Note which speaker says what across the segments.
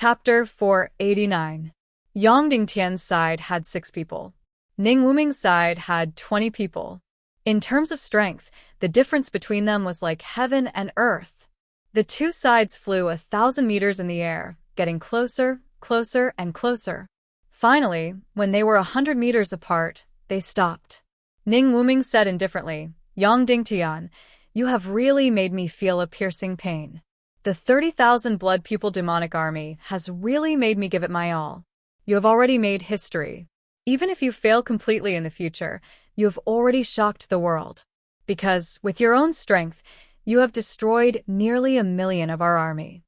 Speaker 1: Chapter 489. Yang Dingtian's side had 6 people. Ning Wuming's side had 20 people. In terms of strength, the difference between them was like heaven and earth. The two sides flew 1,000 meters in the air, getting closer, closer, and closer. Finally, when they were 100 meters apart, they stopped. Ning Wuming said indifferently, "Yang Dingtian, you have really made me feel a piercing pain. The 30,000 blood pupil demonic army has really made me give it my all. You have already made history. Even if you fail completely in the future, you have already shocked the world. Because, with your own strength, you have destroyed nearly 1,000,000 of our army."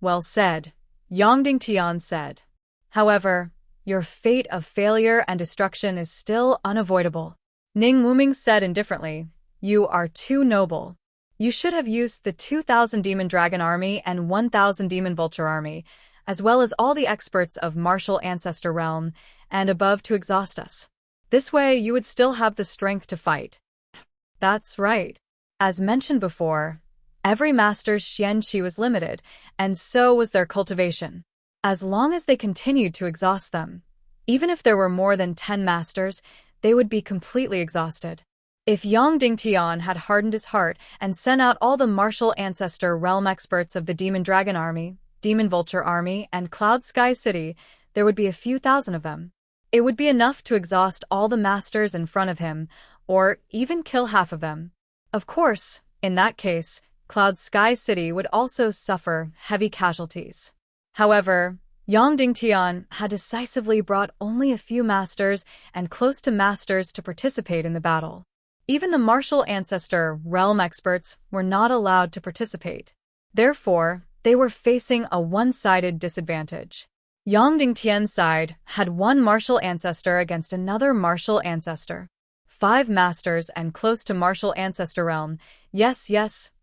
Speaker 1: "Well said," Yang Dingtian said. "However, your fate of failure and destruction is still unavoidable." Ning Wuming said indifferently, "You are too noble. You should have used the 2,000 Demon Dragon Army and 1,000 Demon Vulture Army, as well as all the experts of Martial Ancestor Realm and above to exhaust us. This way you would still have the strength to fight." That's right. As mentioned before, every master's Xian Qi was limited, and so was their cultivation. As long as they continued to exhaust them, even if there were more than 10 masters, they would be completely exhausted. If Yang Dingtian had hardened his heart and sent out all the Martial Ancestor Realm experts of the Demon Dragon Army, Demon Vulture Army, and Cloud Sky City, there would be a few thousand of them. It would be enough to exhaust all the masters in front of him, or even kill half of them. Of course, in that case, Cloud Sky City would also suffer heavy casualties. However, Yang Dingtian had decisively brought only a few masters and close to masters to participate in the battle. Even the Martial Ancestor Realm experts were not allowed to participate. Therefore, they were facing a one-sided disadvantage. Yang Dingtian's side had one Martial Ancestor against another Martial Ancestor. 5 masters and close to Martial Ancestor Realm, yes,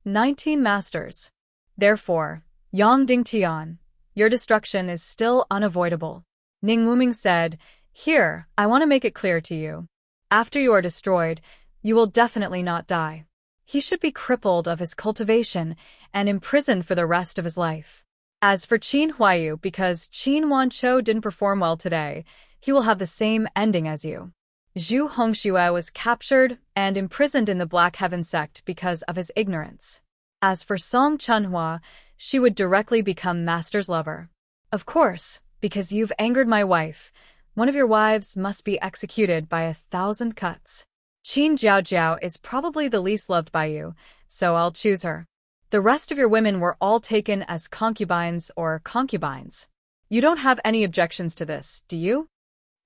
Speaker 1: 19 masters. Therefore, Yang Dingtian, your destruction is still unavoidable. Ning Wuming said, "Here, I want to make it clear to you. After you are destroyed, you will definitely not die. He should be crippled of his cultivation and imprisoned for the rest of his life. As for Qin Huayu, because Qin Wanchou didn't perform well today, he will have the same ending as you." Zhu Hongxue was captured and imprisoned in the Black Heaven sect because of his ignorance. As for Song Chunhua, she would directly become Master's lover. Of course, because you've angered my wife, one of your wives must be executed by 1,000 cuts. Qin Jiaojiao is probably the least loved by you, so I'll choose her. The rest of your women were all taken as concubines or concubines. You don't have any objections to this, do you?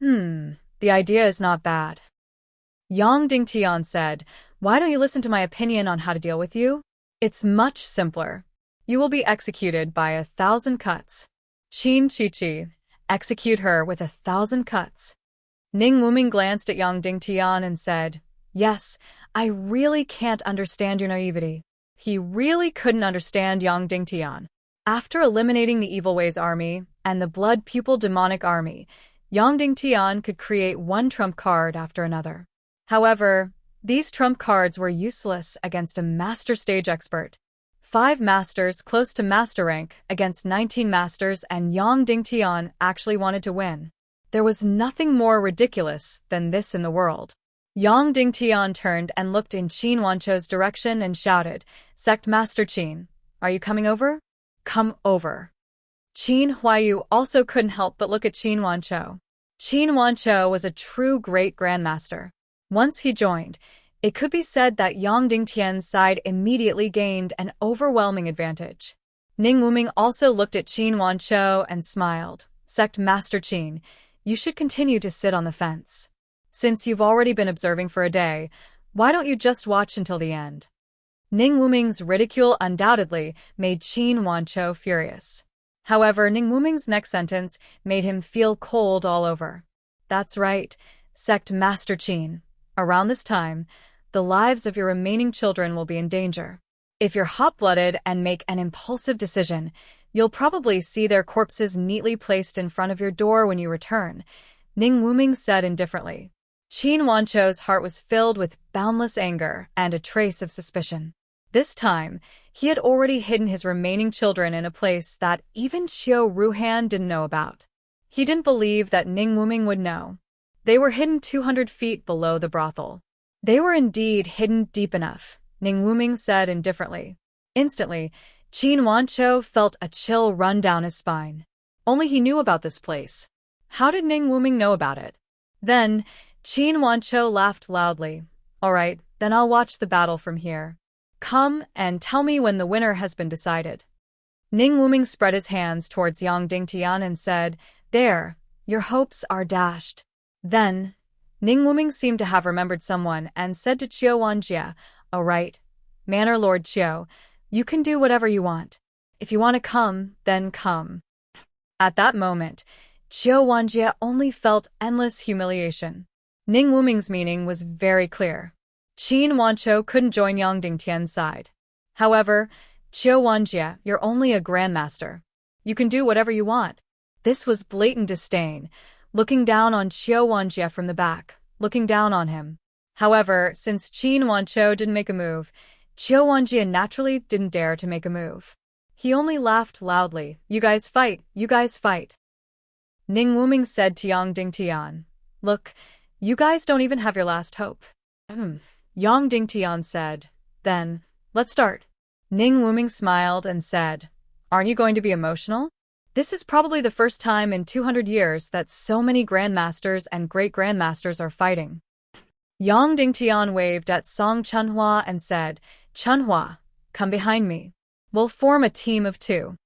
Speaker 1: The idea is not bad. Yang Dingtian said, "Why don't you listen to my opinion on how to deal with you? It's much simpler. You will be executed by 1,000 cuts. Qin Chichi, execute her with 1,000 cuts." Ning Wuming glanced at Yang Dingtian and said, "Yes, I really can't understand your naivety." He really couldn't understand Yang Dingtian. After eliminating the Evil Ways Army and the Blood Pupil Demonic Army, Yang Dingtian could create one trump card after another. However, these trump cards were useless against a master stage expert. 5 masters close to master rank against 19 masters, and Yang Dingtian actually wanted to win. There was nothing more ridiculous than this in the world. Yang Dingtian turned and looked in Qin Wanchou's direction and shouted, "Sect Master Qin, are you coming over? Come over." Qin Huayu also couldn't help but look at Qin Wanchou. Qin Wanchou was a true great grandmaster. Once he joined, it could be said that Yang Dingtian's side immediately gained an overwhelming advantage. Ning Wuming also looked at Qin Wanchou and smiled. "Sect Master Qin, you should continue to sit on the fence. Since you've already been observing for a day, why don't you just watch until the end?" Ning Wuming's ridicule undoubtedly made Qin Wanchou furious. However, Ning Wuming's next sentence made him feel cold all over. "That's right, Sect Master Qin. Around this time, the lives of your remaining children will be in danger. If you're hot-blooded and make an impulsive decision, you'll probably see their corpses neatly placed in front of your door when you return," Ning Wuming said indifferently. Qin Wanchou's heart was filled with boundless anger and a trace of suspicion. This time, He had already hidden his remaining children in a place that even Qiu Ruhan didn't know about. He didn't believe that Ning Wuming would know. They were hidden 200 feet below the brothel. They were indeed hidden deep enough, Ning Wuming said indifferently. Instantly, Qin Wanchou felt a chill run down his spine. Only he knew about this place. How did Ning Wuming know about it? Then, Qin Wanchou laughed loudly. All right, then I'll watch the battle from here. Come and tell me when the winner has been decided. Ning Wuming spread his hands towards Yang Dingtian and said, There, your hopes are dashed. Then, Ning Wuming seemed to have remembered someone and said to Qiu Wanjie, All right, Manor Lord Qiu, you can do whatever you want. If you want to come, then come. At that moment, Qiu Wanjie only felt endless humiliation. Ning Wuming's meaning was very clear. Qin Wanchou couldn't join Yang Dingtian's side. However, Qiu Wanjie, you're only a grandmaster. You can do whatever you want. This was blatant disdain, looking down on Qiu Wanjie from the back, looking down on him. However, since Qin Wanchou didn't make a move, Qiu Wanjie naturally didn't dare to make a move. He only laughed loudly. You guys fight, you guys fight. Ning Wuming said to Yang Dingtian, Look, you guys don't even have your last hope. Yang Dingtian said, Then, let's start. Ning Wuming smiled and said, Aren't you going to be emotional? This is probably the first time in 200 years that so many grandmasters and great-grandmasters are fighting. Yang Dingtian waved at Song Chunhua and said, Chunhua, come behind me. We'll form a team of 2.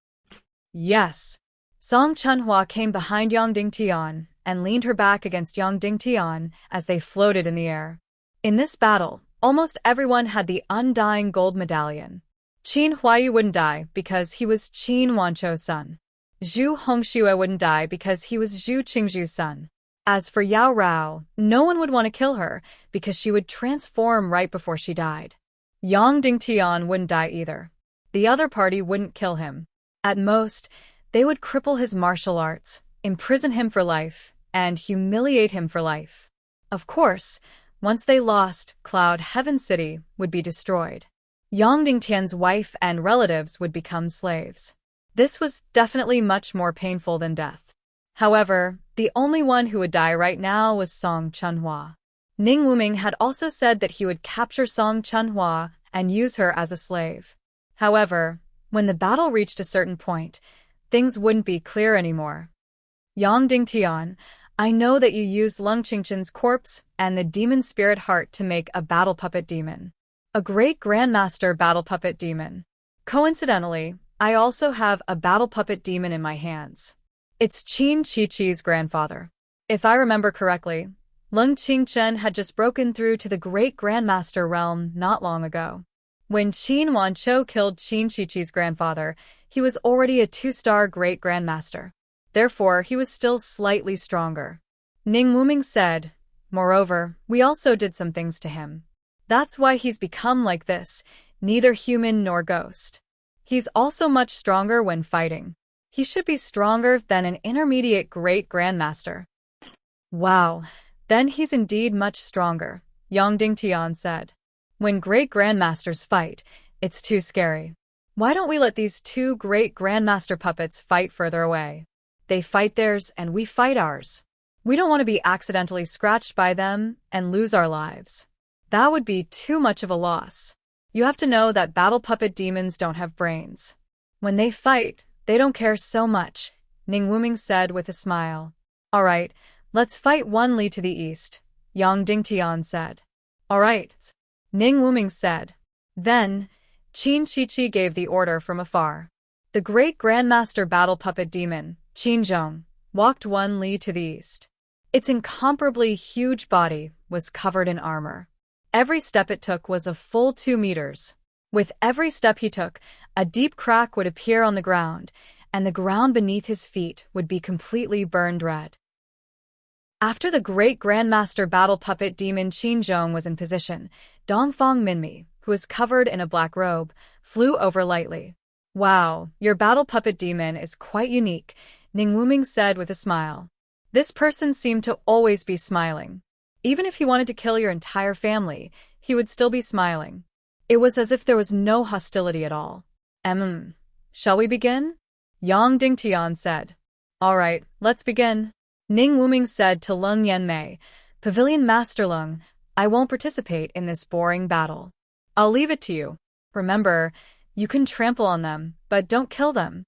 Speaker 1: Yes. Song Chunhua came behind Yang Dingtian and leaned her back against Yang Dingtian as they floated in the air. In this battle, almost everyone had the undying gold medallion. Qin Huaiyu wouldn't die because he was Qin Wanchou's son. Zhu Hongxue wouldn't die because he was Zhu Qingzhu's son. As for Yao Rao, no one would want to kill her because she would transform right before she died. Yang Dingtian wouldn't die either. The other party wouldn't kill him. At most, they would cripple his martial arts, imprison him for life, and humiliate him for life. Of course, once they lost, Cloud Heaven City would be destroyed. Yang Dingtian's wife and relatives would become slaves. This was definitely much more painful than death. However, the only one who would die right now was Song Chunhua. Ning Wuming had also said that he would capture Song Chunhua and use her as a slave. However, when the battle reached a certain point, things wouldn't be clear anymore. Yang Dingtian, I know that you used Lung Qingchen's corpse and the demon spirit heart to make a battle puppet demon. A great grandmaster battle puppet demon. Coincidentally, I also have a battle puppet demon in my hands. It's Qin Qiqi's grandfather. If I remember correctly, Lung Qingchen had just broken through to the great grandmaster realm not long ago. When Qin Wanchou killed Qin Qiqi's grandfather, he was already a 2-star great grandmaster. Therefore, he was still slightly stronger. Ning Wuming said, Moreover, we also did some things to him. That's why he's become like this, neither human nor ghost. He's also much stronger when fighting. He should be stronger than an intermediate great grandmaster. Wow, then he's indeed much stronger, Yang Dingtian said. When great grandmasters fight, it's too scary. Why don't we let these 2 great grandmaster puppets fight further away? They fight theirs and we fight ours. We don't want to be accidentally scratched by them and lose our lives. That would be too much of a loss. You have to know that battle puppet demons don't have brains. When they fight, they don't care so much, Ning Wuming said with a smile. All right, let's fight 1 li to the east, Yang Dingtian said. All right, Ning Wuming said. Then, Qin Qiqi gave the order from afar. The great grandmaster battle puppet demon, Qin Zhong, walked 1 li to the east. Its incomparably huge body was covered in armor. Every step it took was a full 2 meters. With every step he took, a deep crack would appear on the ground, and the ground beneath his feet would be completely burned red. After the great grandmaster battle puppet demon Qin Zhong was in position, Dongfang Minmi, who was covered in a black robe, flew over lightly. Wow, your battle puppet demon is quite unique, Ning Wuming said with a smile. This person seemed to always be smiling. Even if he wanted to kill your entire family, he would still be smiling. It was as if there was no hostility at all. Shall we begin? Yang Dingtian said. All right, let's begin. Ning Wuming said to Lung Yanmei, Pavilion Master Lung, I won't participate in this boring battle. I'll leave it to you. Remember, you can trample on them, but don't kill them.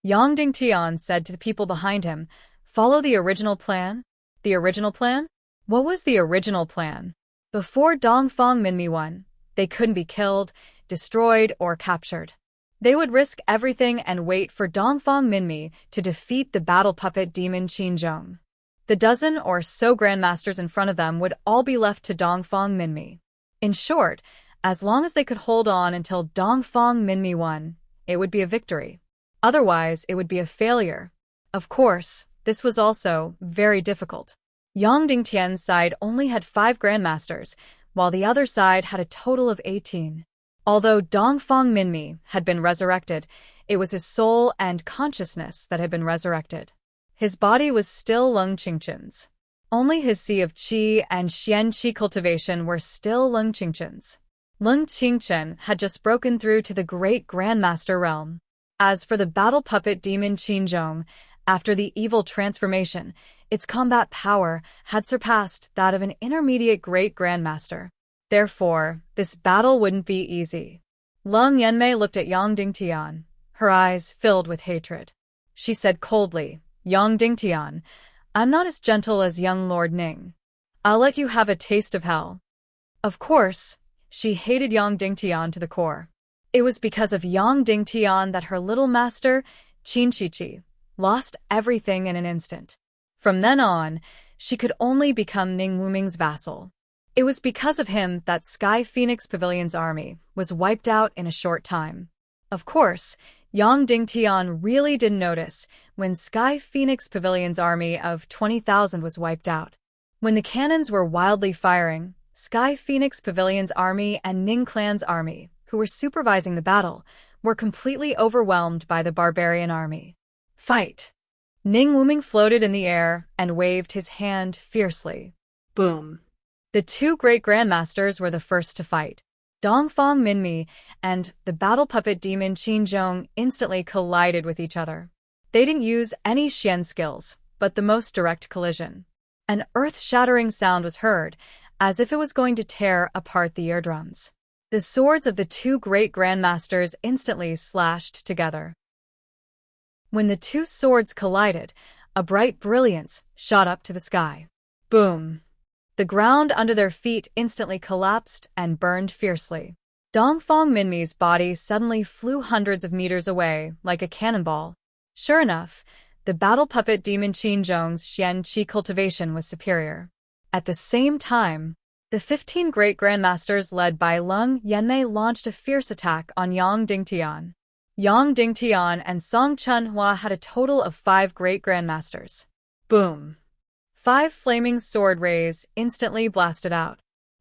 Speaker 1: Yang Dingtian said to the people behind him, Follow the original plan? The original plan? What was the original plan? Before Dongfang Minmi won, they couldn't be killed, destroyed, or captured. They would risk everything and wait for Dongfang Minmi to defeat the battle puppet demon Qinzhong. The dozen or so grandmasters in front of them would all be left to Dongfang Minmi. In short, as long as they could hold on until Dongfang Minmi won, it would be a victory. Otherwise, it would be a failure. Of course, this was also very difficult. Yang Dingtian's side only had 5 grandmasters, while the other side had a total of 18. Although Dongfang Minmi had been resurrected, it was his soul and consciousness that had been resurrected. His body was still Lung Qingchen's. Only his Sea of Qi and Xian Qi cultivation were still Lung Qingchen's. Lung Qingchen had just broken through to the Great Grandmaster realm. As for the battle puppet demon Qinzhong, after the evil transformation, its combat power had surpassed that of an intermediate Great Grandmaster. Therefore, this battle wouldn't be easy. Lung Yanmei looked at Yang Dingtian, her eyes filled with hatred. She said coldly, Yang Dingtian, I'm not as gentle as young Lord Ning. I'll let you have a taste of hell. Of course, she hated Yang Dingtian to the core. It was because of Yang Dingtian that her little master, Qin Shiqi, lost everything in an instant. From then on, she could only become Ning Wuming's vassal. It was because of him that Sky Phoenix Pavilion's army was wiped out in a short time. Of course, Yang Dingtian really didn't notice when Sky Phoenix Pavilion's army of 20,000 was wiped out. When the cannons were wildly firing, Sky Phoenix Pavilion's army and Ning Clan's army, who were supervising the battle, were completely overwhelmed by the barbarian army. Fight! Ning Wuming floated in the air and waved his hand fiercely. Boom! The 2 great grandmasters were the first to fight. Dongfang Minmi and the battle puppet demon Qinzhong instantly collided with each other. They didn't use any Xian skills, but the most direct collision. An earth-shattering sound was heard, as if it was going to tear apart the eardrums. The swords of the 2 great grandmasters instantly slashed together. When the 2 swords collided, a bright brilliance shot up to the sky. Boom! The ground under their feet instantly collapsed and burned fiercely. Dongfang Minmi's body suddenly flew hundreds of meters away, like a cannonball. Sure enough, the battle puppet demon Qinzhong's Xian Qi cultivation was superior. At the same time, the 15 great grandmasters led by Lung Yanmei launched a fierce attack on Yang Dingtian. Yang Dingtian and Song Chunhua had a total of 5 great grandmasters. Boom! 5 flaming sword rays instantly blasted out.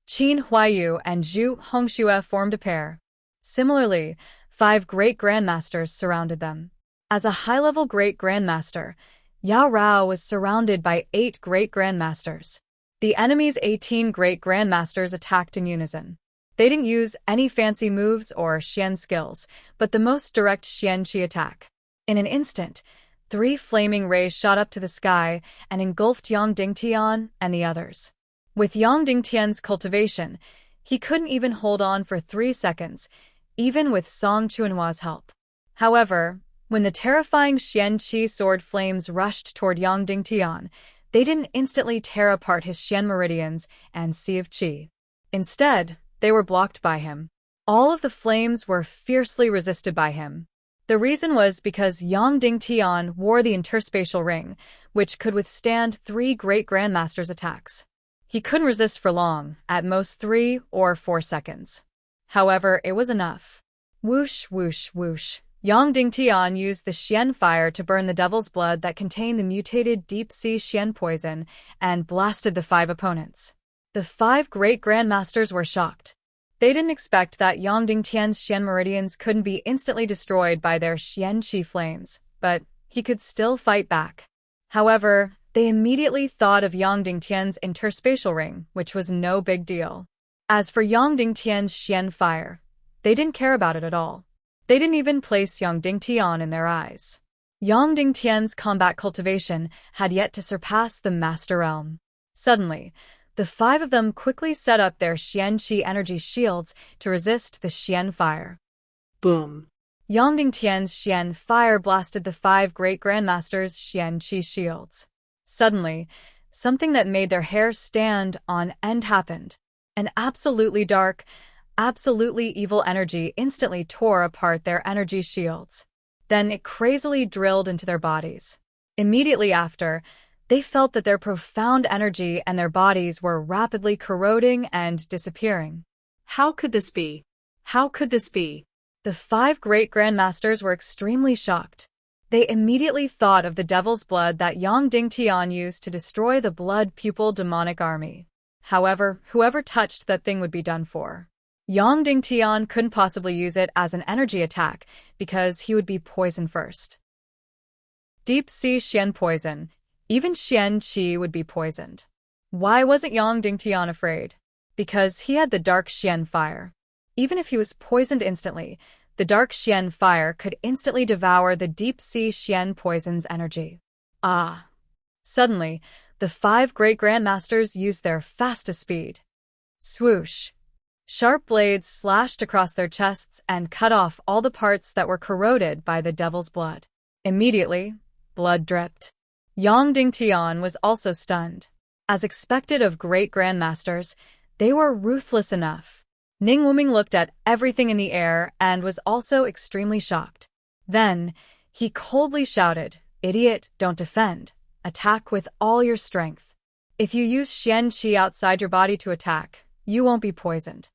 Speaker 1: Qin Huayu and Zhu Hongxue formed a pair. Similarly, 5 great grandmasters surrounded them. As a high-level great grandmaster, Yao Rao was surrounded by 8 great grandmasters. The enemy's 18 great grandmasters attacked in unison. They didn't use any fancy moves or Xian skills, but the most direct Xian Qi attack. In an instant, 3 flaming rays shot up to the sky and engulfed Yang Dingtian and the others. With Yang Dingtian's cultivation, he couldn't even hold on for 3 seconds, even with Song Chunhua's help. However, when the terrifying Xian Qi sword flames rushed toward Yang Dingtian, they didn't instantly tear apart his Xian meridians and Sea of Qi. Instead, they were blocked by him. All of the flames were fiercely resisted by him. The reason was because Yang Dingtian wore the interspatial ring, which could withstand 3 great grandmasters' attacks. He couldn't resist for long, at most 3 or 4 seconds. However, it was enough. Whoosh, whoosh, whoosh. Yang Dingtian used the Xian fire to burn the devil's blood that contained the mutated deep-sea Xian poison and blasted the 5 opponents. The 5 great grandmasters were shocked. They didn't expect that Yang Dingtian's Xian meridians couldn't be instantly destroyed by their Xian Qi flames, but he could still fight back. However, they immediately thought of Yang Dingtian's interspatial ring, which was no big deal. As for Yang Dingtian's Xian fire, they didn't care about it at all. They didn't even place Yang Dingtian in their eyes. Yang Dingtian's combat cultivation had yet to surpass the Master Realm. Suddenly, the five of them quickly set up their Xian Qi energy shields to resist the Xian fire.
Speaker 2: Boom.
Speaker 1: Yang Dingtian's Xian fire blasted the five great grandmasters' Xian Qi shields. Suddenly, something that made their hair stand on end happened. An absolutely dark, absolutely evil energy instantly tore apart their energy shields. Then it crazily drilled into their bodies. Immediately after, they felt that their profound energy and their bodies were rapidly corroding and disappearing.
Speaker 2: How could this be? How could this be?
Speaker 1: The five great grandmasters were extremely shocked. They immediately thought of the devil's blood that Yang Dingtian used to destroy the blood pupil demonic army. However, whoever touched that thing would be done for. Yang Dingtian couldn't possibly use it as an energy attack because he would be poisoned first. Deep sea Xian poison. Even Xian Qi would be poisoned. Why wasn't Yang Dingtian afraid? Because he had the dark Xian fire. Even if he was poisoned instantly, the dark Xian fire could instantly devour the deep sea Xian poison's energy. Ah! Suddenly, the five great grandmasters used their fastest speed. Swoosh! Sharp blades slashed across their chests and cut off all the parts that were corroded by the devil's blood. Immediately, blood dripped. Yang Dingtian was also stunned. As expected of great grandmasters, they were ruthless enough. Ning Wuming looked at everything in the air and was also extremely shocked. Then, he coldly shouted, "Idiot, don't defend. Attack with all your strength. If you use Xian Qi outside your body to attack, you won't be poisoned."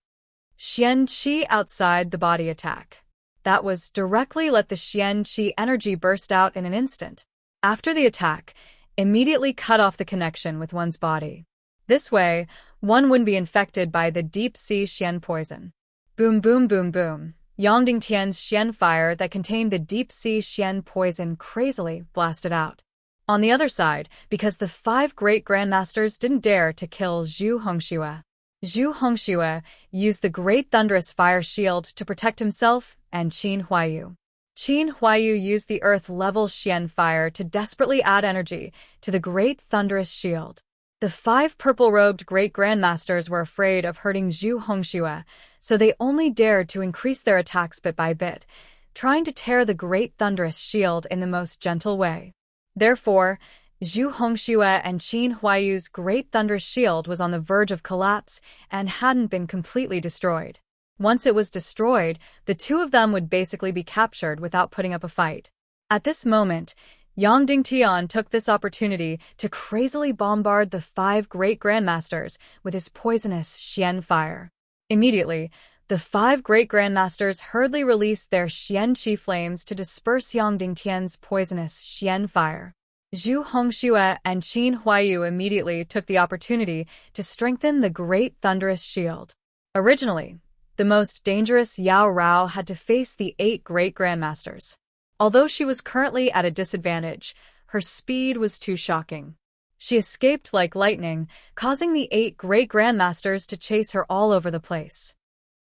Speaker 1: Xian Qi outside the body attack. That was directly let the Xian Qi energy burst out in an instant. After the attack, immediately cut off the connection with one's body. This way, one wouldn't be infected by the deep sea Xian poison. Boom boom boom boom. Yang Dingtian's Xian fire that contained the deep sea Xian poison crazily blasted out. On the other side, because the five great grandmasters didn't dare to kill Zhu Hongxue. Zhu Hongxue used the great thunderous fire shield to protect himself and Qin Huayu. Qin Huayu used the earth-level Xian fire to desperately add energy to the great thunderous shield. The five purple-robed great grandmasters were afraid of hurting Zhu Hongxue, so they only dared to increase their attacks bit by bit, trying to tear the great thunderous shield in the most gentle way. Therefore, Zhu Hongxue and Qin Huayu's great thunderous shield was on the verge of collapse and hadn't been completely destroyed. Once it was destroyed, the two of them would basically be captured without putting up a fight. At this moment, Yang Dingtian took this opportunity to crazily bombard the five great grandmasters with his poisonous Xian fire. Immediately, the five great grandmasters hurriedly released their Xian Qi flames to disperse Yang Dingtian's poisonous Xian fire. Zhu Hongxue and Qin Huayu immediately took the opportunity to strengthen the great thunderous shield. Originally, the most dangerous Yao Rao had to face the 8 great grandmasters. Although she was currently at a disadvantage, her speed was too shocking. She escaped like lightning, causing the 8 great grandmasters to chase her all over the place.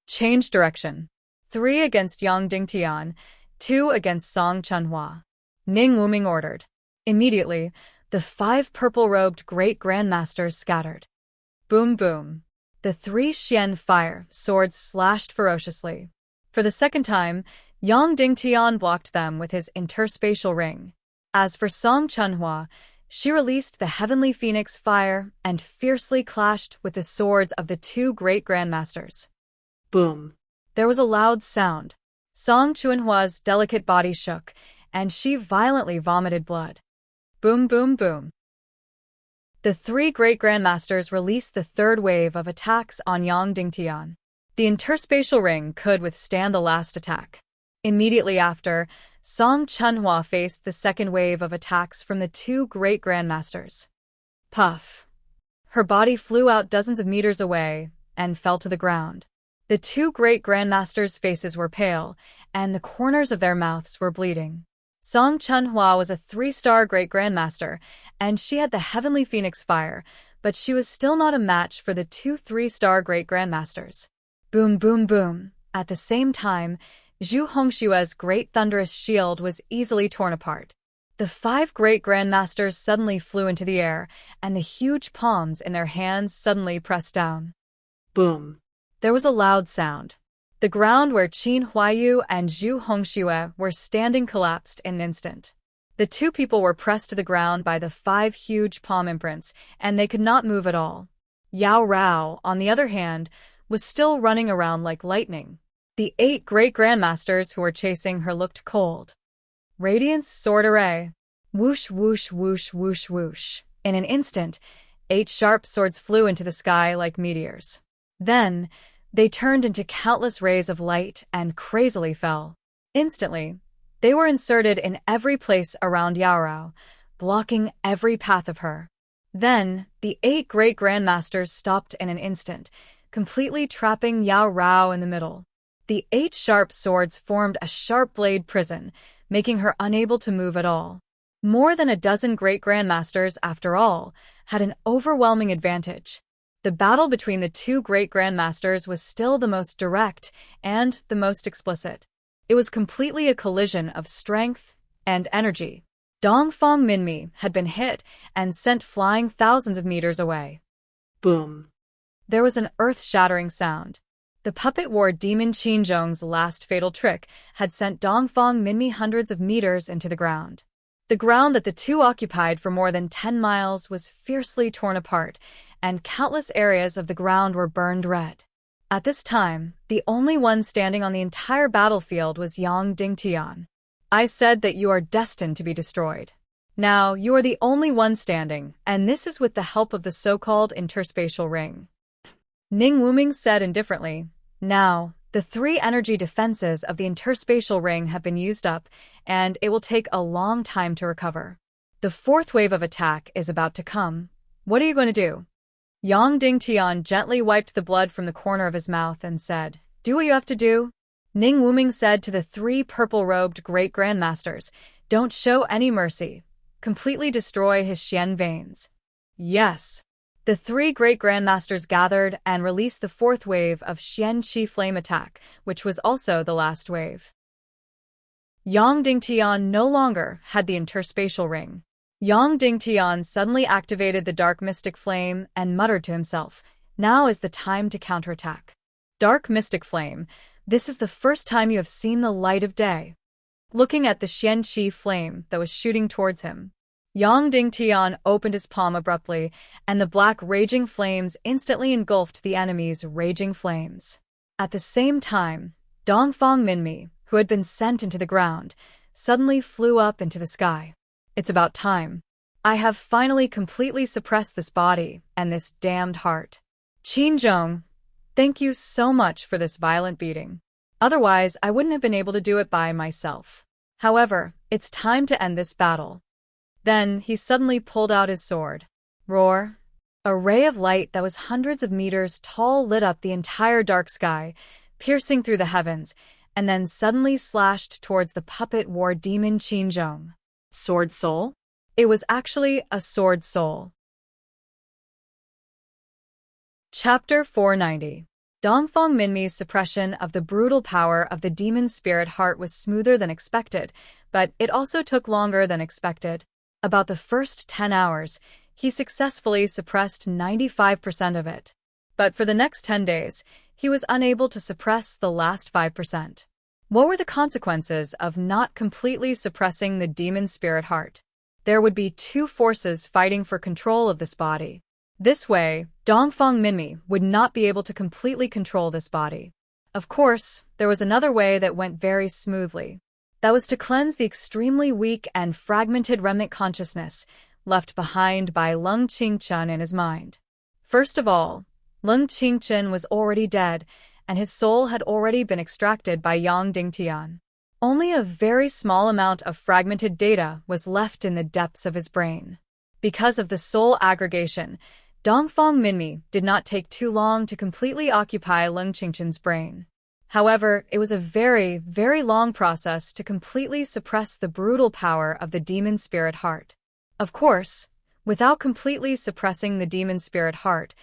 Speaker 1: Change direction. 3 against Yang Dingtian, 2 against Song Chunhua. Ning Wuming ordered. Immediately, the 5 purple-robed great grandmasters scattered. Boom boom. The 3 Xian fire swords slashed ferociously. For the second time, Yang Dingtian blocked them with his interspatial ring. As for Song Chunhua, she released the heavenly phoenix fire and fiercely clashed with the swords of the 2 great grandmasters.
Speaker 2: Boom.
Speaker 1: There was a loud sound. Song Chunhua's delicate body shook, and she violently vomited blood. Boom boom boom. The 3 great grandmasters released the 3rd wave of attacks on Yang Dingtian. The interspatial ring could withstand the last attack. Immediately after, Song Chunhua faced the 2nd wave of attacks from the 2 great grandmasters. Puff. Her body flew out dozens of meters away and fell to the ground. The 2 great grandmasters' faces were pale, and the corners of their mouths were bleeding. Song Chunhua was a 3-star great grandmaster, and she had the heavenly phoenix fire, but she was still not a match for the two three-star Great Grandmasters. Boom, boom, boom. At the same time, Zhu Hongshue's great thunderous shield was easily torn apart. The 5 Great Grandmasters suddenly flew into the air, and the huge palms in their hands suddenly pressed down.
Speaker 2: Boom.
Speaker 1: There was a loud sound. The ground where Qin Huaiyu and Zhu Hongxue were standing collapsed in an instant. The two people were pressed to the ground by the 5 huge palm imprints, and they could not move at all. Yao Rao, on the other hand, was still running around like lightning. The 8 Great Grandmasters who were chasing her looked cold. Radiance Sword Array. Whoosh, whoosh, whoosh, whoosh, whoosh. In an instant, 8 sharp swords flew into the sky like meteors. Then, they turned into countless rays of light and crazily fell. Instantly, they were inserted in every place around Yaorao, blocking every path of her. Then, the 8 Great Grandmasters stopped in an instant, completely trapping Yao Rao in the middle. The 8 sharp swords formed a sharp blade prison, making her unable to move at all. More than a dozen Great Grandmasters, after all, had an overwhelming advantage. The battle between the 2 Great Grandmasters was still the most direct and the most explicit. It was completely a collision of strength and energy. Dongfang Minmi had been hit and sent flying thousands of meters away.
Speaker 2: Boom.
Speaker 1: There was an earth-shattering sound. The puppet war demon Qinzhong's last fatal trick had sent Dongfang Minmi hundreds of meters into the ground. The ground that the two occupied for more than 10 miles was fiercely torn apart, and countless areas of the ground were burned red. At this time, the only one standing on the entire battlefield was Yang Dingtian. I said that you are destined to be destroyed. Now, you are the only one standing, and this is with the help of the so-called interspatial ring. Ning Wuming said indifferently, now, the 3 energy defenses of the interspatial ring have been used up, and it will take a long time to recover. The 4th wave of attack is about to come. What are you going to do? Yang Dingtian gently wiped the blood from the corner of his mouth and said, do what you have to do. Ning Wuming said to the 3 purple-robed Great Grandmasters, don't show any mercy. Completely destroy his Xian veins. Yes. The 3 Great Grandmasters gathered and released the 4th wave of Xian Qi Flame attack, which was also the last wave. Yang Dingtian no longer had the interspatial ring. Yang Dingtian suddenly activated the Dark Mystic Flame and muttered to himself, now is the time to counterattack. Dark Mystic Flame, this is the first time you have seen the light of day. Looking at the Xian Qi Flame that was shooting towards him, Yang Dingtian opened his palm abruptly, and the black raging flames instantly engulfed the enemy's raging flames. At the same time, Dongfang Minmi, who had been sent into the ground, suddenly flew up into the sky. It's about time. I have finally completely suppressed this body and this damned heart. Qinzhong, thank you so much for this violent beating. Otherwise, I wouldn't have been able to do it by myself. However, it's time to end this battle. Then he suddenly pulled out his sword. Roar! A ray of light that was hundreds of meters tall lit up the entire dark sky, piercing through the heavens, and then suddenly slashed towards the puppet war demon Qinzhong. Sword Soul? It was actually a sword soul. Chapter 490. Dongfang Minmi's suppression of the brutal power of the demon spirit heart was smoother than expected, but it also took longer than expected. About the first 10 hours, he successfully suppressed 95% of it. But for the next 10 days, he was unable to suppress the last 5%. What were the consequences of not completely suppressing the demon spirit heart? There would be 2 forces fighting for control of this body. This way, Dongfang Minmi would not be able to completely control this body. Of course, there was another way that went very smoothly. That was to cleanse the extremely weak and fragmented remnant consciousness left behind by Lung Qingchen in his mind. First of all, Lung Qingchen was already dead, and his soul had already been extracted by Yang Dingtian. Only a very small amount of fragmented data was left in the depths of his brain. Because of the soul aggregation, Dongfang Minmi did not take too long to completely occupy Lung Qingchen's brain. However, it was a very, very long process to completely suppress the brutal power of the demon spirit heart. Of course, Without completely suppressing the demon spirit heart,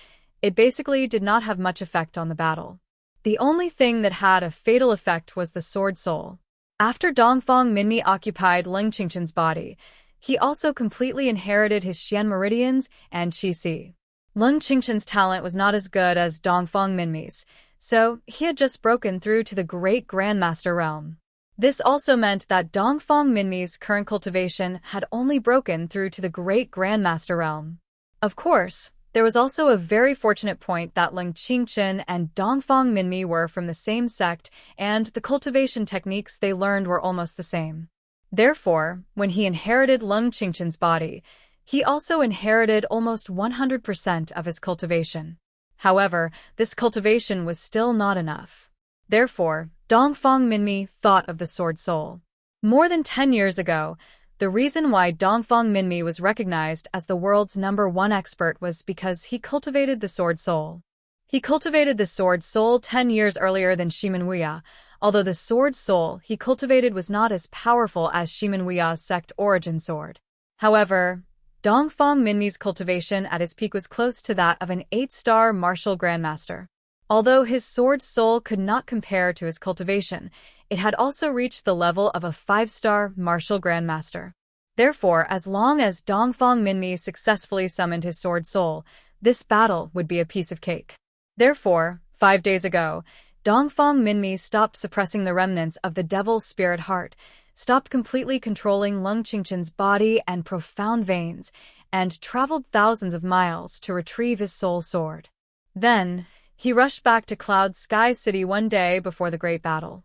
Speaker 1: it basically did not have much effect on the battle. The only thing that had a fatal effect was the sword soul. After Dongfang Minmi occupied Leng Qingchen's body, he also completely inherited his Xian meridians and Qi Si. Leng Qingchen's talent was not as good as Dongfang Minmi's, so he had just broken through to the Great Grandmaster realm. This also meant that Dongfang Minmi's current cultivation had only broken through to the Great Grandmaster realm. Of course, there was also a very fortunate point that Leng Qingchen and Dongfang Minmi were from the same sect, and the cultivation techniques they learned were almost the same. Therefore, when he inherited Leng Qingchen's body, he also inherited almost 100% of his cultivation. However, this cultivation was still not enough. Therefore, Dongfang Minmi thought of the sword soul. More than 10 years ago, the reason why Dongfang Minmi was recognized as the world's #1 expert was because he cultivated the sword soul. He cultivated the sword soul 10 years earlier than Shimen Wuya, although the sword soul he cultivated was not as powerful as Shimen Wuya's sect origin sword. However, Dongfang Minmi's cultivation at his peak was close to that of an 8-star martial grandmaster. Although his sword soul could not compare to his cultivation, it had also reached the level of a 5-star martial grandmaster. Therefore, as long as Dongfang Minmi successfully summoned his sword soul, this battle would be a piece of cake. Therefore, 5 days ago, Dongfang Minmi stopped suppressing the remnants of the devil's spirit heart, stopped completely controlling Leng Qingchen's body and profound veins, and traveled thousands of miles to retrieve his soul sword. Then, he rushed back to Cloud Sky City one day before the great battle.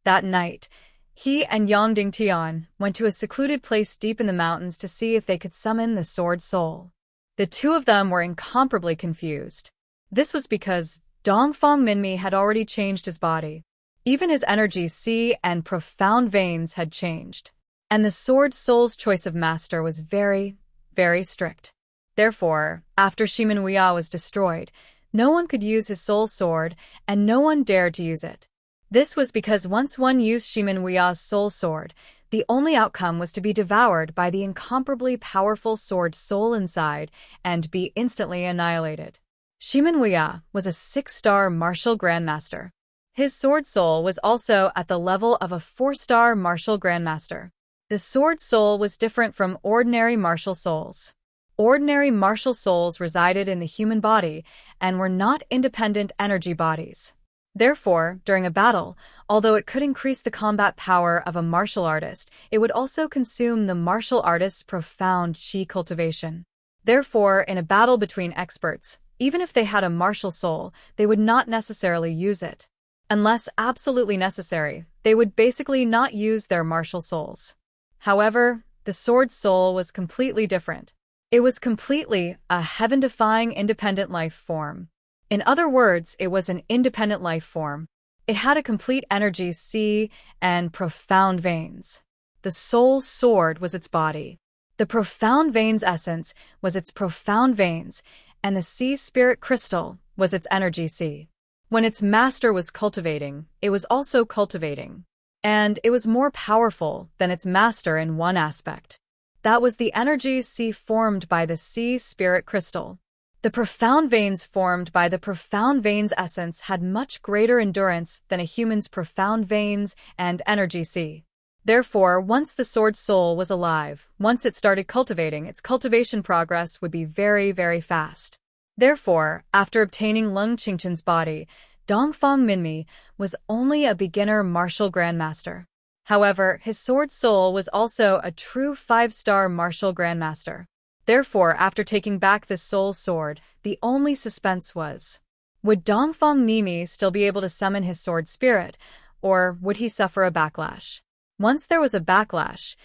Speaker 1: That night, he and Yongding Tian went to a secluded place deep in the mountains to see if they could summon the sword soul. The two of them were incomparably confused. This was because Dongfang Minmi had already changed his body. Even his energy Qi and profound veins had changed. And the sword soul's choice of master was very, very strict. Therefore, after Shimen Wuya was destroyed, no one could use his soul sword, and no one dared to use it. This was because once one used Shimen Wuya's soul sword, the only outcome was to be devoured by the incomparably powerful sword soul inside and be instantly annihilated. Shimen Wuya was a 6-star martial grandmaster. His sword soul was also at the level of a 4-star martial grandmaster. The sword soul was different from ordinary martial souls. Ordinary martial souls resided in the human body and were not independent energy bodies. Therefore, during a battle, although it could increase the combat power of a martial artist, it would also consume the martial artist's profound qi cultivation. Therefore, in a battle between experts, even if they had a martial soul, they would not necessarily use it. Unless absolutely necessary, they would basically not use their martial souls. However, the sword soul was completely different. It was completely a heaven-defying independent life form. In other words, it was an independent life form. It had a complete energy Qi and profound veins. The soul sword was its body. The profound veins essence was its profound veins, and the Qi spirit crystal was its energy Qi. When its master was cultivating, it was also cultivating. And it was more powerful than its master in one aspect. That was the energy Qi formed by the Qi spirit crystal. The profound veins formed by the profound veins essence had much greater endurance than a human's profound veins and energy Qi. Therefore, once the sword soul was alive, once it started cultivating, its cultivation progress would be very, very fast. Therefore, after obtaining Leng Qingchen's body, Dongfang Minmi was only a beginner martial grandmaster. However, his sword soul was also a true 5-star martial grandmaster. Therefore, after taking back the soul sword, the only suspense was, would Dongfang Minmi still be able to summon his sword spirit, or would he suffer a backlash? Once there was a backlash,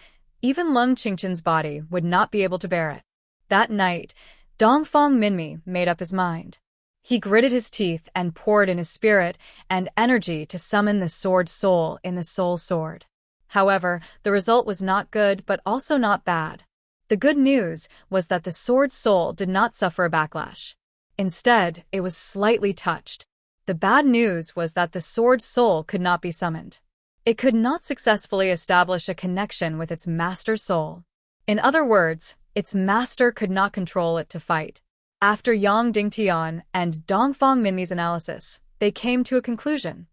Speaker 1: even Leng Qingchen's body would not be able to bear it. That night, Dongfang Minmi made up his mind. He gritted his teeth and poured in his spirit and energy to summon the sword soul in the soul sword. However, the result was not good but also not bad. The good news was that the sword soul did not suffer a backlash. Instead, it was slightly touched. The bad news was that the sword soul could not be summoned. It could not successfully establish a connection with its master soul. In other words, Its master could not control it to fight. After Yang Dingtian and Dongfang Minmi's analysis, they came to a conclusion.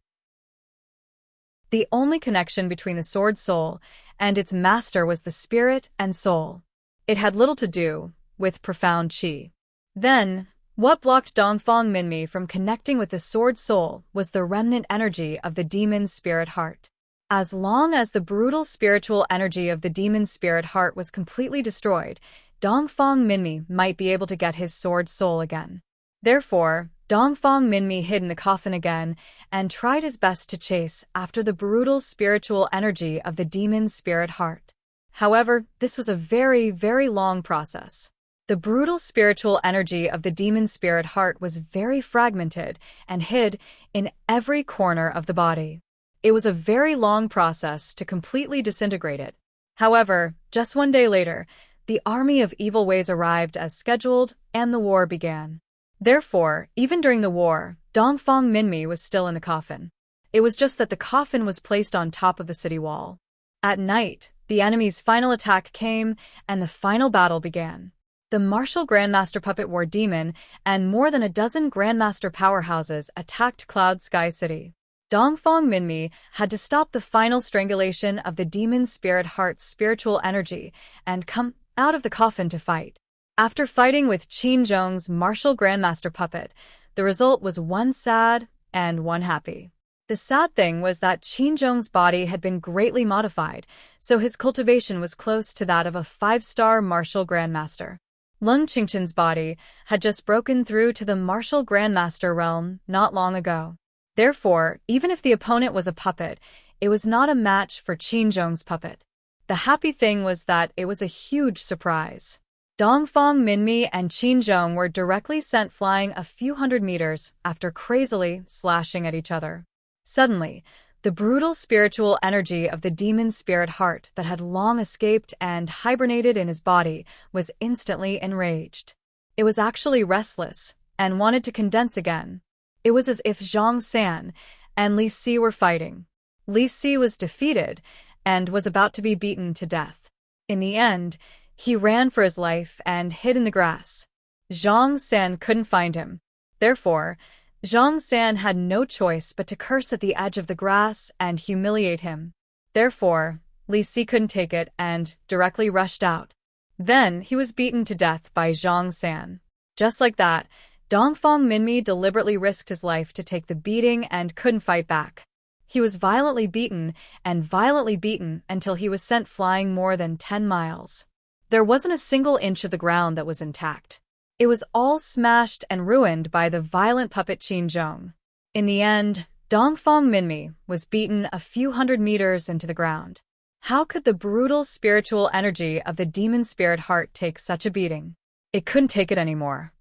Speaker 1: The only connection between the sword soul and its master was the spirit and soul. It had little to do with profound qi. Then, what blocked Dongfang Minmi from connecting with the sword soul was the remnant energy of the demon's spirit heart. As long as the brutal spiritual energy of the demon's spirit heart was completely destroyed, Dongfang Minmi might be able to get his sword soul again. Therefore, Dongfang Minmi hid in the coffin again and tried his best to chase after the brutal spiritual energy of the demon's spirit heart. However, this was a very, very long process. The brutal spiritual energy of the demon's spirit heart was very fragmented and hid in every corner of the body. It was a very long process to completely disintegrate it. However, just one day later, the army of evil ways arrived as scheduled and the war began. Therefore, even during the war, Dongfang Minmi was still in the coffin. It was just that the coffin was placed on top of the city wall. At night, the enemy's final attack came and the final battle began. The martial Grandmaster Puppet War Demon and more than a dozen Grandmaster powerhouses attacked Cloud Sky City. Dongfang Minmi had to stop the final strangulation of the demon's spirit heart's spiritual energy and come out of the coffin to fight. After fighting with Qin Zhong's martial Grandmaster Puppet, the result was one sad and one happy. The sad thing was that Qin Zhong's body had been greatly modified, so his cultivation was close to that of a 5-star martial Grandmaster. Lung Qingchen's body had just broken through to the martial Grandmaster realm not long ago. Therefore, even if the opponent was a puppet, it was not a match for Qin Zhong's puppet. The happy thing was that it was a huge surprise. Dongfang Minmi and Qin Zhong were directly sent flying a few hundred meters after crazily slashing at each other. Suddenly, the brutal spiritual energy of the demon's spirit heart that had long escaped and hibernated in his body was instantly enraged. It was actually restless and wanted to condense again. It was as if Zhang San and Li Si were fighting. Li Si was defeated and was about to be beaten to death. In the end, he ran for his life and hid in the grass. Zhang San couldn't find him. Therefore, Zhang San had no choice but to curse at the edge of the grass and humiliate him. Therefore, Li Si couldn't take it and directly rushed out. Then he was beaten to death by Zhang San. Just like that, Dongfang Minmi deliberately risked his life to take the beating and couldn't fight back. He was violently beaten until he was sent flying more than 10 miles. There wasn't a single inch of the ground that was intact. It was all smashed and ruined by the violent puppet Qin Zhong. In the end, Dongfang Minmi was beaten a few hundred meters into the ground. How could the brutal spiritual energy of the demon spirit heart take such a beating? It couldn't take it anymore.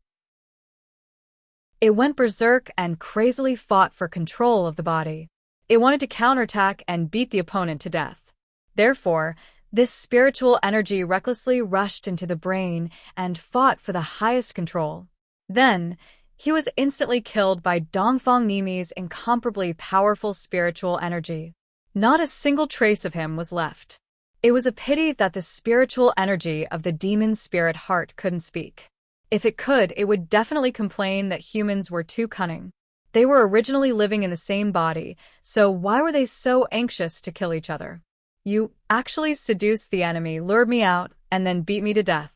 Speaker 1: It went berserk and crazily fought for control of the body. It wanted to counterattack and beat the opponent to death. Therefore, this spiritual energy recklessly rushed into the brain and fought for the highest control. Then, he was instantly killed by Dongfang Minmi's incomparably powerful spiritual energy. Not a single trace of him was left. It was a pity that the spiritual energy of the demon's spirit heart couldn't speak. If it could, it would definitely complain that humans were too cunning. They were originally living in the same body, so why were they so anxious to kill each other? You actually seduced the enemy, lured me out, and then beat me to death.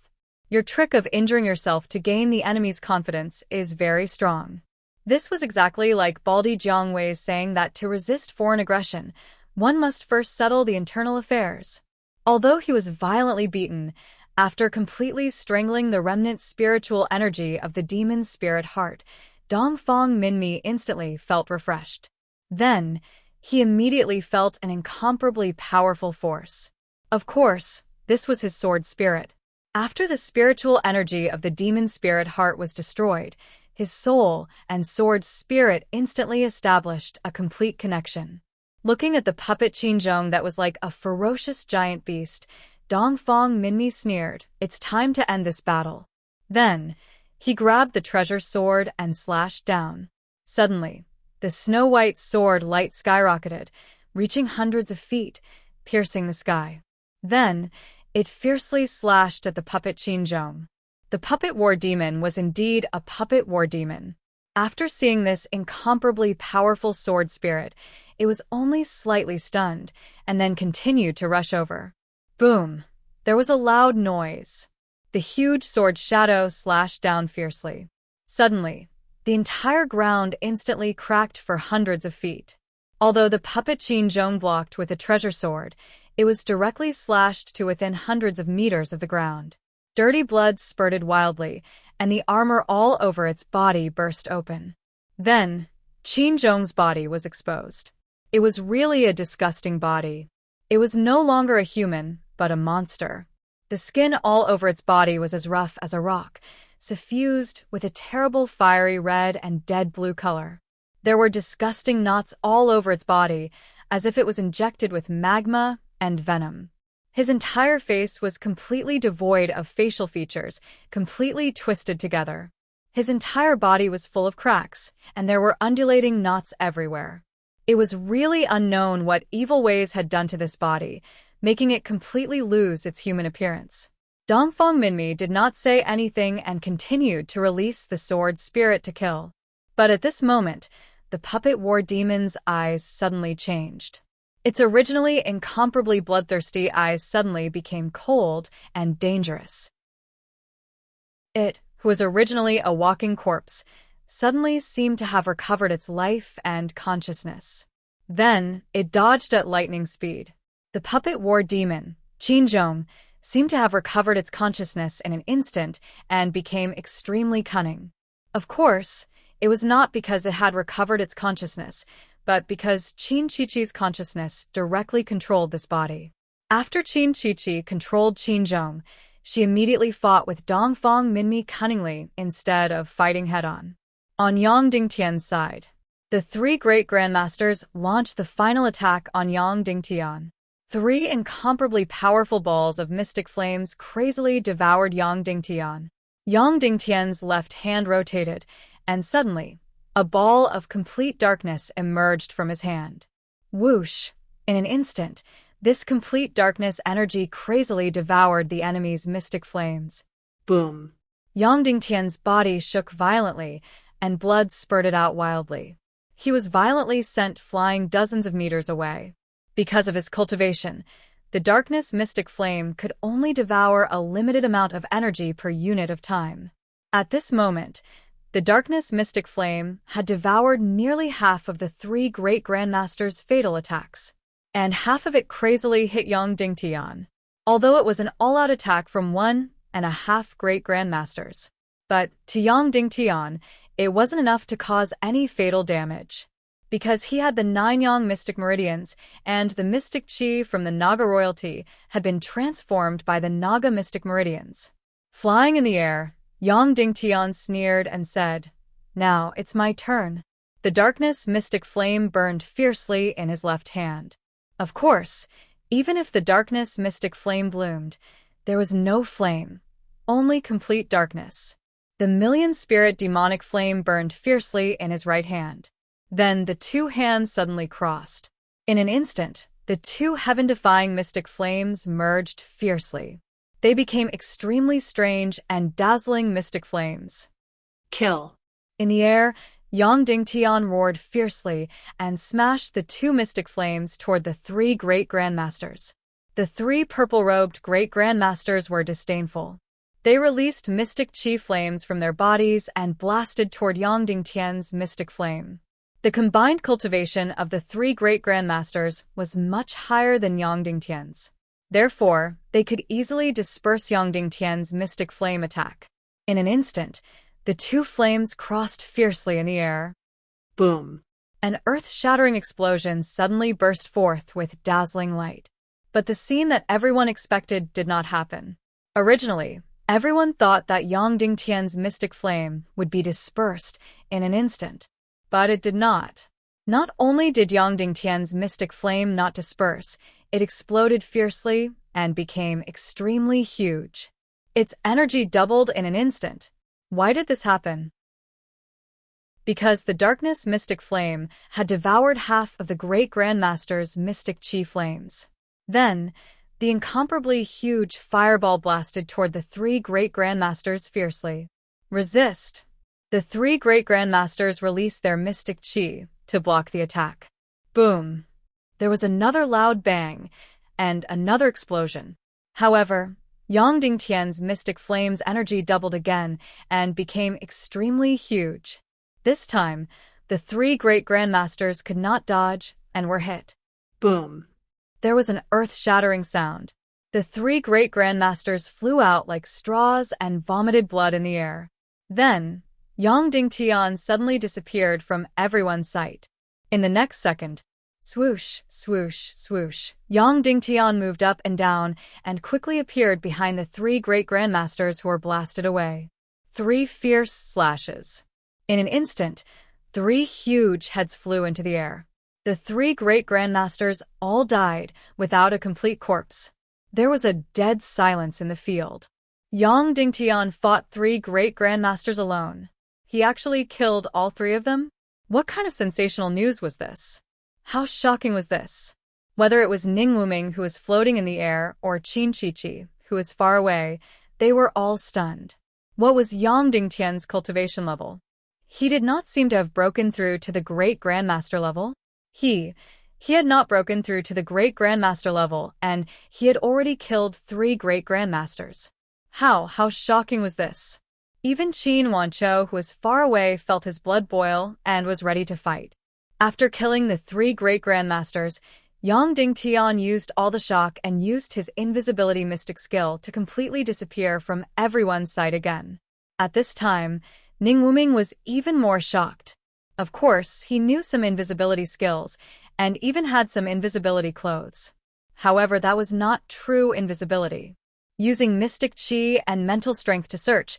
Speaker 1: Your trick of injuring yourself to gain the enemy's confidence is very strong. This was exactly like Baldi Jiangwei's saying that to resist foreign aggression, one must first settle the internal affairs. Although he was violently beaten, after completely strangling the remnant spiritual energy of the demon's spirit heart, Dongfang Minmi instantly felt refreshed. Then, he immediately felt an incomparably powerful force. Of course, this was his sword spirit. After the spiritual energy of the demon spirit heart was destroyed, his soul and sword spirit instantly established a complete connection. Looking at the puppet Qin Zhong that was like a ferocious giant beast, Dongfang Minmi sneered, "It's time to end this battle." Then, he grabbed the treasure sword and slashed down. Suddenly, the snow-white sword light skyrocketed, reaching hundreds of feet, piercing the sky. Then, It fiercely slashed at the puppet Qinzhong. The puppet war demon was indeed a puppet war demon. After seeing this incomparably powerful sword spirit, it was only slightly stunned, and then continued to rush over. Boom! There was a loud noise. The huge sword shadow slashed down fiercely. Suddenly, the entire ground instantly cracked for hundreds of feet. Although the puppet Qinzhong blocked with a treasure sword, it was directly slashed to within hundreds of meters of the ground. Dirty blood spurted wildly, and the armor all over its body burst open. Then, Qinzhong's body was exposed. It was really a disgusting body. It was no longer a human, but a monster. The skin all over its body was as rough as a rock, suffused with a terrible fiery red and dead blue color. There were disgusting knots all over its body, as if it was injected with magma and venom. His entire face was completely devoid of facial features, completely twisted together. His entire body was full of cracks, and there were undulating knots everywhere. It was really unknown what evil ways had done to this body, making it completely lose its human appearance. Dongfang Minmi did not say anything and continued to release the sword spirit to kill. But at this moment, the puppet war demon's eyes suddenly changed. Its originally incomparably bloodthirsty eyes suddenly became cold and dangerous. It, who was originally a walking corpse, suddenly seemed to have recovered its life and consciousness. Then, it dodged at lightning speed. The puppet war demon, Qinzhong, seemed to have recovered its consciousness in an instant and became extremely cunning. Of course, it was not because it had recovered its consciousness, but because Qin Qiqi's consciousness directly controlled this body. After Qin Qiqi controlled Qinzhong, she immediately fought with Dongfang Minmi cunningly instead of fighting head-on. On Yang Dingtian's side, the three great grandmasters launched the final attack on Yang Dingtian. Three incomparably powerful balls of mystic flames crazily devoured Yang Dingtian. Yang Dingtian's left hand rotated, and suddenly, a ball of complete darkness emerged from his hand. Whoosh! In an instant, this complete darkness energy crazily devoured the enemy's mystic flames.
Speaker 2: Boom!
Speaker 1: Yang Dingtian's body shook violently, and blood spurted out wildly. He was violently sent flying dozens of meters away. Because of his cultivation, the darkness mystic flame could only devour a limited amount of energy per unit of time. At this moment, the darkness mystic flame had devoured nearly half of the three great grandmasters' fatal attacks, and half of it crazily hit Yang Dingtian, although it was an all-out attack from 1.5 great grandmasters. But to Yang Dingtian, it wasn't enough to cause any fatal damage. Because he had the 9 Yang mystic meridians, and the mystic chi from the Naga royalty had been transformed by the Naga mystic meridians. Flying in the air, Yang Dingtian sneered and said, "Now it's my turn." The darkness mystic flame burned fiercely in his left hand. Of course, even if the darkness mystic flame bloomed, there was no flame, only complete darkness. The million-spirit demonic flame burned fiercely in his right hand. Then the two hands suddenly crossed. In an instant, the two heaven-defying mystic flames merged fiercely. They became extremely strange and dazzling mystic flames.
Speaker 2: Kill!
Speaker 1: In the air, Yang Dingtian roared fiercely and smashed the two mystic flames toward the three great grandmasters. The three purple-robed great grandmasters were disdainful. They released mystic chi flames from their bodies and blasted toward Yang Dingtian's mystic flame. The combined cultivation of the three great grandmasters was much higher than Yang Dingtian's. Therefore, they could easily disperse Yang Dingtian's mystic flame attack. In an instant, the two flames crossed fiercely in the air.
Speaker 2: Boom!
Speaker 1: An earth-shattering explosion suddenly burst forth with dazzling light. But the scene that everyone expected did not happen. Originally, everyone thought that Yang Dingtian's mystic flame would be dispersed in an instant. But it did not. Not only did Yang Dingtian's mystic flame not disperse, it exploded fiercely and became extremely huge. Its energy doubled in an instant. Why did this happen? Because the darkness mystic flame had devoured half of the great grandmaster's mystic chi flames. Then, The incomparably huge fireball blasted toward the three great grandmasters fiercely. Resist! The three great grandmasters released their mystic chi to block the attack. Boom! There was another loud bang, and another explosion. However, Yang Dingtian's mystic flame's energy doubled again and became extremely huge. This time, the three great grandmasters could not dodge and were hit.
Speaker 2: Boom.
Speaker 1: There was an earth-shattering sound. The three great grandmasters flew out like straws and vomited blood in the air. Then, Yang Dingtian suddenly disappeared from everyone's sight. In the next second, swoosh, swoosh, swoosh, Yang Dingtian moved up and down and quickly appeared behind the three great grandmasters who were blasted away. 3 fierce slashes. In an instant, 3 huge heads flew into the air. The 3 great grandmasters all died without a complete corpse. There was a dead silence in the field. Yang Dingtian fought 3 great grandmasters alone. He actually killed all 3 of them? What kind of sensational news was this? How shocking was this? Whether it was Ning Wuming who was floating in the air or Qin Chichi who was far away, they were all stunned. What was Yang Dingtian's cultivation level? He did not seem to have broken through to the Great Grandmaster level. He had not broken through to the Great Grandmaster level, and he had already killed 3 Great Grandmasters. How shocking was this? Even Qin Wanqiu, who was far away, felt his blood boil and was ready to fight. After killing the 3 Great Grandmasters, Yang Dingtian used all the shock and used his invisibility mystic skill to completely disappear from everyone's sight again. At this time, Ning Wuming was even more shocked. Of course, he knew some invisibility skills and even had some invisibility clothes. However, that was not true invisibility. Using mystic chi and mental strength to search,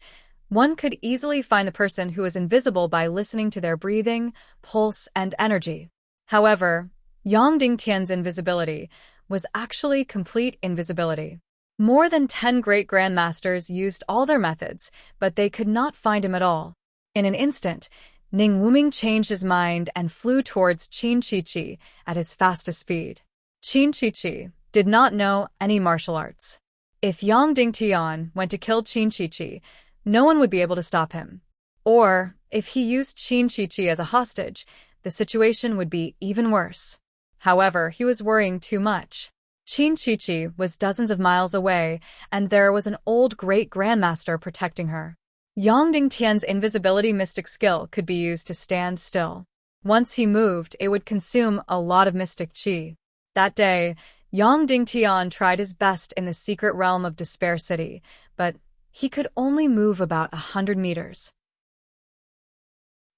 Speaker 1: one could easily find the person who is invisible by listening to their breathing, pulse, and energy. However, Yang Dingtian's invisibility was actually complete invisibility. More than 10 great grandmasters used all their methods, but they could not find him at all. In an instant, Ning Wuming changed his mind and flew towards Qin Chichi at his fastest speed. Qin Chichi did not know any martial arts. If Yang Dingtian went to kill Qin Chichi, no one would be able to stop him. Or, if he used Qin Chichi as a hostage, the situation would be even worse. However, he was worrying too much. Qin Chichi was dozens of miles away, and there was an old great grandmaster protecting her. Yang Dingtian's invisibility mystic skill could be used to stand still. Once he moved, it would consume a lot of mystic chi. That day, Yang Dingtian tried his best in the secret realm of Despair City, but he could only move about 100 meters.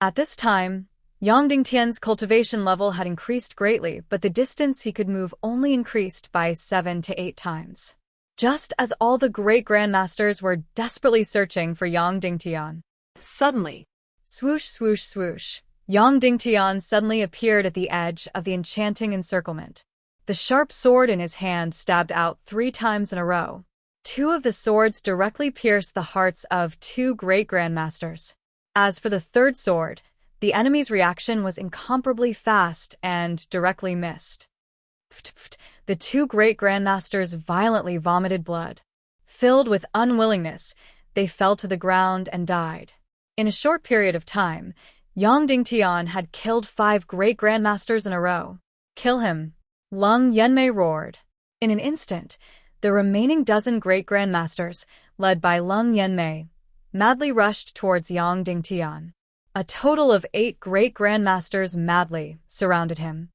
Speaker 1: At this time, Yang Dingtian's cultivation level had increased greatly, but the distance he could move only increased by 7 to 8 times. Just as all the great grandmasters were desperately searching for Yang Dingtian.
Speaker 2: Suddenly,
Speaker 1: Swoosh, swoosh, swoosh, Yang Dingtian suddenly appeared at the edge of the enchanting encirclement. The sharp sword in his hand stabbed out 3 times in a row. 2 of the swords directly pierced the hearts of 2 great grandmasters. As for the 3rd sword, the enemy's reaction was incomparably fast and directly missed. The 2 great grandmasters violently vomited blood. Filled with unwillingness, they fell to the ground and died. In a short period of time, Yang Dingtian had killed 5 great grandmasters in a row. Kill him! Lung Yanmei roared. In an instant, the remaining dozen great grandmasters, led by Lung Yanmei, madly rushed towards Yang Dingtian. A total of 8 great grandmasters madly surrounded him.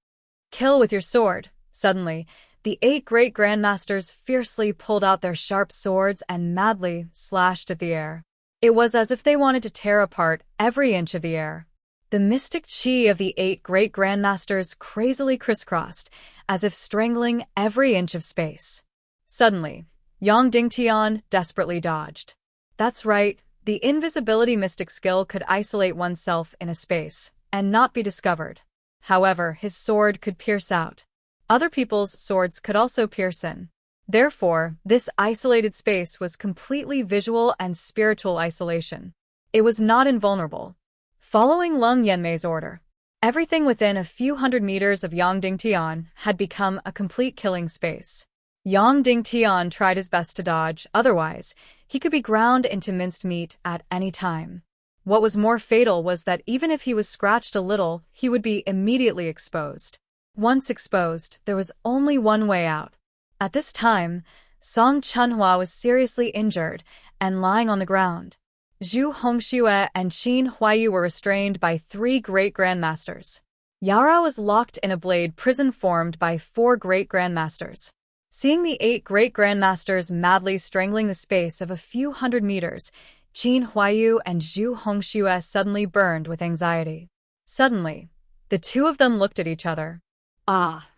Speaker 1: Kill with your sword. Suddenly, the 8 great grandmasters fiercely pulled out their sharp swords and madly slashed at the air. It was as if they wanted to tear apart every inch of the air. The mystic chi of the 8 great grandmasters crazily crisscrossed, as if strangling every inch of space. Suddenly, Yang Dingtian desperately dodged. That's right, the invisibility mystic skill could isolate oneself in a space and not be discovered. However, his sword could pierce out. Other people's swords could also pierce in. Therefore, this isolated space was completely visual and spiritual isolation. It was not invulnerable. Following Lung Yanmei's order, everything within a few hundred meters of Yang Dingtian had become a complete killing space. Yang Dingtian tried his best to dodge, otherwise, he could be ground into minced meat at any time. What was more fatal was that even if he was scratched a little, he would be immediately exposed. Once exposed, there was only one way out. At this time, Song Chunhua was seriously injured and lying on the ground. Zhu Hongxue and Qin Huayu were restrained by 3 great grandmasters. Yaorao was locked in a blade prison formed by 4 great grandmasters. Seeing the 8 great grandmasters madly strangling the space of a few hundred meters, Qin Huayu and Zhu Hongxue suddenly burned with anxiety. Suddenly, the two of them looked at each other.
Speaker 2: Ah!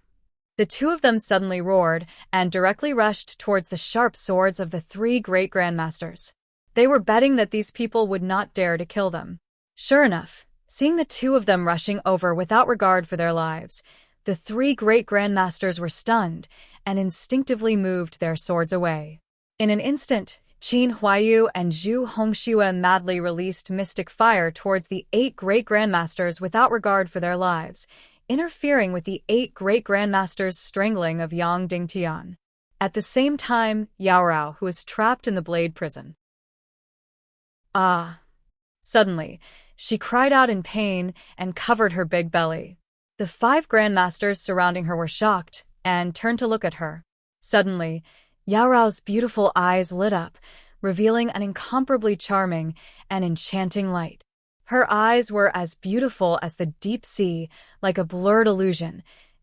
Speaker 1: The two of them suddenly roared and directly rushed towards the sharp swords of the 3 great grandmasters. They were betting that these people would not dare to kill them. Sure enough, seeing the two of them rushing over without regard for their lives, the 3 great grandmasters were stunned and instinctively moved their swords away. In an instant, Qin Huayu and Zhu Hongxue madly released mystic fire towards the 8 great grandmasters without regard for their lives, interfering with the 8 great grandmasters' strangling of Yang Dingtian. At the same time, Yaorao, who was trapped in the blade prison. Ah! Suddenly, she cried out in pain and covered her big belly. The 5 grandmasters surrounding her were shocked and turned to look at her. Suddenly, Yaorao's beautiful eyes lit up, revealing an incomparably charming and enchanting light. Her eyes were as beautiful as the deep sea, like a blurred illusion,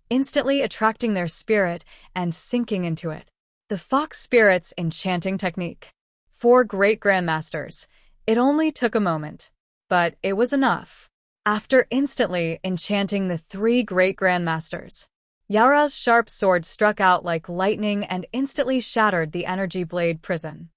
Speaker 1: instantly attracting their spirit and sinking into it. The fox spirit's enchanting technique. 4 great grandmasters. It only took a moment, but it was enough. After instantly enchanting the 3 great grandmasters, Yaorao's sharp sword struck out like lightning and instantly shattered the energy blade prison.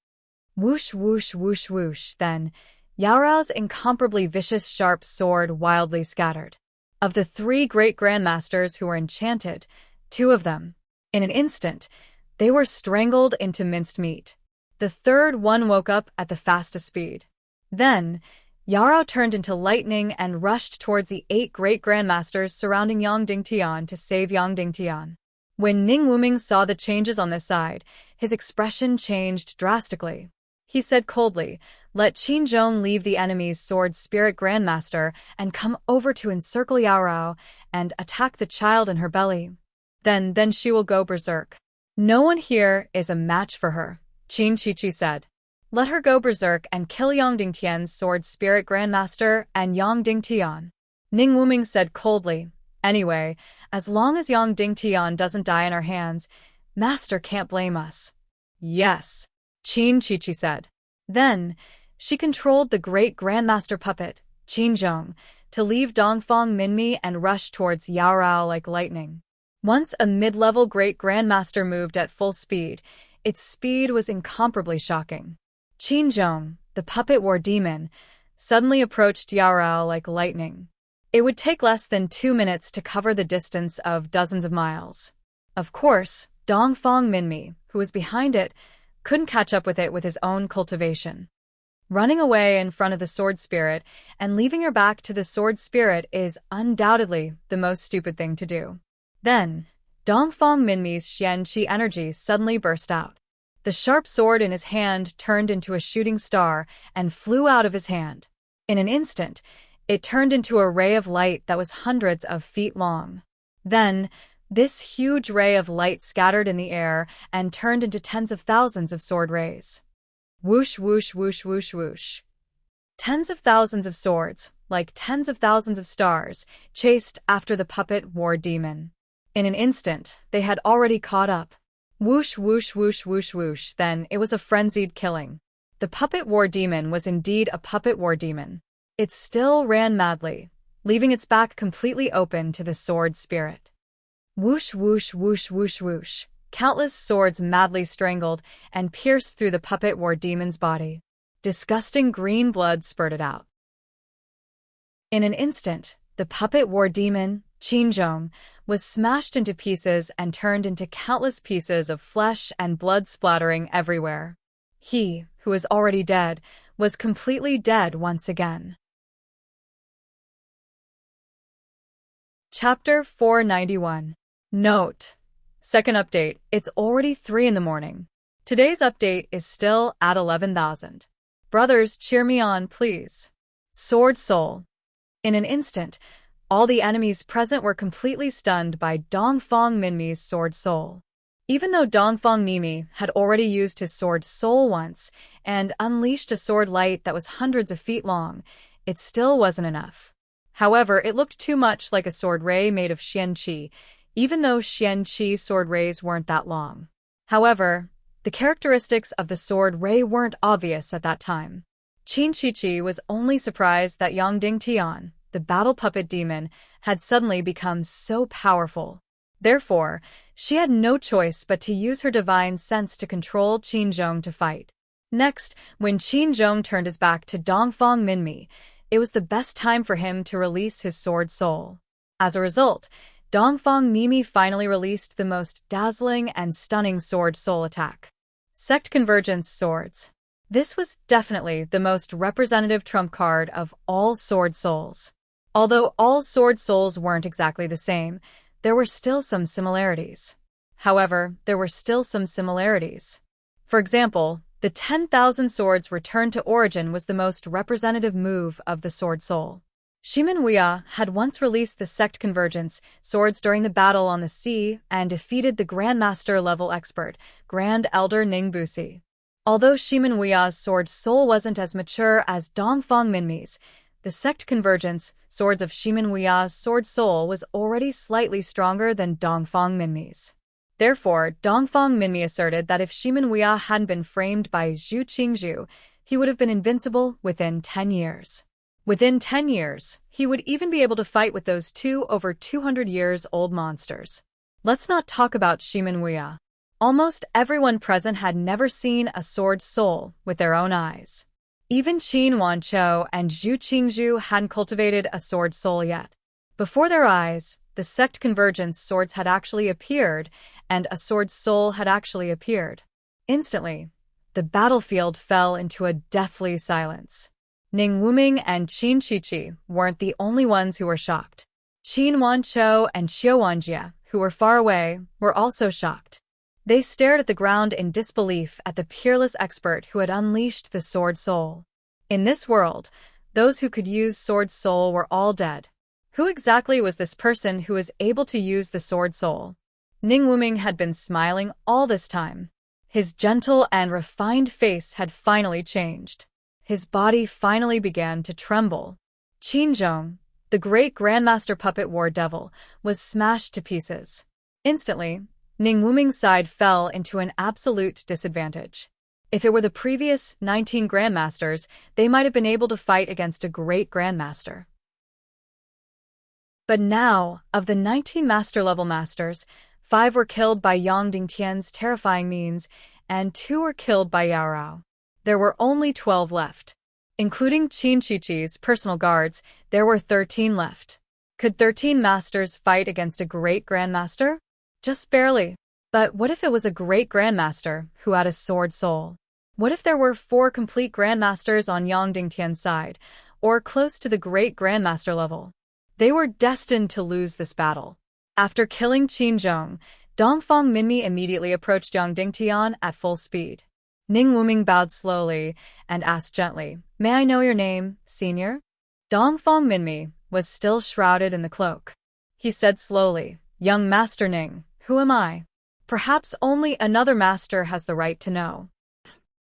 Speaker 1: Whoosh, whoosh, whoosh, whoosh, then, Yaorao's incomparably vicious sharp sword wildly scattered. Of the 3 great grandmasters who were enchanted, 2 of them, in an instant, they were strangled into minced meat. The third one woke up at the fastest speed. Then, Yaorao turned into lightning and rushed towards the 8 great grandmasters surrounding Yang Dingtian to save Yang Dingtian. When Ning Wuming saw the changes on this side, his expression changed drastically. He said coldly, "Let Qin Zhong leave the enemy's sword spirit grandmaster and come over to encircle Yaorao and attack the child in her belly. Then she will go berserk. No one here is a match for her," Qin Chichi said. "Let her go berserk and kill Yang Dingtian's sword spirit grandmaster and Yang Dingtian." Ning Wuming said coldly, "Anyway, as long as Yang Dingtian doesn't die in our hands, Master can't blame us." "Yes," Qin Chichi said. Then, she controlled the great grandmaster puppet, Qin Zhong, to leave Dongfang Minmi and rush towards Yaorao like lightning. Once a mid-level great grandmaster moved at full speed, its speed was incomparably shocking. Qin Zhong, the puppet war demon, suddenly approached Yaorao like lightning. It would take less than 2 minutes to cover the distance of dozens of miles. Of course, Dongfang Minmi, who was behind it, couldn't catch up with it with his own cultivation. Running away in front of the sword spirit and leaving your back to the sword spirit is undoubtedly the most stupid thing to do. Then, Dongfang Minmi's Xian-Qi energy suddenly burst out. The sharp sword in his hand turned into a shooting star and flew out of his hand. In an instant, it turned into a ray of light that was hundreds of feet long. Then, this huge ray of light scattered in the air and turned into tens of thousands of sword rays. Whoosh, whoosh, whoosh, whoosh, whoosh. Tens of thousands of swords, like tens of thousands of stars, chased after the puppet war demon. In an instant, they had already caught up. Whoosh, whoosh, whoosh, whoosh, whoosh, then it was a frenzied killing. The puppet war demon was indeed a puppet war demon. It still ran madly, leaving its back completely open to the sword spirit. Whoosh, whoosh, whoosh, whoosh, whoosh. Countless swords madly strangled and pierced through the puppet war demon's body. Disgusting green blood spurted out. In an instant, the puppet war demon, Qin Zhong, was smashed into pieces and turned into countless pieces of flesh and blood splattering everywhere. He, who was already dead, was completely dead once again. Chapter 491. Note: Second update, it's already 3 in the morning. Today's update is still at 11,000. Brothers, cheer me on, please. Sword Soul. In an instant, all the enemies present were completely stunned by Dongfang Minmi's Sword Soul. Even though Dongfang Minmi had already used his Sword Soul once and unleashed a sword light that was hundreds of feet long, it still wasn't enough. However, it looked too much like a sword ray made of Xianqi, even though Xianqi sword rays weren't that long. However, the characteristics of the sword ray weren't obvious at that time. Qin Shiqi was only surprised that Yangding Tian, the battle puppet demon, had suddenly become so powerful. Therefore, she had no choice but to use her divine sense to control Qin Zhong to fight. Next, when Qin Zhong turned his back to Dongfang Minmi, it was the best time for him to release his sword soul. As a result, Dongfang Minmi finally released the most dazzling and stunning sword soul attack. Sect Convergence Swords. This was definitely the most representative trump card of all sword souls. Although all sword souls weren't exactly the same, there were still some similarities. However, there were still some similarities. For example, the 10,000 swords returned to origin was the most representative move of the sword soul. Shimin Wuya had once released the Sect Convergence swords during the battle on the sea and defeated the Grandmaster level expert, Grand Elder Ning Busi. Although Shimin Wuya's sword soul wasn't as mature as Dongfang Minmi's, the Sect Convergence swords of Shimin Wuya's sword soul was already slightly stronger than Dongfang Minmi's. Therefore, Dongfang Minmi asserted that if Shimin Wuya hadn't been framed by Zhu Qingzhu, he would have been invincible within 10 years. Within 10 years, he would even be able to fight with those two over 200 years old monsters. Let's not talk about Shimin Wuya. Almost everyone present had never seen a sword soul with their own eyes. Even Qin Wanqiu and Zhu Qingzhu hadn't cultivated a sword soul yet. Before their eyes, the Sect Convergence swords had actually appeared, and a sword soul had actually appeared. Instantly, the battlefield fell into a deathly silence. Ning Wuming and Qin Shiqi weren't the only ones who were shocked. Qin Wanqiu and Xiu Wanjie, who were far away, were also shocked. They stared at the ground in disbelief at the peerless expert who had unleashed the Sword Soul. In this world, those who could use Sword Soul were all dead. Who exactly was this person who was able to use the Sword Soul? Ning Wuming had been smiling all this time. His gentle and refined face had finally changed. His body finally began to tremble. Qin Zhong, the great Grandmaster Puppet War Devil, was smashed to pieces. Instantly, Ning Wuming's side fell into an absolute disadvantage. If it were the previous 19 Grandmasters, they might have been able to fight against a great Grandmaster. But now, of the 19 Master-level Masters, 5 were killed by Yang Dingtian's terrifying means, and 2 were killed by Yao Rao. There were only 12 left. Including Qin Shiqi's personal guards, there were 13 left. Could 13 Masters fight against a great Grandmaster? Just barely. But what if it was a great Grandmaster who had a sword soul? What if there were 4 complete Grandmasters on Yang Dingtian's side, or close to the great Grandmaster level? They were destined to lose this battle. After killing Qin Zhong, Dongfang Minmi immediately approached Yang Dingtian at full speed. Ning Wuming bowed slowly and asked gently, "May I know your name, senior?" Dongfang Minmi was still shrouded in the cloak. He said slowly, "Young Master Ning, who am I? Perhaps only another master has the right to know."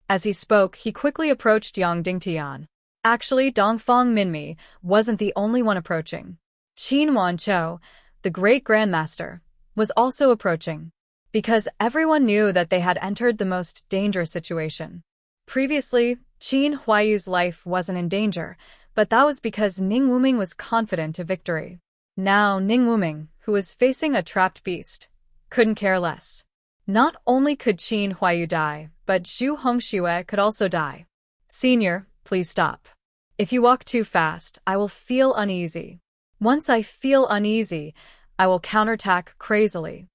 Speaker 1: As he spoke, he quickly approached Yang Dingtian. Actually, Dongfang Minmi wasn't the only one approaching. Qin Wanqiu, the great Grandmaster, was also approaching. Because everyone knew that they had entered the most dangerous situation. Previously, Qin Huaiyu's life wasn't in danger, but that was because Ning Wuming was confident of victory. Now Ning Wuming, who was facing a trapped beast, couldn't care less. Not only could Qin Huaiyu die, but Zhu Hongxue could also die. "Senior, please stop. If you walk too fast, I will feel uneasy. Once I feel uneasy, I will counterattack crazily."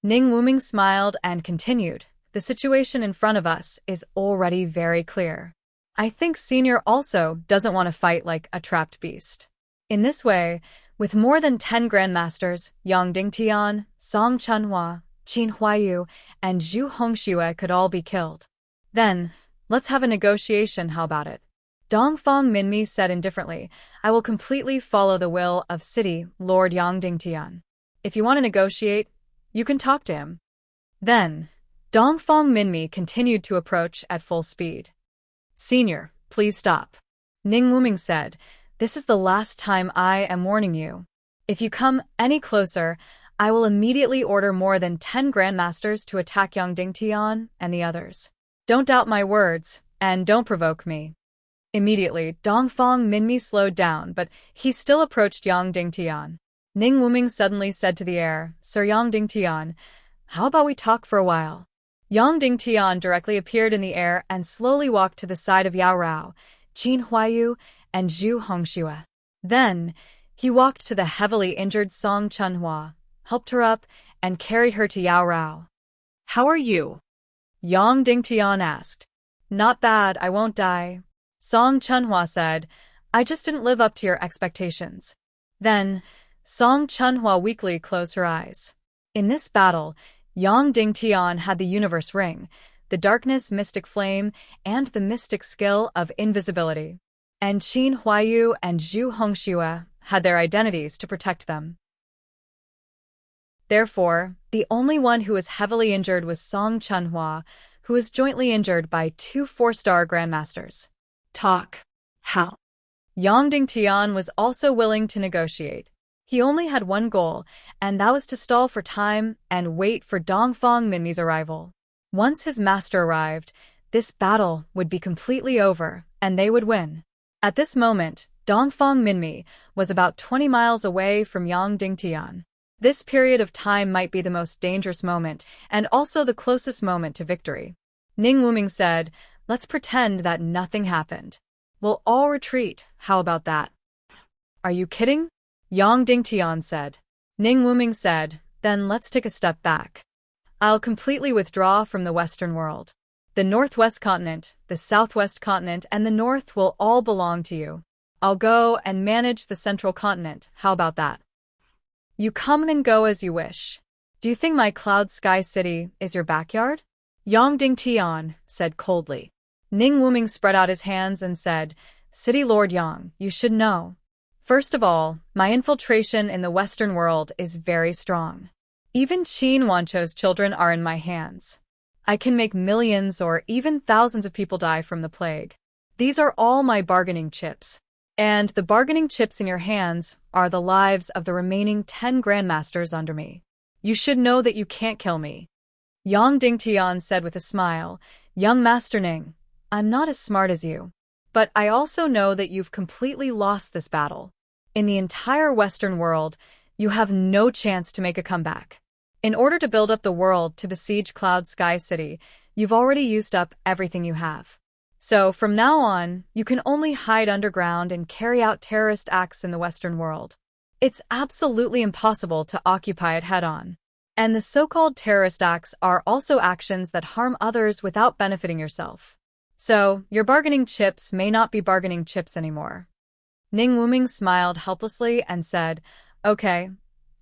Speaker 1: Ning Wuming smiled and continued, "The situation in front of us is already very clear. I think Senior also doesn't want to fight like a trapped beast." In this way, with more than 10 Grandmasters, Yang Dingtian, Song Chunhua, Qin Huayu, and Zhu Hongxue could all be killed. Then, let's have a negotiation, how about it? Dongfang Minmi said indifferently, I will completely follow the will of City Lord Yang Dingtian. If you want to negotiate, you can talk to him. Then, Dongfang Minmi continued to approach at full speed. Senior, please stop. Ning Wuming said, this is the last time I am warning you. If you come any closer, I will immediately order more than 10 grandmasters to attack Yang Dingtian and the others. Don't doubt my words, and don't provoke me. Immediately, Dongfang Minmi slowed down, but he still approached Yang Dingtian. Ning Wuming suddenly said to the air, Sir Yang Dingtian, how about we talk for a while? Yang Dingtian directly appeared in the air and slowly walked to the side of Yao Rao, Qin Huayu, and Zhu Hongxue. Then, he walked to the heavily injured Song Chunhua, helped her up, and carried her to Yao Rao.
Speaker 2: How are you?
Speaker 1: Yang Dingtian asked. Not bad, I won't die. Song Chunhua said, I just didn't live up to your expectations. Then, Song Chunhua weakly closed her eyes. In this battle, Yang Dingtian had the universe ring, the darkness mystic flame, and the mystic skill of invisibility. And Qin Huayu and Zhu Hongxue had their identities to protect them. Therefore, the only one who was heavily injured was Song Chunhua, who was jointly injured by 2 4-star grandmasters.
Speaker 2: Talk. How?
Speaker 1: Yang Dingtian was also willing to negotiate. He only had one goal, and that was to stall for time and wait for Dongfang Minmi's arrival. Once his master arrived, this battle would be completely over, and they would win. At this moment, Dongfang Minmi was about 20 miles away from Yang Dingtian. This period of time might be the most dangerous moment, and also the closest moment to victory. Ning Wuming said, let's pretend that nothing happened. We'll all retreat, how about that? Are you kidding? Yang Dingtian said. Ning Wuming said, then let's take a step back. I'll completely withdraw from the Western world. The Northwest continent, the Southwest continent, and the North will all belong to you. I'll go and manage the Central continent, how about that? You come and go as you wish. Do you think my Cloud Sky City is your backyard? Yang Dingtian said coldly. Ning Wuming spread out his hands and said, City Lord Yang, you should know. First of all, my infiltration in the Western world is very strong. Even Qin Wancho's children are in my hands. I can make millions or even thousands of people die from the plague. These are all my bargaining chips. And the bargaining chips in your hands are the lives of the remaining 10 grandmasters under me. You should know that you can't kill me. Yang Dingtian said with a smile, Young Master Ning, I'm not as smart as you. But I also know that you've completely lost this battle. In the entire Western world, you have no chance to make a comeback. In order to build up the world to besiege Cloud Sky City, you've already used up everything you have. So, from now on, you can only hide underground and carry out terrorist acts in the Western world. It's absolutely impossible to occupy it head-on. And the so-called terrorist acts are also actions that harm others without benefiting yourself. So, your bargaining chips may not be bargaining chips anymore. Ning Wuming smiled helplessly and said, Okay,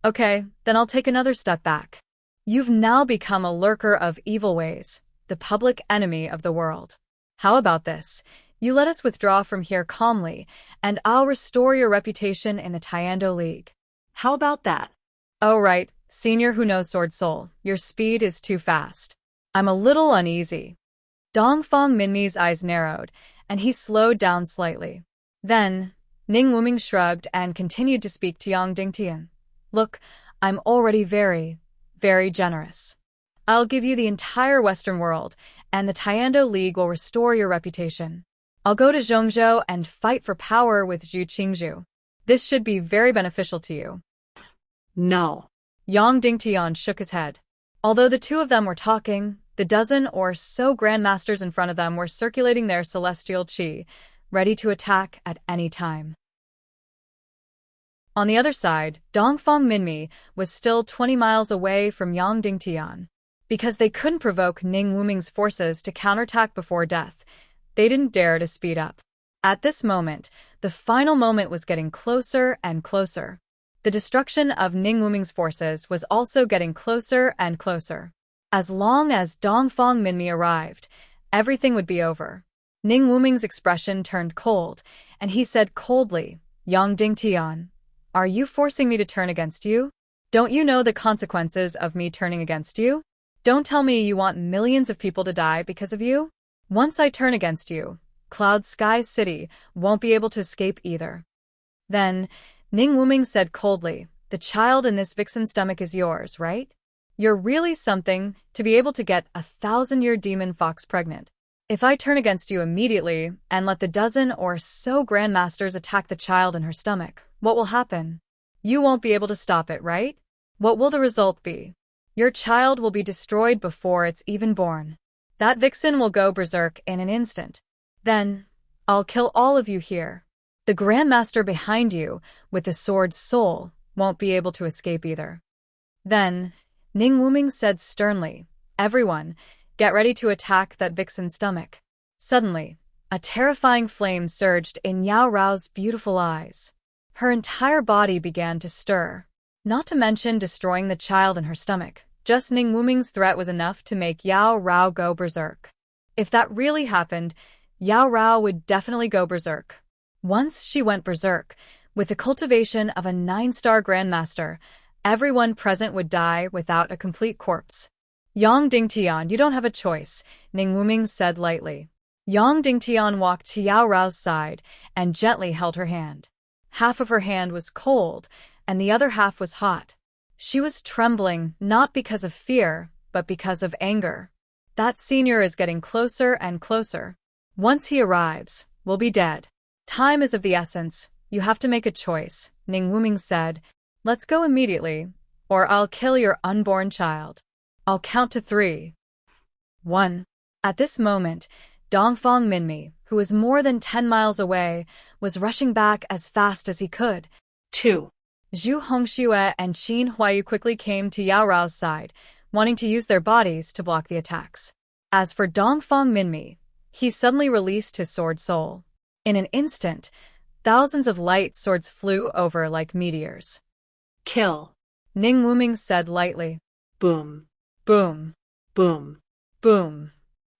Speaker 1: then I'll take another step back. You've now become a lurker of evil ways, the public enemy of the world. How about this? You let us withdraw from here calmly, and I'll restore your reputation in the Tiando League.
Speaker 2: How about that?
Speaker 1: Oh right, Senior Who Knows Sword Soul, your speed is too fast. I'm a little uneasy. Dongfang Minmi's eyes narrowed, and he slowed down slightly. Then, Ning Wuming shrugged and continued to speak to Yang Dingtian. Look, I'm already very, very generous. I'll give you the entire Western world, and the Tiando League will restore your reputation. I'll go to Zhongzhou and fight for power with Zhu Qingzhu. This should be very beneficial to you.
Speaker 2: No.
Speaker 1: Yang Dingtian shook his head. Although the two of them were talking, the dozen or so grandmasters in front of them were circulating their celestial qi, ready to attack at any time. On the other side, Dongfang Minmi was still 20 miles away from Yang Dingtian. Because they couldn't provoke Ning Wuming's forces to counterattack before death, they didn't dare to speed up. At this moment, the final moment was getting closer and closer. The destruction of Ning Wuming's forces was also getting closer and closer. As long as Dongfang Minmi arrived, everything would be over. Ning Wuming's expression turned cold, and he said coldly, "Yang Dingtian, are you forcing me to turn against you? Don't you know the consequences of me turning against you? Don't tell me you want millions of people to die because of you? Once I turn against you, Cloud Sky City won't be able to escape either." Then, Ning Wuming said coldly, "The child in this vixen's stomach is yours, right? You're really something to be able to get a 1,000-year demon fox pregnant. If I turn against you immediately and let the dozen or so grandmasters attack the child in her stomach, what will happen? You won't be able to stop it, right? What will the result be? Your child will be destroyed before it's even born. That vixen will go berserk in an instant. Then, I'll kill all of you here. The grandmaster behind you, with the sword soul, won't be able to escape either." Then, Ning Wuming said sternly, "Everyone, get ready to attack that vixen's stomach." Suddenly, a terrifying flame surged in Yao Rao's beautiful eyes. Her entire body began to stir. Not to mention destroying the child in her stomach. Just Ning Wuming's threat was enough to make Yao Rao go berserk. If that really happened, Yao Rao would definitely go berserk. Once she went berserk, with the cultivation of a 9-star grandmaster, everyone present would die without a complete corpse. "Yang Dingtian, you don't have a choice," Ning Wuming said lightly. Yang Dingtian walked to Yao Rao's side and gently held her hand. Half of her hand was cold, and the other half was hot. She was trembling, not because of fear, but because of anger. "That senior is getting closer and closer. Once he arrives, we'll be dead. Time is of the essence. You have to make a choice," Ning Wuming said. "Let's go immediately, or I'll kill your unborn child. I'll count to 3. 1. At this moment, Dongfang Minmi, who was more than 10 miles away, was rushing back as fast as he could.
Speaker 2: 2.
Speaker 1: Zhu Hongxue and Qin Huayu quickly came to Yao Rao's side, wanting to use their bodies to block the attacks. As for Dongfang Minmi, he suddenly released his sword soul. In an instant, thousands of light swords flew over like meteors.
Speaker 2: "Kill."
Speaker 1: Ning Wuming said lightly.
Speaker 2: Boom.
Speaker 1: Boom.
Speaker 2: Boom.
Speaker 1: Boom.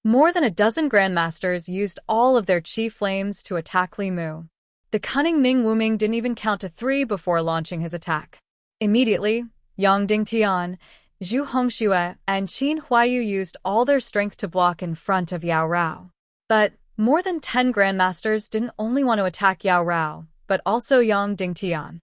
Speaker 1: More than a dozen grandmasters used all of their chi flames to attack Li Mu. The cunning Ning Wuming didn't even count to 3 before launching his attack. Immediately, Yang Dingtian, Zhu Hongxue, and Qin Huayu used all their strength to block in front of Yao Rao. But more than 10 grandmasters didn't only want to attack Yao Rao, but also Yang Dingtian.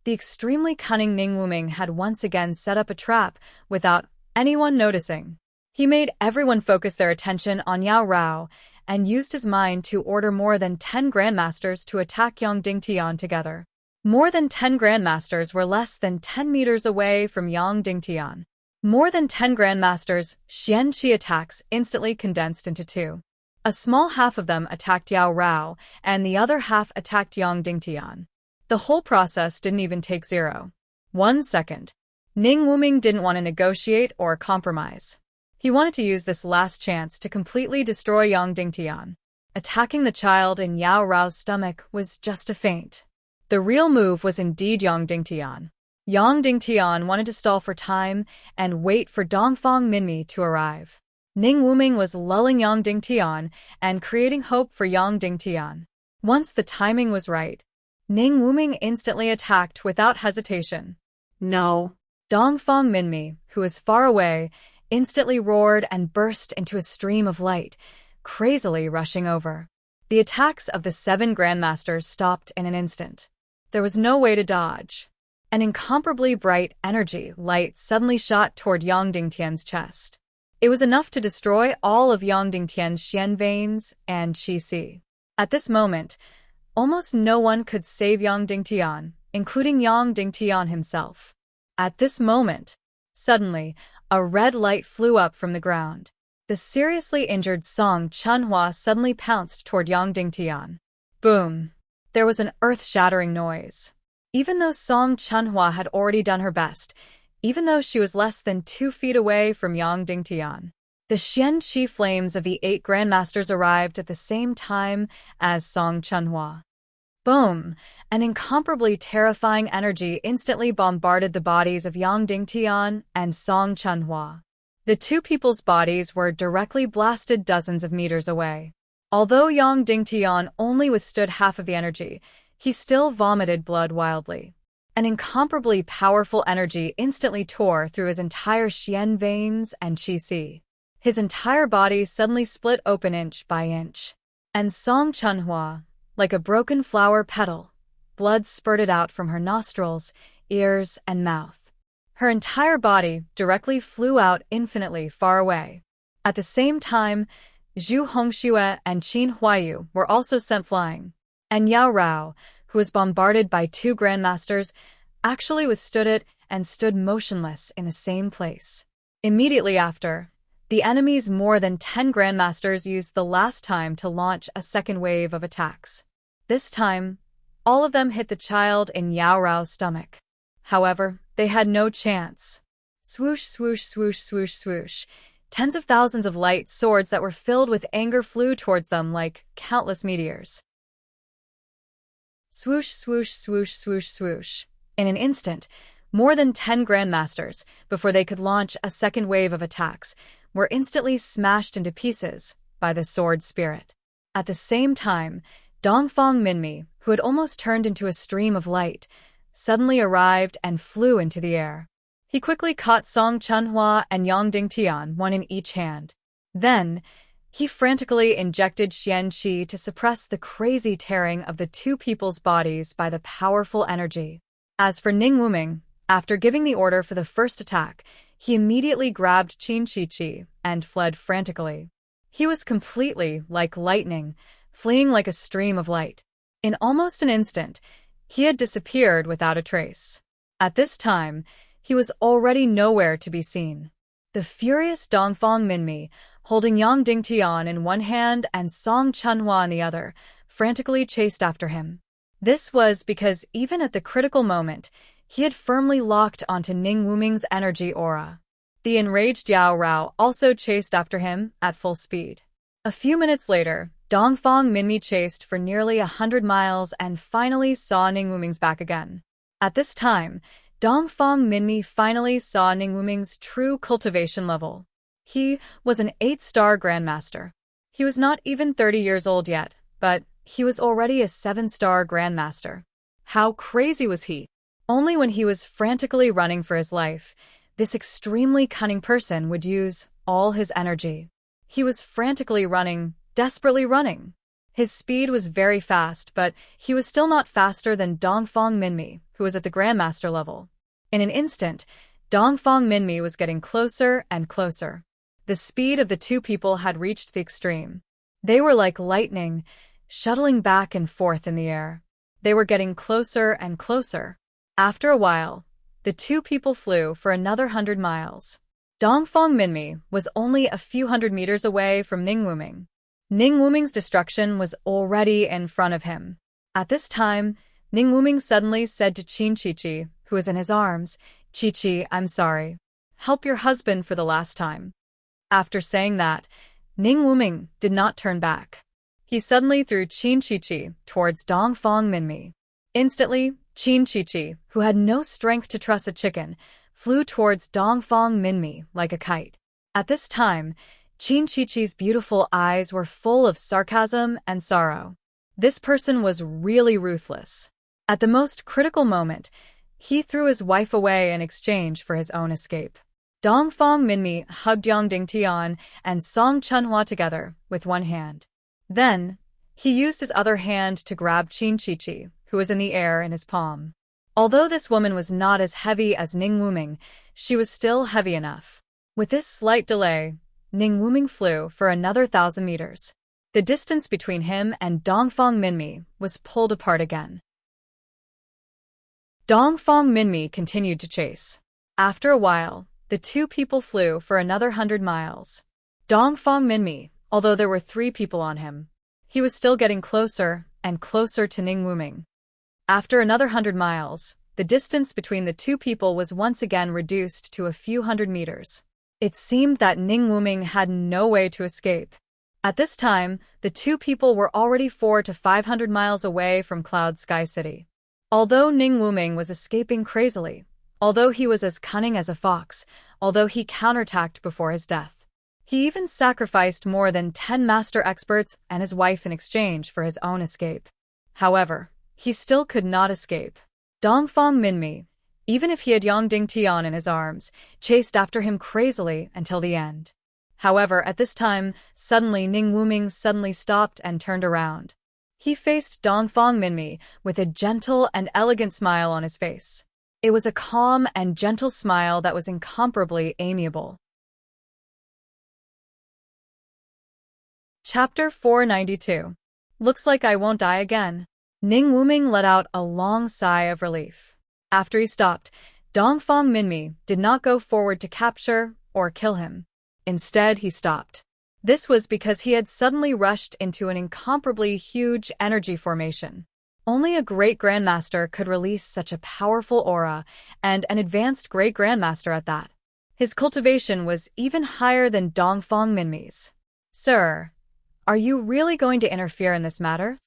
Speaker 1: The extremely cunning Ning Wuming had once again set up a trap without anyone noticing. He made everyone focus their attention on Yao Rao and used his mind to order more than 10 grandmasters to attack Yang Dingtian together. More than 10 grandmasters were less than 10 meters away from Yang Dingtian. More than 10 grandmasters' Xian Qi attacks instantly condensed into 2. A small half of them attacked Yao Rao, and the other half attacked Yang Dingtian. The whole process didn't even take 0.1 second. Ning Wuming didn't want to negotiate or compromise. He wanted to use this last chance to completely destroy Yang Dingtian. Attacking the child in Yao Rao's stomach was just a feint. The real move was indeed Yang Dingtian. Yang Dingtian wanted to stall for time and wait for Dongfang Minmi to arrive. Ning Wuming was lulling Yang Dingtian and creating hope for Yang Dingtian. Once the timing was right, Ning Wuming instantly attacked without hesitation.
Speaker 2: No.
Speaker 1: Dongfang Minmi, who was far away, instantly roared and burst into a stream of light, crazily rushing over. The attacks of the 7 grandmasters stopped in an instant. There was no way to dodge. An incomparably bright energy light suddenly shot toward Yang Dingtian's chest. It was enough to destroy all of Yang Dingtian's xian veins and qi si. At this moment, almost no one could save Yang Dingtian, including Yang Dingtian himself. At this moment, suddenly, a red light flew up from the ground. The seriously injured Song Chunhua suddenly pounced toward Yang Dingtian. Boom! There was an earth-shattering noise. Even though Song Chunhua had already done her best, even though she was less than 2 feet away from Yang Dingtian, the Xian Qi flames of the 8 grandmasters arrived at the same time as Song Chunhua. Boom! An incomparably terrifying energy instantly bombarded the bodies of Yang Dingtian and Song Chunhua. The two people's bodies were directly blasted dozens of meters away. Although Yang Dingtian only withstood half of the energy, he still vomited blood wildly. An incomparably powerful energy instantly tore through his entire xian veins and qi. His entire body suddenly split open inch by inch. And Song Chunhua, like a broken flower petal, blood spurted out from her nostrils, ears, and mouth. Her entire body directly flew out infinitely far away. At the same time, Zhu Hongxue and Qin Huayu were also sent flying, and Yao Rao, who was bombarded by two grandmasters, actually withstood it and stood motionless in the same place. Immediately after, the enemy's more than 10 grandmasters used the last time to launch a second wave of attacks. This time, all of them hit the child in Yao Rao's stomach. However, they had no chance. Swoosh, swoosh, swoosh, swoosh, swoosh. Tens of thousands of light swords that were filled with anger flew towards them like countless meteors. Swoosh, swoosh, swoosh, swoosh, swoosh. In an instant, more than 10 grandmasters, before they could launch a second wave of attacks, were instantly smashed into pieces by the sword spirit. At the same time, Dongfang Minmi, who had almost turned into a stream of light, suddenly arrived and flew into the air. He quickly caught Song Chunhua and Yang Dingtian, one in each hand. Then, he frantically injected xian qi to suppress the crazy tearing of the two people's bodies by the powerful energy. As for Ning Wuming, after giving the order for the first attack, he immediately grabbed Qin Chi and fled frantically. He was completely like lightning, fleeing like a stream of light. In almost an instant, he had disappeared without a trace. At this time, he was already nowhere to be seen. The furious Dongfang Minmi, holding Yang Dingtian in one hand and Song Chunhua in the other, frantically chased after him. This was because even at the critical moment, he had firmly locked onto Ning Wuming's energy aura. The enraged Yao Rao also chased after him at full speed. A few minutes later, Dongfang Minmi chased for nearly 100 miles and finally saw Ning Wuming's back again. At this time, Dongfang Minmi finally saw Ning Wuming's true cultivation level. He was an 8-star grandmaster. He was not even 30 years old yet, but he was already a 7-star grandmaster. How crazy was he? Only when he was frantically running for his life, this extremely cunning person would use all his energy. He was frantically running, desperately running. His speed was very fast, but he was still not faster than Dongfang Minmi, who was at the grandmaster level. In an instant, Dongfang Minmi was getting closer and closer. The speed of the two people had reached the extreme. They were like lightning, shuttling back and forth in the air. They were getting closer and closer. After a while, the two people flew for another 100 miles. Dongfang Minmi was only a few hundred meters away from Ning Wuming. Ning Wuming's destruction was already in front of him. At this time, Ning Wuming suddenly said to Qin Chi, who was in his arms, "Chi, I'm sorry. Help your husband for the last time." After saying that, Ning Wuming did not turn back. He suddenly threw Qin Chi towards Dongfang Minmi. Instantly, Qin Chi, who had no strength to truss a chicken, flew towards Dongfang Minmi like a kite. At this time, Qin Chi's beautiful eyes were full of sarcasm and sorrow. This person was really ruthless. At the most critical moment, he threw his wife away in exchange for his own escape. Dongfang Minmi hugged Yang Dingtian and Song Chunhua together with one hand. Then, he used his other hand to grab Qin Chi, who was in the air in his palm. Although this woman was not as heavy as Ning Wuming, she was still heavy enough. With this slight delay, Ning Wuming flew for another 1,000 meters. The distance between him and Dongfang Minmi was pulled apart again. Dongfang Minmi continued to chase. After a while, the two people flew for another 100 miles. Dongfang Minmi, although there were 3 people on him, he was still getting closer and closer to Ning Wuming. After another 100 miles, the distance between the two people was once again reduced to a few hundred meters. It seemed that Ning Wuming had no way to escape. At this time, the two people were already 400 to 500 miles away from Cloud Sky City. Although Ning Wuming was escaping crazily, although he was as cunning as a fox, although he counterattacked before his death, he even sacrificed more than 10 master experts and his wife in exchange for his own escape. However, he still could not escape. Dongfang Minmi, even if he had Yongding Tian in his arms, chased after him crazily until the end. However, at this time, suddenly Ning Wuming suddenly stopped and turned around. He faced Dongfang Minmi with a gentle and elegant smile on his face. It was a calm and gentle smile that was incomparably amiable. Chapter 492. Looks like I won't die again. Ning Wuming let out a long sigh of relief. After he stopped, Dongfang Minmi did not go forward to capture or kill him. Instead, he stopped. This was because he had suddenly rushed into an incomparably huge energy formation. Only a great grandmaster could release such a powerful aura, and an advanced great grandmaster at that. His cultivation was even higher than Dongfang Minmi's. Sir, are you really going to interfere in this matter?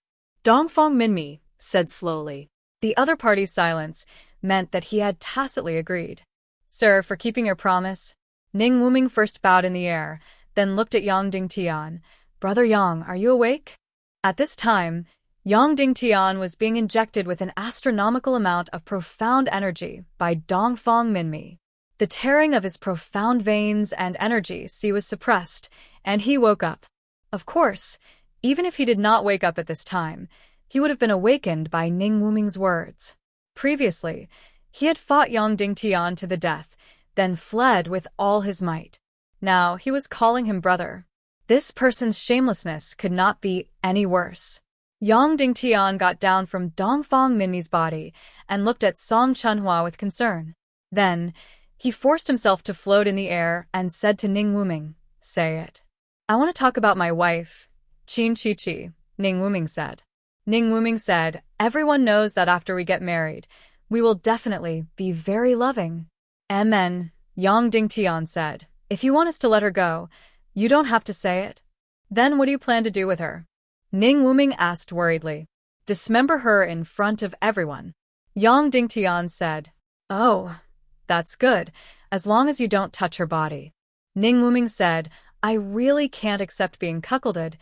Speaker 2: Dongfang Minmi said slowly.
Speaker 1: The other party's silence meant that he had tacitly agreed. Sir, for keeping your promise. Ning Wuming first bowed in the air, then looked at Yongding Tian. Brother Yang, are you awake? At this time, Yongding Tian was being injected with an astronomical amount of profound energy by Dongfang Minmi. The tearing of his profound veins and energy was suppressed, and he woke up. Of course, even if he did not wake up at this time, he would have been awakened by Ning Wuming's words. Previously, he had fought Yongding Tian to the death, then fled with all his might. Now he was calling him brother. This person's shamelessness could not be any worse. Yongding Tian got down from Dongfang Minmi's body and looked at Song Chunhua with concern. Then, he forced himself to float in the air and said to Ning Wuming, "Say it." "I want to talk about my wife, Qin Chi," Ning Wuming said. Ning Wuming said, "Everyone knows that after we get married, we will definitely be very loving." "Amen," Yongding Tian said. "If you want us to let her go, you don't have to say it." "Then what do you plan to do with her?" Ning Wuming asked worriedly. "Dismember her in front of everyone." Yongding Tian said, "Oh, that's good, as long as you don't touch her body." Ning Wuming said, "I really can't accept being cuckolded."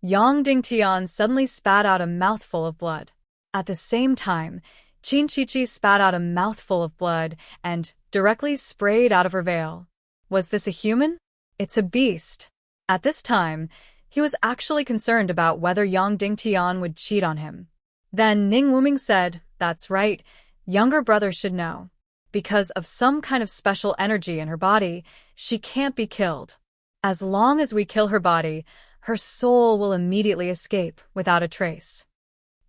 Speaker 1: Yongding Tian suddenly spat out a mouthful of blood. At the same time, Qin Chi spat out a mouthful of blood and directly sprayed out of her veil. Was this a human? It's a beast. At this time, he was actually concerned about whether Yongding Tian would cheat on him. Then Ning Wuming said, "That's right, younger brother should know. Because of some kind of special energy in her body, she can't be killed. As long as we kill her body, her soul will immediately escape without a trace."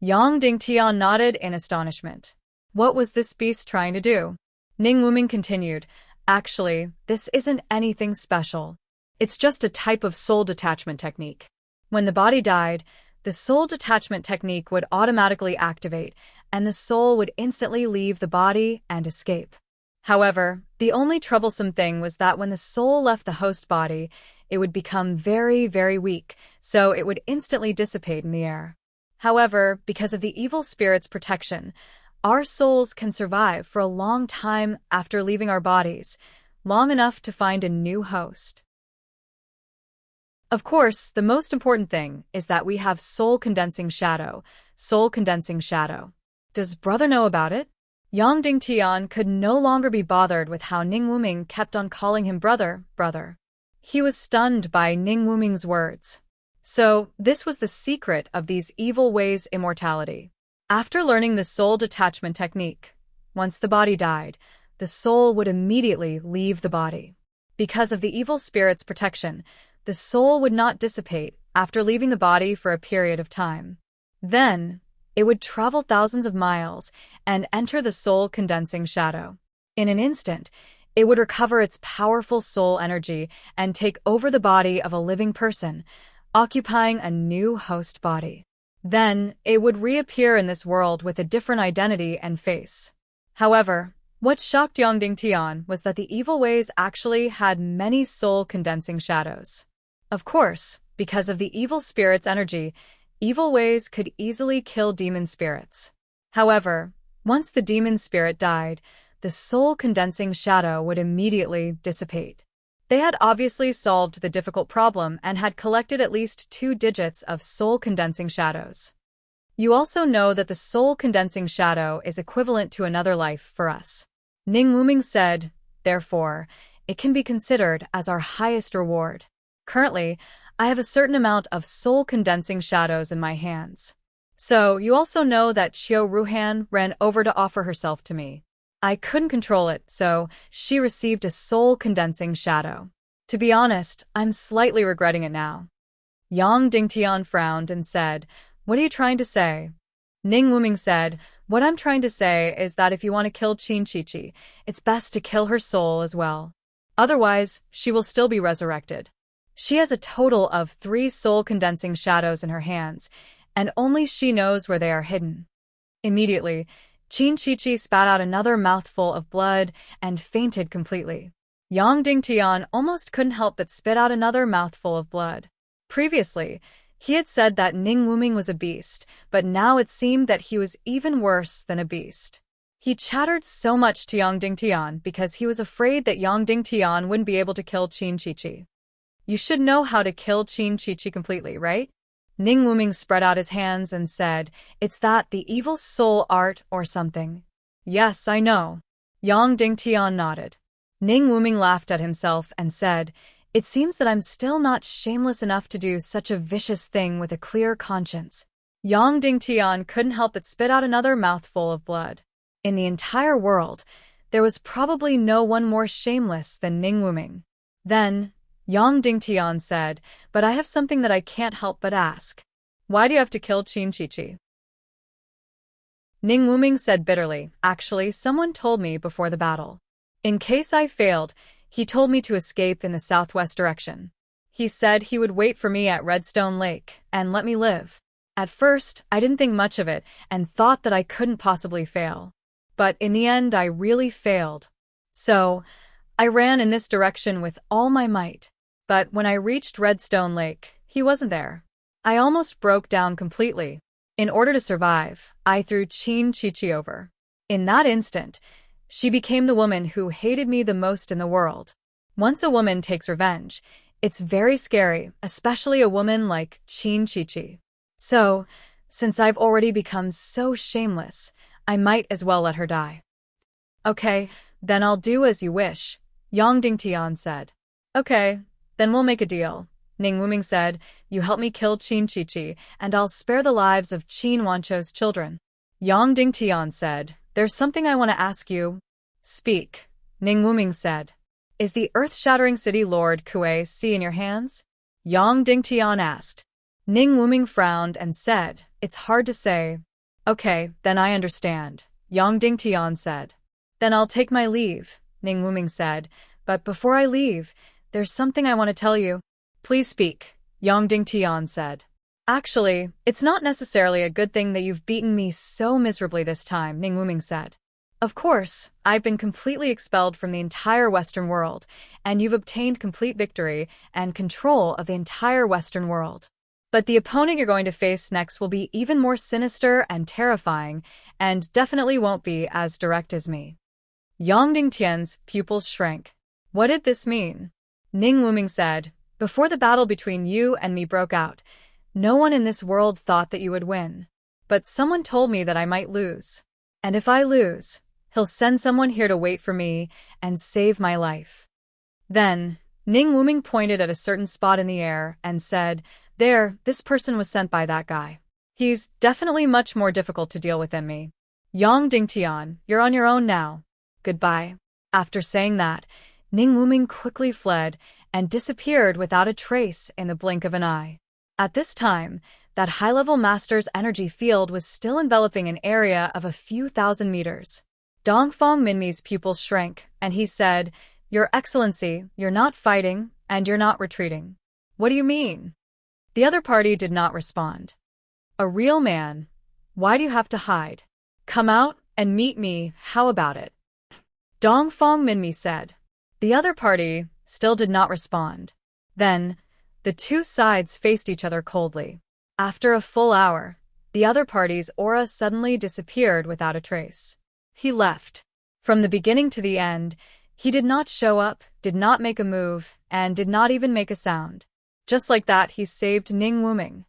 Speaker 1: Yongding Tian nodded in astonishment. What was this beast trying to do? Ning Wuming continued, "Actually, this isn't anything special. It's just a type of soul detachment technique. When the body died, the soul detachment technique would automatically activate, and the soul would instantly leave the body and escape. However, the only troublesome thing was that when the soul left the host body, it would become very, very weak, so it would instantly dissipate in the air. However, because of the evil spirit's protection, our souls can survive for a long time after leaving our bodies, long enough to find a new host. Of course, the most important thing is that we have soul condensing shadow. Soul condensing shadow. Does brother know about it? Yongding Tian could no longer be bothered with how Ning Wuming kept on calling him brother. He was stunned by Ning Wuming's words. So, this was the secret of these evil ways' immortality. After learning the soul detachment technique, once the body died, the soul would immediately leave the body. Because of the evil spirit's protection, the soul would not dissipate after leaving the body for a period of time. Then, it would travel thousands of miles and enter the soul condensing shadow. In an instant, it would recover its powerful soul energy and take over the body of a living person, occupying a new host body. Then, it would reappear in this world with a different identity and face. However, what shocked Yongding Tian was that the evil ways actually had many soul condensing shadows. Of course, because of the evil spirit's energy, evil ways could easily kill demon spirits. However, once the demon spirit died, the soul-condensing shadow would immediately dissipate. They had obviously solved the difficult problem and had collected at least 2 digits of soul-condensing shadows. You also know that the soul-condensing shadow is equivalent to another life for us. Ning Wuming said, therefore, it can be considered as our highest reward. Currently, I have a certain amount of soul-condensing shadows in my hands. So, you also know that Qiu Ruhan ran over to offer herself to me. I couldn't control it, so she received a soul-condensing shadow. To be honest, I'm slightly regretting it now. Yang Dingtian frowned and said, what are you trying to say? Ning Wuming said, what I'm trying to say is that if you want to kill Qin Chichi, it's best to kill her soul as well. Otherwise, she will still be resurrected. She has a total of 3 soul-condensing shadows in her hands, and only she knows where they are hidden. Immediately, Qin Chichi spat out another mouthful of blood and fainted completely. Yang Dingtian almost couldn't help but spit out another mouthful of blood. Previously, he had said that Ning Wuming was a beast, but now it seemed that he was even worse than a beast. He chattered so much to Yang Dingtian because he was afraid that Yang Dingtian wouldn't be able to kill Qin Chichi. You should know how to kill Qin Chichi completely, right? Ning Wuming spread out his hands and said, it's that the evil soul art or something. Yes, I know. Yang Dingtian nodded. Ning Wuming laughed at himself and said, it seems that I'm still not shameless enough to do such a vicious thing with a clear conscience. Yang Dingtian couldn't help but spit out another mouthful of blood. In the entire world, there was probably no one more shameless than Ning Wuming. Then, Yang Dingtian said, but I have something that I can't help but ask. Why do you have to kill Qin Chichi? Ning Wuming said bitterly, actually, someone told me before the battle. In case I failed, he told me to escape in the southwest direction. He said he would wait for me at Redstone Lake and let me live. At first, I didn't think much of it and thought that I couldn't possibly fail. But in the end, I really failed. So, I ran in this direction with all my might. But when I reached Redstone Lake, he wasn't there. I almost broke down completely. In order to survive, I threw Qin Chichi over. In that instant, she became the woman who hated me the most in the world. Once a woman takes revenge, it's very scary, especially a woman like Qin Chichi. So, since I've already become so shameless, I might as well let her die. Okay, then I'll do as you wish, Yang Dingtian said. Okay, then we'll make a deal, Ning Wuming said. You help me kill Qin Chichi, and I'll spare the lives of Qin Wancho's children. Yang Dingtian said, there's something I want to ask you. Speak, Ning Wuming said. Is the earth-shattering city Lord Kuei Si in your hands? Yang Dingtian asked. Ning Wuming frowned and said, it's hard to say. Okay, then I understand, Yang Dingtian said. Then I'll take my leave, Ning Wuming said, but before I leave, there's something I want to tell you. Please speak, Yang Dingtian said. Actually, it's not necessarily a good thing that you've beaten me so miserably this time, Ning Wuming said. Of course, I've been completely expelled from the entire Western world, and you've obtained complete victory and control of the entire Western world. But the opponent you're going to face next will be even more sinister and terrifying, and definitely won't be as direct as me. Yang Dingtian's pupils shrank. What did this mean? Ning Wuming said, before the battle between you and me broke out, no one in this world thought that you would win. But someone told me that I might lose. And if I lose, he'll send someone here to wait for me and save my life. Then, Ning Wuming pointed at a certain spot in the air and said, there, this person was sent by that guy. He's definitely much more difficult to deal with than me. Yang Dingtian, you're on your own now. Goodbye. After saying that, Ning Wuming quickly fled and disappeared without a trace in the blink of an eye. At this time, that high-level master's energy field was still enveloping an area of a few thousand meters. Dongfang Minmi's pupils shrank, and he said, Your Excellency, you're not fighting, and you're not retreating. What do you mean? The other party did not respond. A real man. Why do you have to hide? Come out and meet me, how about it? Dongfang Minmi said. The other party still did not respond. Then, The two sides faced each other coldly. After a full hour, the other party's aura suddenly disappeared without a trace. He left. From the beginning to the end, he did not show up, did not make a move, and did not even make a sound. Just like that, he saved Ning Wuming.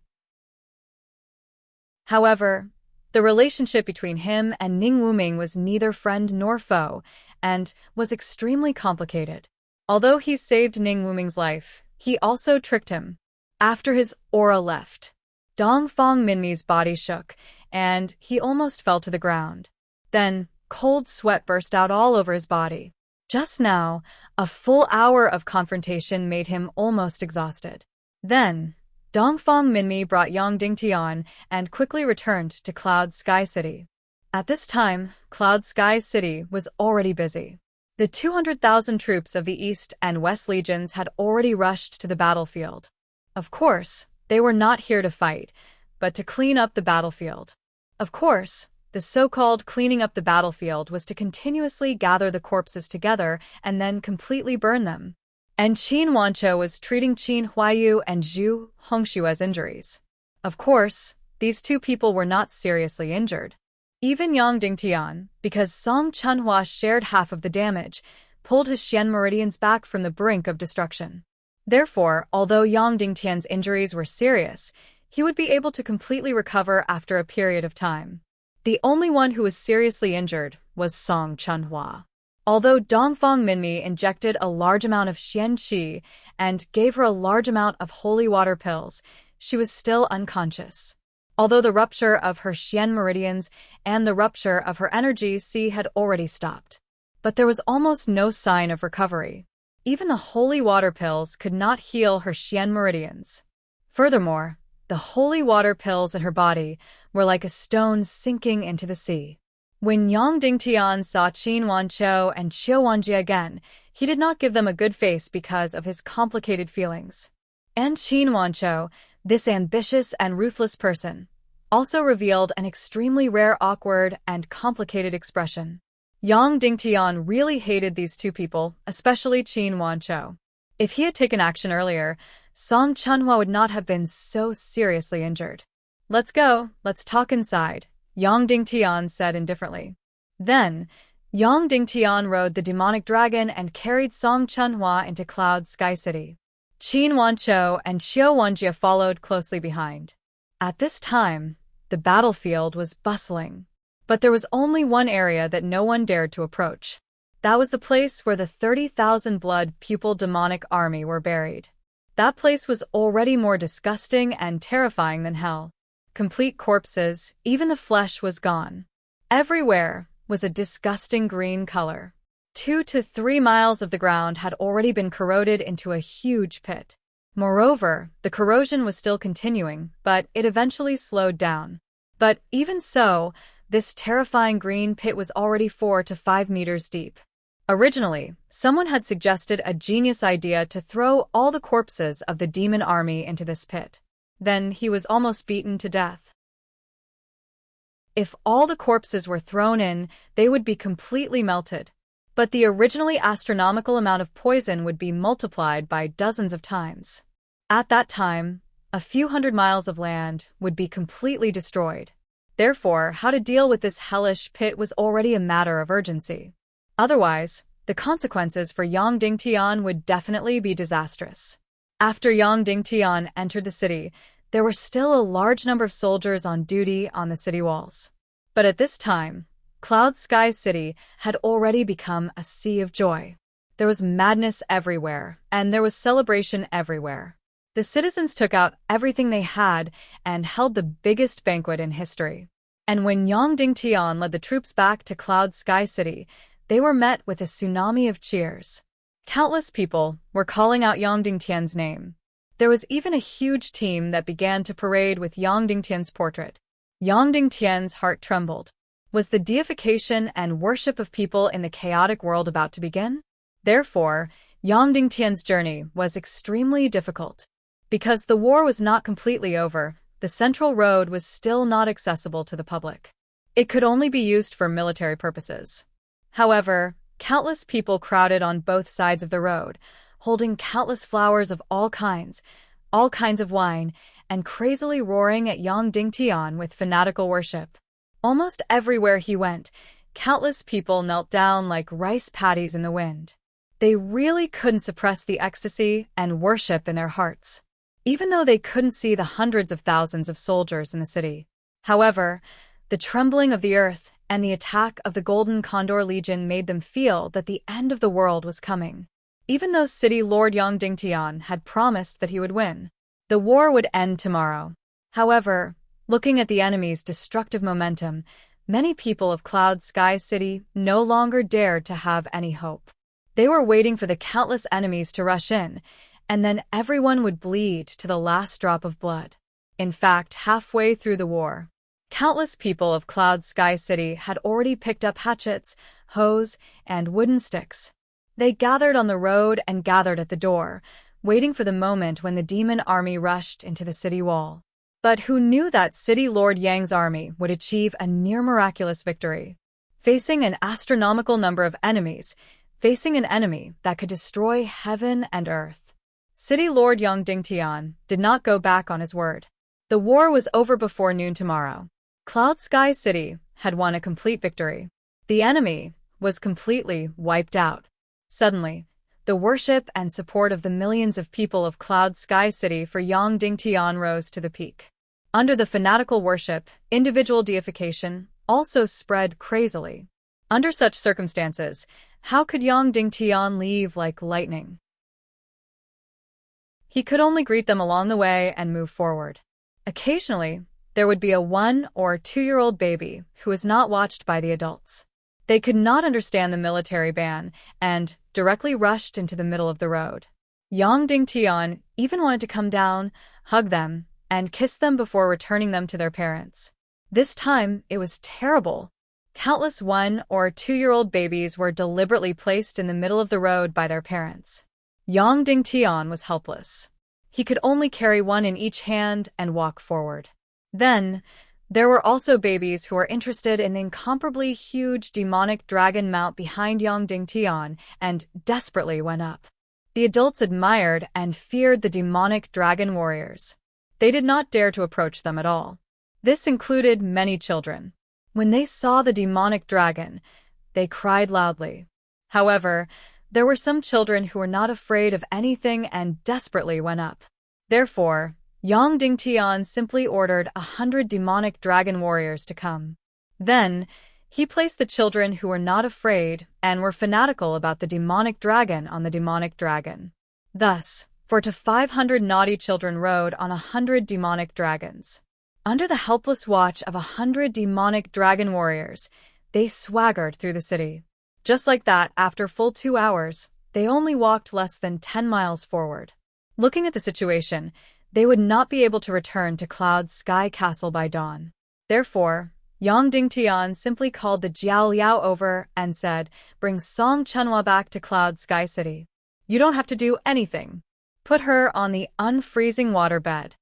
Speaker 1: However, the relationship between him and Ning Wuming was neither friend nor foe, and was extremely complicated. Although he saved Ning Wuming's life, he also tricked him. After his aura left, Dongfang Minmi's body shook, and he almost fell to the ground. Then, cold sweat burst out all over his body. Just now, a full hour of confrontation made him almost exhausted. Then, Dongfang Minmi brought Yang Dingtian and quickly returned to Cloud Sky City. At this time, Cloud Sky City was already busy. The 200,000 troops of the East and West Legions had already rushed to the battlefield. Of course, they were not here to fight, but to clean up the battlefield. Of course, the so-called cleaning up the battlefield was to continuously gather the corpses together and then completely burn them. And Qin Wanzhou was treating Qin Huaiyu and Zhu Hongshua's injuries. Of course, these two people were not seriously injured. Even Yang Dingtian, because Song Chunhua shared half of the damage, pulled his Xian meridians back from the brink of destruction. Therefore, although Yang Dingtian's injuries were serious, he would be able to completely recover after a period of time. The only one who was seriously injured was Song Chunhua. Although Dongfang Minmi injected a large amount of Xian Qi and gave her a large amount of holy water pills, she was still unconscious. Although the rupture of her Xian meridians and the rupture of her energy Qi had already stopped. But there was almost no sign of recovery. Even the holy water pills could not heal her Xian meridians. Furthermore, the holy water pills in her body were like a stone sinking into the sea. When Yang Dingtian saw Qin Wanzhou and Qiu Wanjie again, he did not give them a good face because of his complicated feelings. And Qin Wanzhou, this ambitious and ruthless person, also revealed an extremely rare, awkward, and complicated expression. Yang Dingtian really hated these two people, especially Qin Wanzhou. If he had taken action earlier, Song Chunhua would not have been so seriously injured. "Let's go, let's talk inside," Yang Dingtian said indifferently. Then, Yang Dingtian rode the demonic dragon and carried Song Chunhua into Cloud Sky City. Qin Wanzhou and Qiu Wanjie followed closely behind. At this time, the battlefield was bustling. But there was only one area that no one dared to approach. That was the place where the 30,000 blood pupil demonic army were buried. That place was already more disgusting and terrifying than hell. Complete corpses, even the flesh was gone. Everywhere was a disgusting green color. 2 to 3 miles of the ground had already been corroded into a huge pit. Moreover, the corrosion was still continuing, but it eventually slowed down. But even so, this terrifying green pit was already 4 to 5 meters deep. Originally, someone had suggested a genius idea to throw all the corpses of the demon army into this pit. Then he was almost beaten to death. If all the corpses were thrown in, they would be completely melted. But the originally astronomical amount of poison would be multiplied by dozens of times. At that time, a few hundred miles of land would be completely destroyed. Therefore, how to deal with this hellish pit was already a matter of urgency. Otherwise, the consequences for Yang Dingtian would definitely be disastrous. After Yang Dingtian entered the city, there were still a large number of soldiers on duty on the city walls. But at this time, Cloud Sky City had already become a sea of joy. There was madness everywhere, and there was celebration everywhere. The citizens took out everything they had and held the biggest banquet in history. And when Yang Dingtian led the troops back to Cloud Sky City, they were met with a tsunami of cheers. Countless people were calling out Yang Dingtian's name. There was even a huge team that began to parade with Yang Dingtian's portrait. Yang Dingtian's heart trembled. Was the deification and worship of people in the chaotic world about to begin? Therefore, Yang Dingtian's journey was extremely difficult. Because the war was not completely over, the central road was still not accessible to the public. It could only be used for military purposes. However, countless people crowded on both sides of the road, holding countless flowers of all kinds, all kinds of wine, and crazily roaring at Yang Dingtian with fanatical worship. Almost everywhere he went, countless people knelt down like rice paddies in the wind. They really couldn't suppress the ecstasy and worship in their hearts, even though they couldn't see the hundreds of thousands of soldiers in the city. However, the trembling of the earth and the attack of the Golden Condor Legion made them feel that the end of the world was coming. Even though City Lord Yang Dingtian had promised that he would win, the war would end tomorrow. However, looking at the enemy's destructive momentum, many people of Cloud Sky City no longer dared to have any hope. They were waiting for the countless enemies to rush in, and then everyone would bleed to the last drop of blood. In fact, halfway through the war, countless people of Cloud Sky City had already picked up hatchets, hoes, and wooden sticks. They gathered on the road and gathered at the door, waiting for the moment when the demon army rushed into the city wall. But who knew that City Lord Yang's army would achieve a near-miraculous victory? Facing an astronomical number of enemies, facing an enemy that could destroy heaven and earth. City Lord Yang Dingtian did not go back on his word. The war was over before noon tomorrow. Cloud Sky City had won a complete victory. The enemy was completely wiped out. Suddenly, the worship and support of the millions of people of Cloud Sky City for Yang Dingtian rose to the peak. Under the fanatical worship, individual deification also spread crazily. Under such circumstances, how could Yang Dingtian leave like lightning? He could only greet them along the way and move forward. Occasionally, there would be a 1- or 2-year-old baby who was not watched by the adults. They could not understand the military ban and directly rushed into the middle of the road. Yang Dingtian even wanted to come down, hug them, and kiss them before returning them to their parents. This time, it was terrible. Countless 1- or 2-year-old babies were deliberately placed in the middle of the road by their parents. Yang Dingtian was helpless. He could only carry one in each hand and walk forward. Then, there were also babies who were interested in the incomparably huge demonic dragon mount behind Yang Dingtian and desperately went up. The adults admired and feared the demonic dragon warriors. They did not dare to approach them at all. This included many children. When they saw the demonic dragon, they cried loudly. However, there were some children who were not afraid of anything and desperately went up. Therefore, Yang Dingtian simply ordered 100 demonic dragon warriors to come. Then, he placed the children who were not afraid and were fanatical about the demonic dragon on the demonic dragon. Thus, 4 to 500 naughty children rode on 100 demonic dragons. Under the helpless watch of 100 demonic dragon warriors, they swaggered through the city. Just like that, after full 2 hours, they only walked less than 10 miles forward. Looking at the situation, they would not be able to return to Cloud Sky Castle by dawn. Therefore, Yang Dingtian simply called the Jiao Liao over and said, "Bring Song Chunhua back to Cloud Sky City. You don't have to do anything. Put her on the unfreezing waterbed."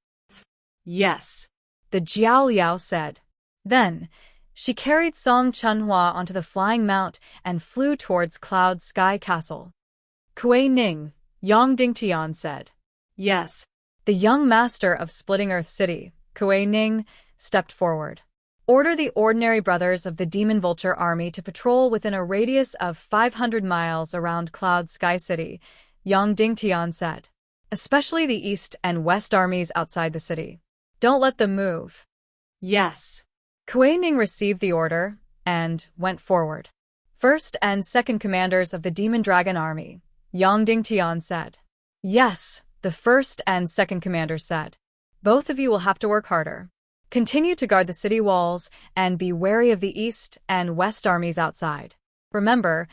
Speaker 2: Yes,
Speaker 1: the Jiao Liao said. Then, she carried Song Chunhua onto the flying mount and flew towards Cloud Sky Castle.
Speaker 2: Kuei Ning,
Speaker 1: Yang Dingtian said.
Speaker 2: Yes.
Speaker 1: The young master of Splitting Earth City, Kuei Ning, stepped forward. Order the ordinary brothers of the Demon Vulture Army to patrol within a radius of 500 miles around Cloud Sky City, Yang Dingtian said. Especially the East and West armies outside the city. Don't let them move.
Speaker 2: Yes.
Speaker 1: Kuei Ning received the order and went forward. First and second commanders of the Demon Dragon Army, Yang Dingtian said. Yes, the first and second commanders said. Both of you will have to work harder. Continue to guard the city walls and be wary of the East and West armies outside. Remember,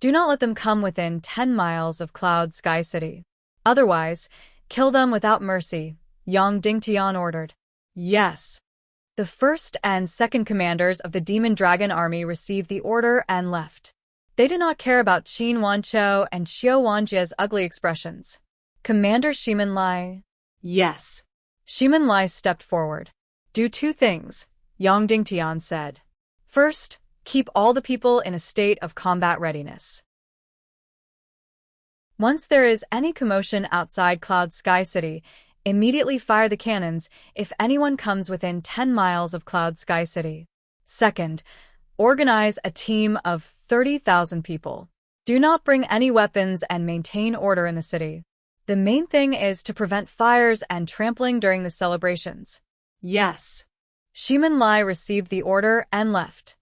Speaker 1: do not let them come within 10 miles of Cloud Sky City. Otherwise, kill them without mercy, Yang Dingtian ordered.
Speaker 2: Yes.
Speaker 1: The first and second commanders of the Demon Dragon Army received the order and left. They did not care about Qin Wanqiu and Xiao Wanjie's ugly expressions. Commander Shimin Lai.
Speaker 2: Yes.
Speaker 1: Shimin Lai stepped forward. Do 2 things, Yang Dingtian said. First, keep all the people in a state of combat readiness. Once there is any commotion outside Cloud Sky City, Immediately fire the cannons if anyone comes within 10 miles of Cloud Sky City. Second, organize a team of 30,000 people. Do not bring any weapons and maintain order in the city. The main thing is to prevent fires and trampling during the celebrations.
Speaker 2: Yes.
Speaker 1: Shimin Lai received the order and left.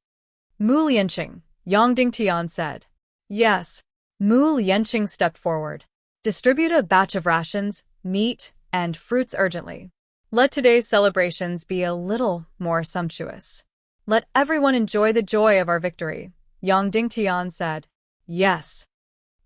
Speaker 1: Mu Lianqing, Yang Dingtian said. Yes. Mu Lianqing stepped forward. Distribute a batch of rations, meat, and fruits urgently. Let today's celebrations be a little more sumptuous. Let everyone enjoy the joy of our victory, Yang Dingtian said. Yes.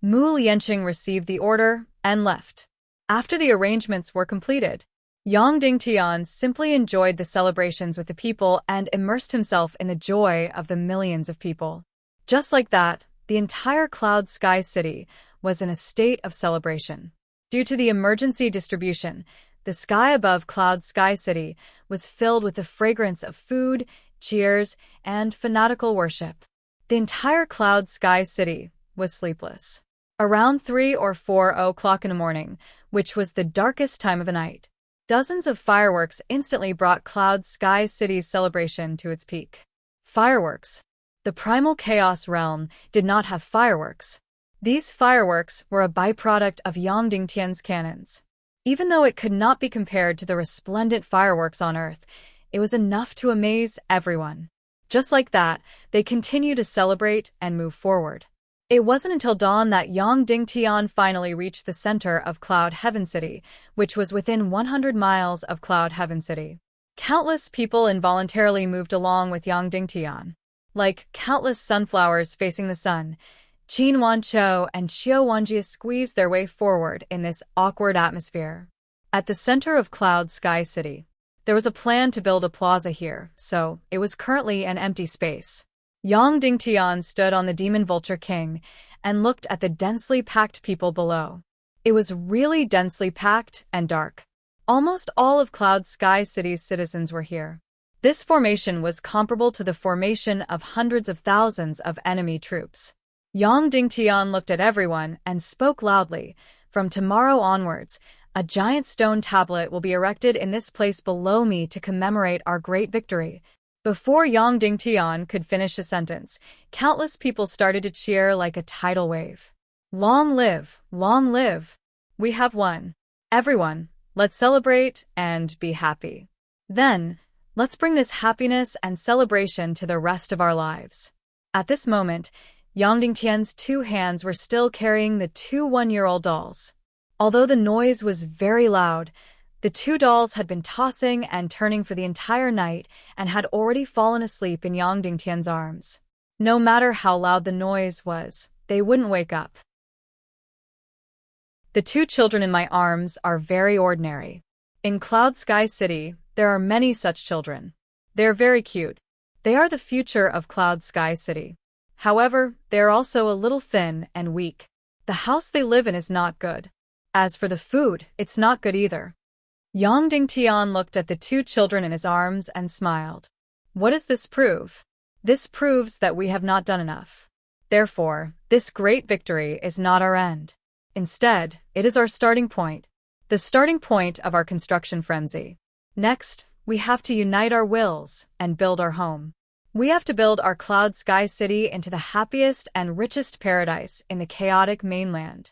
Speaker 1: Mu Lianqing received the order and left. After the arrangements were completed, Yang Dingtian simply enjoyed the celebrations with the people and immersed himself in the joy of the millions of people. Just like that, the entire Cloud Sky City was in a state of celebration. Due to the emergency distribution, the sky above Cloud Sky City was filled with the fragrance of food, cheers, and fanatical worship. The entire Cloud Sky City was sleepless. Around 3 or 4 o'clock in the morning, which was the darkest time of the night, dozens of fireworks instantly brought Cloud Sky City's celebration to its peak. Fireworks. The primal chaos realm did not have fireworks. These fireworks were a byproduct of Yang Dingtian's cannons. Even though it could not be compared to the resplendent fireworks on Earth, it was enough to amaze everyone. Just like that, they continued to celebrate and move forward. It wasn't until dawn that Yang Dingtian finally reached the center of Cloud Heaven City, which was within 100 miles of Cloud Heaven City. Countless people involuntarily moved along with Yang Dingtian. Like countless sunflowers facing the sun, Qin Wanqiu and Qiu Wanjie squeezed their way forward in this awkward atmosphere. At the center of Cloud Sky City, there was a plan to build a plaza here, so it was currently an empty space. Yang Dingtian stood on the Demon Vulture King and looked at the densely packed people below. It was really densely packed and dark. Almost all of Cloud Sky City's citizens were here. This formation was comparable to the formation of hundreds of thousands of enemy troops. Yang Dingtian looked at everyone and spoke loudly. From tomorrow onwards, a giant stone tablet will be erected in this place below me to commemorate our great victory. Before Yang Dingtian could finish a sentence, countless people started to cheer like a tidal wave. Long live, long live. We have won. Everyone, let's celebrate and be happy. Then, let's bring this happiness and celebration to the rest of our lives. At this moment, Yang Dingtian's 2 hands were still carrying the 2 one-year-old dolls. Although the noise was very loud, the 2 dolls had been tossing and turning for the entire night and had already fallen asleep in Yang Dingtian's arms. No matter how loud the noise was, they wouldn't wake up. The 2 children in my arms are very ordinary. In Cloud Sky City, there are many such children. They're very cute. They are the future of Cloud Sky City. However, they are also a little thin and weak. The house they live in is not good. As for the food, it's not good either. Yang Dingtian looked at the 2 children in his arms and smiled. What does this prove? This proves that we have not done enough. Therefore, this great victory is not our end. Instead, it is our starting point. The starting point of our construction frenzy. Next, we have to unite our wills and build our home. We have to build our Cloud Sky City into the happiest and richest paradise in the chaotic mainland.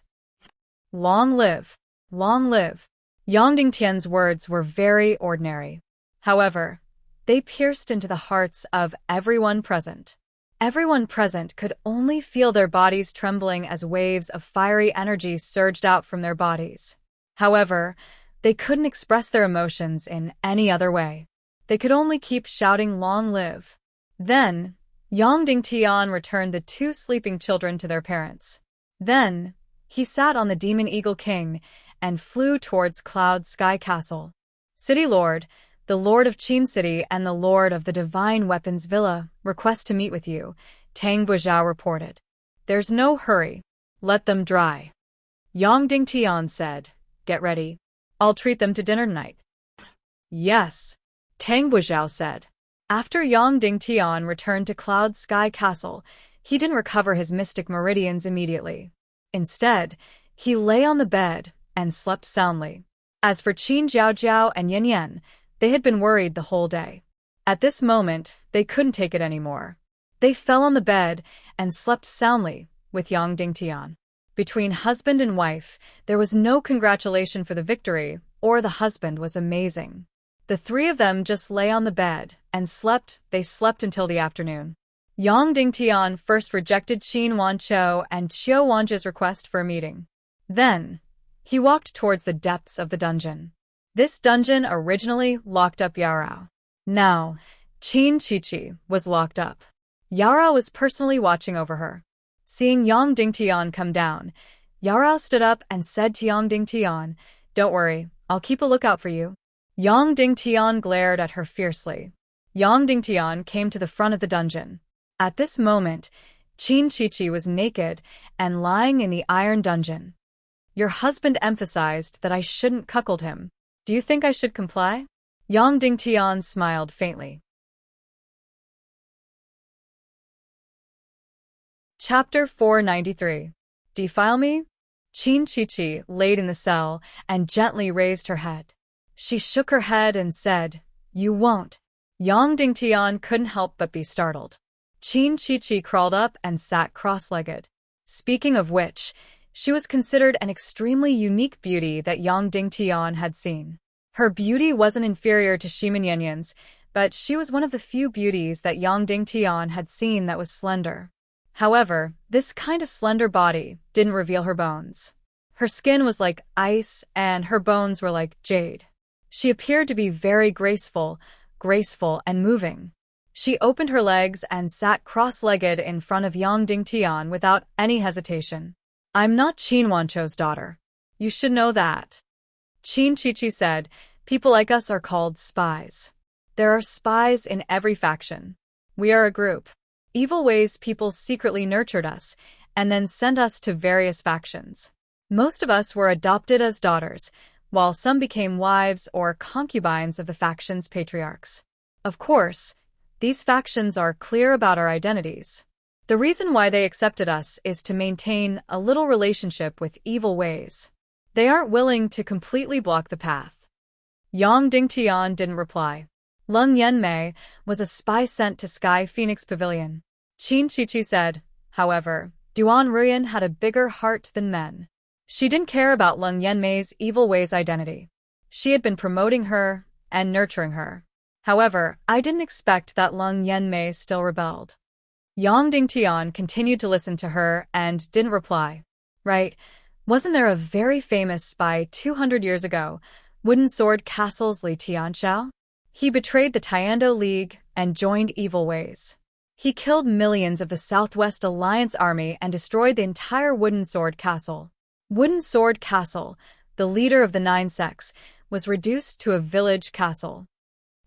Speaker 1: Long live! Long live! Yang Dingtian's words were very ordinary. However, they pierced into the hearts of everyone present. Everyone present could only feel their bodies trembling as waves of fiery energy surged out from their bodies. However, they couldn't express their emotions in any other way. They could only keep shouting long live. Then, Yang Dingtian returned the 2 sleeping children to their parents. Then, he sat on the Demon Eagle King and flew towards Cloud Sky Castle. City Lord, the Lord of Qin City and the Lord of the Divine Weapons Villa, request to meet with you, Tang Buizhao reported. There's no hurry. Let them dry. Yang Dingtian said, get ready. I'll treat them to dinner tonight. Yes, Tang Buizhao said. After Yang Dingtian returned to Cloud Sky Castle, he didn't recover his mystic meridians immediately. Instead, he lay on the bed and slept soundly. As for Qin Jiaojiao and Yin Yan, they had been worried the whole day. At this moment, they couldn't take it anymore. They fell on the bed and slept soundly with Yang Dingtian. Between husband and wife, there was no congratulation for the victory, or the husband was amazing. The three of them just lay on the bed and slept. They slept until the afternoon. Yang Dingtian first rejected Qin Wanqiu and Qiu Wanzhi's request for a meeting. Then, he walked towards the depths of the dungeon. This dungeon originally locked up Yarao. Now, Qin Qiqi was locked up. Yarao was personally watching over her. Seeing Yang Dingtian come down, Yarao stood up and said to Yang Dingtian, "Don't worry, I'll keep a lookout for you." Yang Dingtian glared at her fiercely. Yang Dingtian came to the front of the dungeon. At this moment, Qin Qiqi was naked and lying in the iron dungeon. "Your husband emphasized that I shouldn't cuckold him. Do you think I should comply?" Yang Dingtian smiled faintly. Chapter 493. Defile me? Qin Qiqi laid in the cell and gently raised her head. She shook her head and said, "You won't." Yang Dingtian couldn't help but be startled. Qin Qiqi crawled up and sat cross-legged. Speaking of which, she was considered an extremely unique beauty that Yang Dingtian had seen. Her beauty wasn't inferior to Shimin Yanyan's, but she was one of the few beauties that Yang Dingtian had seen that was slender. However, this kind of slender body didn't reveal her bones. Her skin was like ice and her bones were like jade. She appeared to be very graceful and moving. She opened her legs and sat cross-legged in front of Yang Dingtian without any hesitation. "I'm not Qin Wanqiu's daughter. You should know that." Qin Qiqi said, "People like us are called spies. There are spies in every faction. We are a group. Evil ways people secretly nurtured us and then sent us to various factions. Most of us were adopted as daughters, while some became wives or concubines of the faction's patriarchs. Of course, these factions are clear about our identities. The reason why they accepted us is to maintain a little relationship with evil ways. They aren't willing to completely block the path." Yang Dingtian didn't reply. Leng Yanmei was a spy sent to Sky Phoenix Pavilion. Qin Qiqi said, however, Duan Ruyan had a bigger heart than men. She didn't care about Leng Yanmei's evil ways identity. She had been promoting her and nurturing her. However, I didn't expect that Leng Yanmei still rebelled. Yang Dingtian continued to listen to her and didn't reply. Right, wasn't there a very famous spy 200 years ago, Wooden Sword Castle's Li Tianxiao? He betrayed the Tiando League and joined evil ways. He killed millions of the Southwest Alliance army and destroyed the entire Wooden Sword Castle. Wooden Sword Castle, the leader of the 9 sects, was reduced to a village castle.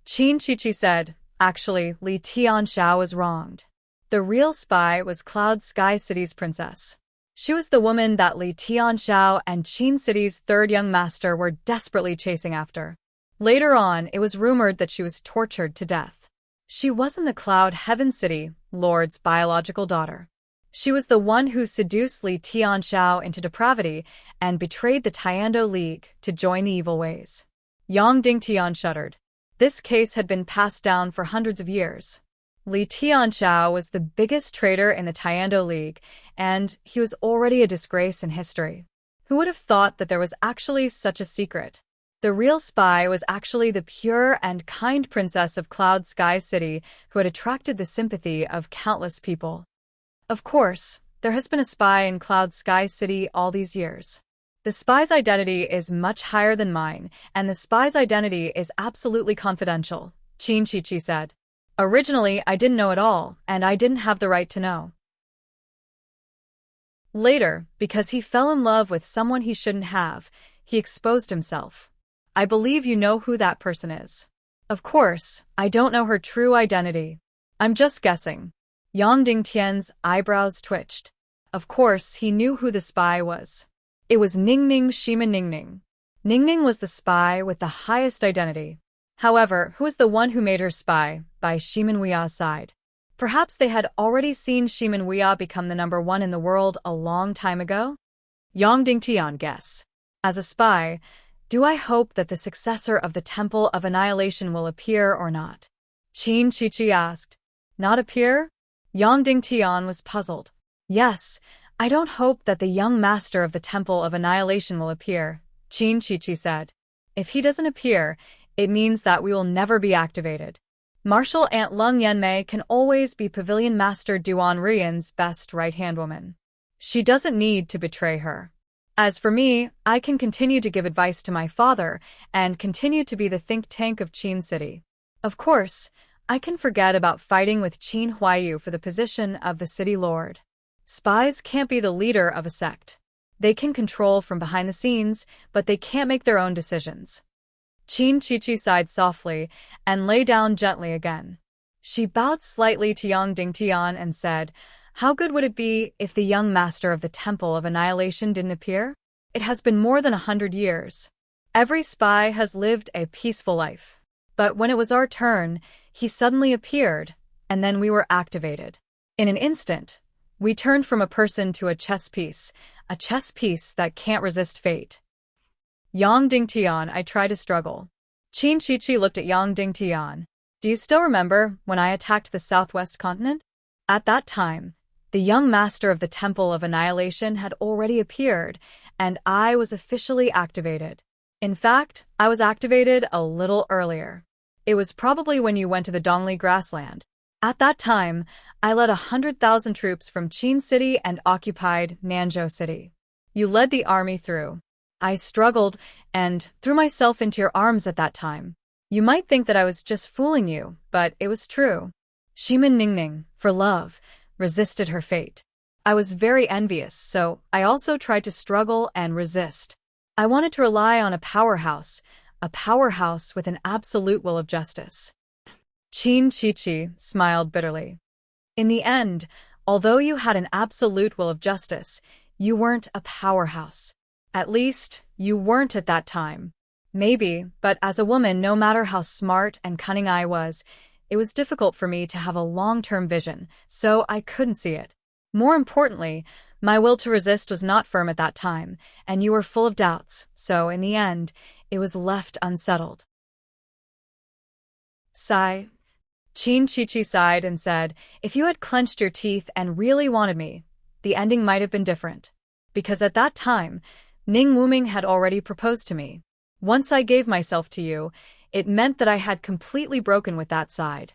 Speaker 1: Qin Qiqi said, "Actually, Li Tianxiao was wronged. The real spy was Cloud Sky City's princess. She was the woman that Li Tianxiao and Qin City's third young master were desperately chasing after. Later on, it was rumored that she was tortured to death. She wasn't the Cloud Heaven City Lord's biological daughter. She was the one who seduced Li Tianxiao into depravity and betrayed the Tiando League to join the evil ways." Yang Dingtian shuddered. This case had been passed down for hundreds of years. Li Tianxiao was the biggest traitor in the Tiando League, and he was already a disgrace in history. Who would have thought that there was actually such a secret? The real spy was actually the pure and kind princess of Cloud Sky City who had attracted the sympathy of countless people. Of course, there has been a spy in Cloud Sky City all these years. The spy's identity is much higher than mine, and the spy's identity is absolutely confidential, Qin Qiqi said. Originally, I didn't know at all, and I didn't have the right to know. Later, because he fell in love with someone he shouldn't have, he exposed himself. I believe you know who that person is. Of course, I don't know her true identity. I'm just guessing. Yang Dingtian's eyebrows twitched. Of course, he knew who the spy was. It was Ningning Shima Ningning. Ningning was the spy with the highest identity. However, who was the one who made her spy by Shimin Wuya's side? Perhaps they had already seen Shimin Wuya become the #1 in the world a long time ago? Yang Dingtian guess. As a spy, Do I hope that the successor of the Temple of Annihilation will appear or not? Qin Shiqi asked. Not appear? Yang Dingtian was puzzled. Yes, I don't hope that the young master of the Temple of Annihilation will appear, Qin Shiqi said. If he doesn't appear, it means that we will never be activated. Martial Aunt Lung Yanmei can always be Pavilion Master Duan Rian's best right-hand woman. She doesn't need to betray her. As for me, I can continue to give advice to my father and continue to be the think tank of Qin City. Of course, I can forget about fighting with Qin Huayu for the position of the city lord. Spies can't be the leader of a sect. They can control from behind the scenes, but they can't make their own decisions. Qin Shiqi sighed softly and lay down gently again. She bowed slightly to Yang Dingtian and said, How good would it be if the young master of the Temple of Annihilation didn't appear? It has been more than 100 years. Every spy has lived a peaceful life. But when it was our turn, he suddenly appeared, and then we were activated. In an instant, we turned from a person to a chess piece that can't resist fate. Yang Dingtian, I tried to struggle. Qin Shiqi looked at Yang Dingtian. Do you still remember when I attacked the southwest continent? At that time, the young master of the Temple of Annihilation had already appeared, and I was officially activated. In fact, I was activated a little earlier. It was probably when you went to the Dongli grassland. At that time, I led 100,000 troops from Qin City and occupied Nanzhou City. You led the army through. I struggled and threw myself into your arms at that time. You might think that I was just fooling you, but it was true. Shimin Ningning, for love, resisted her fate. I was very envious, so I also tried to struggle and resist. I wanted to rely on a powerhouse with an absolute will of justice. Qin Shiqi smiled bitterly. In the end, although you had an absolute will of justice, you weren't a powerhouse. At least, you weren't at that time. Maybe, but as a woman, no matter how smart and cunning I was, it was difficult for me to have a long-term vision, so I couldn't see it. More importantly, my will to resist was not firm at that time, and you were full of doubts, so in the end, it was left unsettled. Sigh. Qin Shiqi sighed and said, If you had clenched your teeth and really wanted me, the ending might have been different. Because at that time, Ning Wuming had already proposed to me. Once I gave myself to you, it meant that I had completely broken with that side.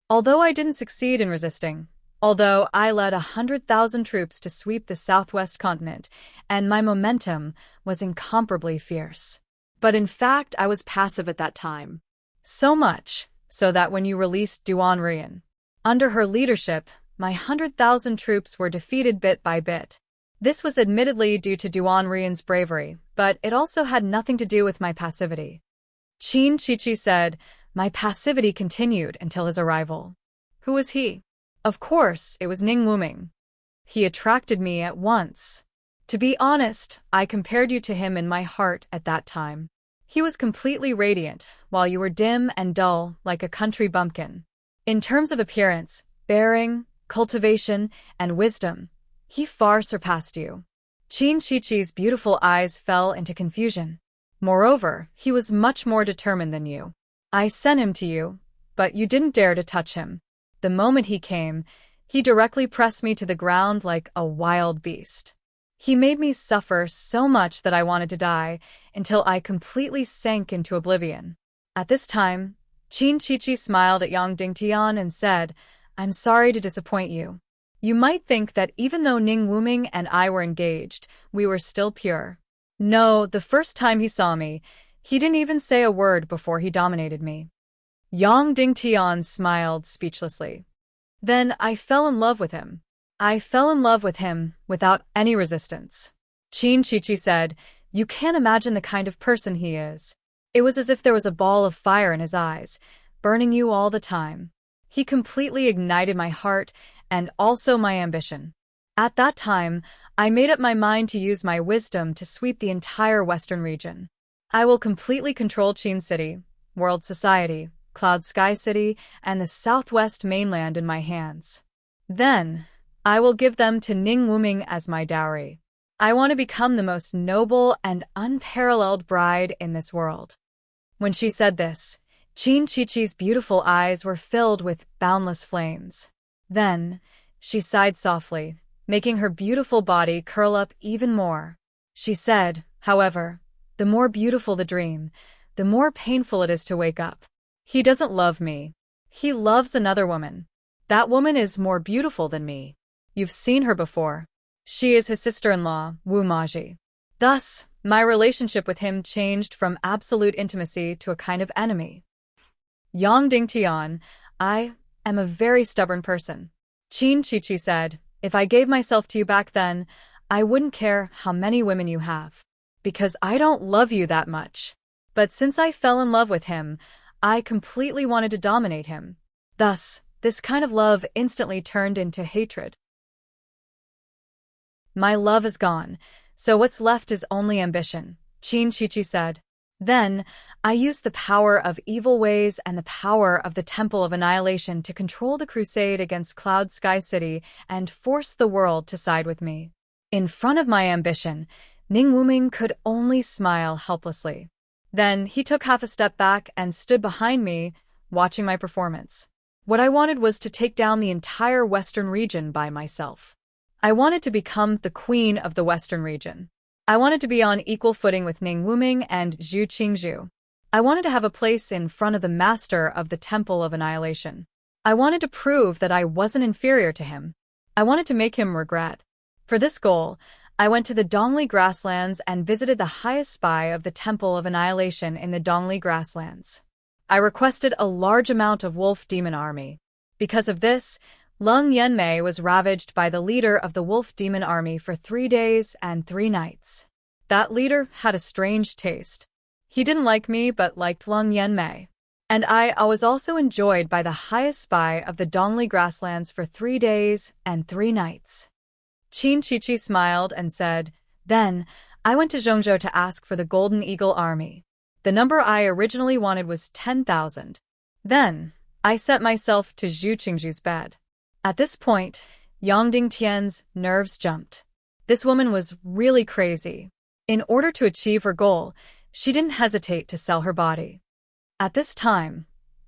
Speaker 1: Although I didn't succeed in resisting, although I led 100,000 troops to sweep the southwest continent, and my momentum was incomparably fierce. But in fact, I was passive at that time. So much, so that when you released Duan Rian, under her leadership, my 100,000 troops were defeated bit by bit. This was admittedly due to Duan Rian's bravery, but it also had nothing to do with my passivity. Qin Shiqi said, My passivity continued until his arrival. Who was he? Of course, it was Ning Wuming. He attracted me at once. To be honest, I compared you to him in my heart at that time. He was completely radiant, while you were dim and dull like a country bumpkin. In terms of appearance, bearing, cultivation, and wisdom, he far surpassed you. Qin Shiqi's beautiful eyes fell into confusion. Moreover, he was much more determined than you. I sent him to you, but you didn't dare to touch him. The moment he came, he directly pressed me to the ground like a wild beast. He made me suffer so much that I wanted to die, until I completely sank into oblivion. At this time, Qin Shiqi smiled at Yang Dingtian and said, I'm sorry to disappoint you. You might think that even though Ning Wuming and I were engaged, we were still pure. No, the first time he saw me, he didn't even say a word before he dominated me. Yang Dingtian smiled speechlessly. Then I fell in love with him. I fell in love with him without any resistance. Qin Shiqi said, You can't imagine the kind of person he is. It was as if there was a ball of fire in his eyes, burning you all the time. He completely ignited my heart and also my ambition. At that time, I made up my mind to use my wisdom to sweep the entire Western region. I will completely control Qin City, World Society, Cloud Sky City, and the Southwest mainland in my hands. Then, I will give them to Ning Wuming as my dowry. I want to become the most noble and unparalleled bride in this world. When she said this, Qin Chi-Chi's beautiful eyes were filled with boundless flames. Then, she sighed softly, making her beautiful body curl up even more. She said, however, the more beautiful the dream, the more painful it is to wake up. He doesn't love me. He loves another woman. That woman is more beautiful than me. You've seen her before. She is his sister-in-law, Wu Maji. Thus, my relationship with him changed from absolute intimacy to a kind of enemy. Yang Dingtian, I am a very stubborn person. Qin Chi-Chi said, if I gave myself to you back then, I wouldn't care how many women you have. Because I don't love you that much. But since I fell in love with him, I completely wanted to dominate him. Thus, this kind of love instantly turned into hatred. My love is gone, so what's left is only ambition, Qin Chi-Chi said. Then, I used the power of evil ways and the power of the Temple of Annihilation to control the crusade against Cloud Sky City and force the world to side with me. In front of my ambition, Ning Wuming could only smile helplessly. Then, he took half a step back and stood behind me, watching my performance. What I wanted was to take down the entire Western region by myself. I wanted to become the queen of the Western region. I wanted to be on equal footing with Ning Wuming and Zhu Qingzhu. I wanted to have a place in front of the master of the Temple of Annihilation. I wanted to prove that I wasn't inferior to him. I wanted to make him regret. For this goal, I went to the Dongli Grasslands and visited the highest spy of the Temple of Annihilation in the Dongli Grasslands. I requested a large amount of wolf demon army. Because of this, Lung Yanmei was ravaged by the leader of the wolf demon army for 3 days and 3 nights. That leader had a strange taste. He didn't like me but liked Lung Yanmei. And I was also enjoyed by the highest spy of the Dongli Grasslands for 3 days and 3 nights. Qin Chi-Chi smiled and said, then, I went to Zhongzhou to ask for the Golden Eagle Army. The number I originally wanted was 10,000. Then, I set myself to Zhu Qingzhu's bed. At this point, Yang Dingtian's nerves jumped. This woman was really crazy. In order to achieve her goal, she didn't hesitate to sell her body. At this time,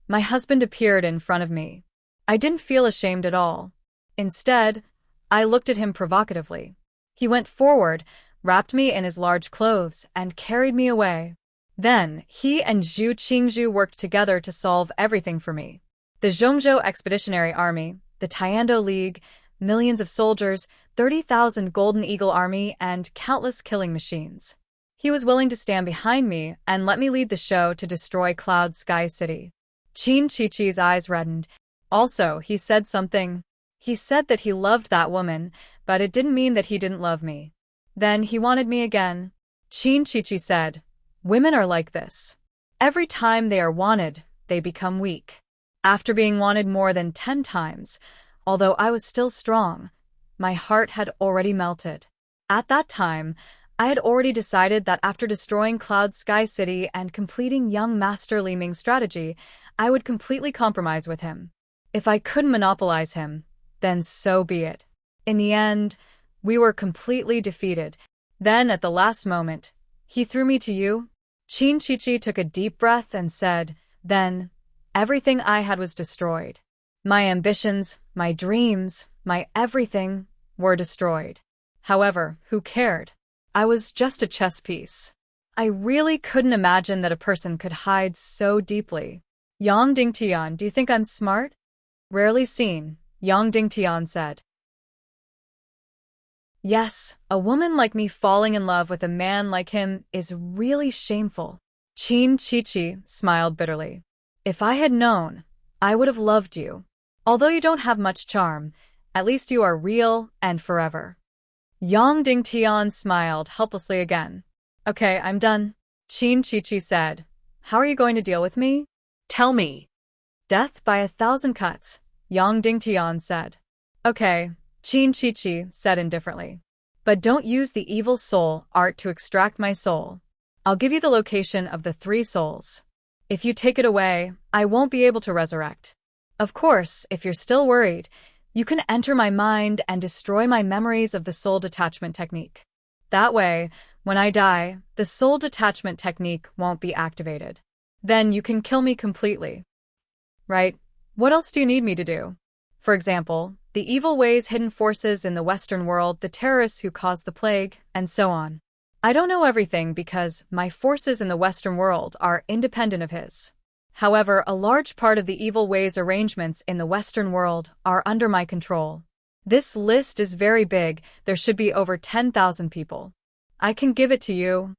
Speaker 1: my husband appeared in front of me. I didn't feel ashamed at all. Instead, I looked at him provocatively. He went forward, wrapped me in his large clothes, and carried me away. Then, he and Zhu Qingzhu worked together to solve everything for me. The Zhongzhou Expeditionary Army, the Tiando League, millions of soldiers, 30,000 Golden Eagle Army, and countless killing machines. He was willing to stand behind me and let me lead the show to destroy Cloud Sky City. Qin Chi-Chi's eyes reddened. Also, he said something. He said that he loved that woman, but it didn't mean that he didn't love me. Then he wanted me again. Qin Chi-Chi said, women are like this. Every time they are wanted, they become weak. After being wanted more than 10 times, although I was still strong, my heart had already melted. At that time, I had already decided that after destroying Cloud Sky City and completing young Master Li Ming's strategy, I would completely compromise with him. If I couldn't monopolize him, then so be it. In the end, we were completely defeated. Then, at the last moment, he threw me to you. Qin Chi-Chi took a deep breath and said, then, everything I had was destroyed. My ambitions, my dreams, my everything were destroyed. However, who cared? I was just a chess piece. I really couldn't imagine that a person could hide so deeply. Yang Dingtian, do you think I'm smart? Rarely seen, Yang Dingtian said. Yes, a woman like me falling in love with a man like him is really shameful. Qin Chi-Chi smiled bitterly. If I had known, I would have loved you. Although you don't have much charm, at least you are real and forever. Yang Dingtian smiled helplessly again. Okay, I'm done. Qin Chi-Chi said. How are you going to deal with me?
Speaker 2: Tell me.
Speaker 1: Death by 1,000 cuts, Yang Dingtian said. Okay, Qin Chi-Chi said indifferently. But don't use the evil soul art to extract my soul. I'll give you the location of the 3 souls. If you take it away, I won't be able to resurrect. Of course, if you're still worried, you can enter my mind and destroy my memories of the soul detachment technique. That way, when I die, the soul detachment technique won't be activated. Then you can kill me completely. Right? What else do you need me to do? For example, the evil ways, hidden forces in the Western world, the terrorists who caused the plague, and so on. I don't know everything because my forces in the Western world are independent of his. However, a large part of the evil ways arrangements in the Western world are under my control. This list is very big, there should be over 10,000 people. I can give it to you.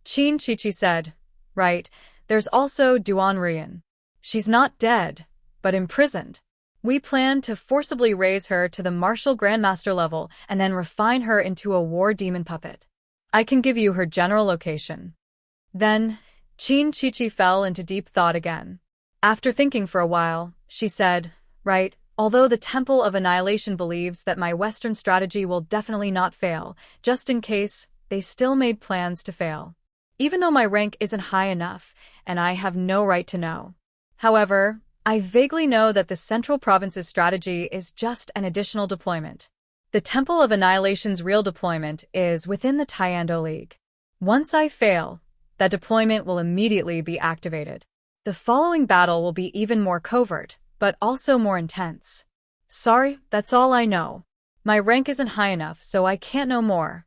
Speaker 1: Qin Chichi said. Right, there's also Duan Rian. She's not dead, but imprisoned. We plan to forcibly raise her to the martial grandmaster level and then refine her into a war demon puppet. I can give you her general location. Then, Qin Chichi fell into deep thought again. After thinking for a while, she said, Right, although the Temple of Annihilation believes that my Western strategy will definitely not fail, just in case, they still made plans to fail. Even though my rank isn't high enough, and I have no right to know. However, I vaguely know that the Central Province's strategy is just an additional deployment. The Temple of Annihilation's real deployment is within the Tyando League. Once I fail, that deployment will immediately be activated. The following battle will be even more covert, but also more intense. Sorry, that's all I know. My rank isn't high enough, so I can't know more.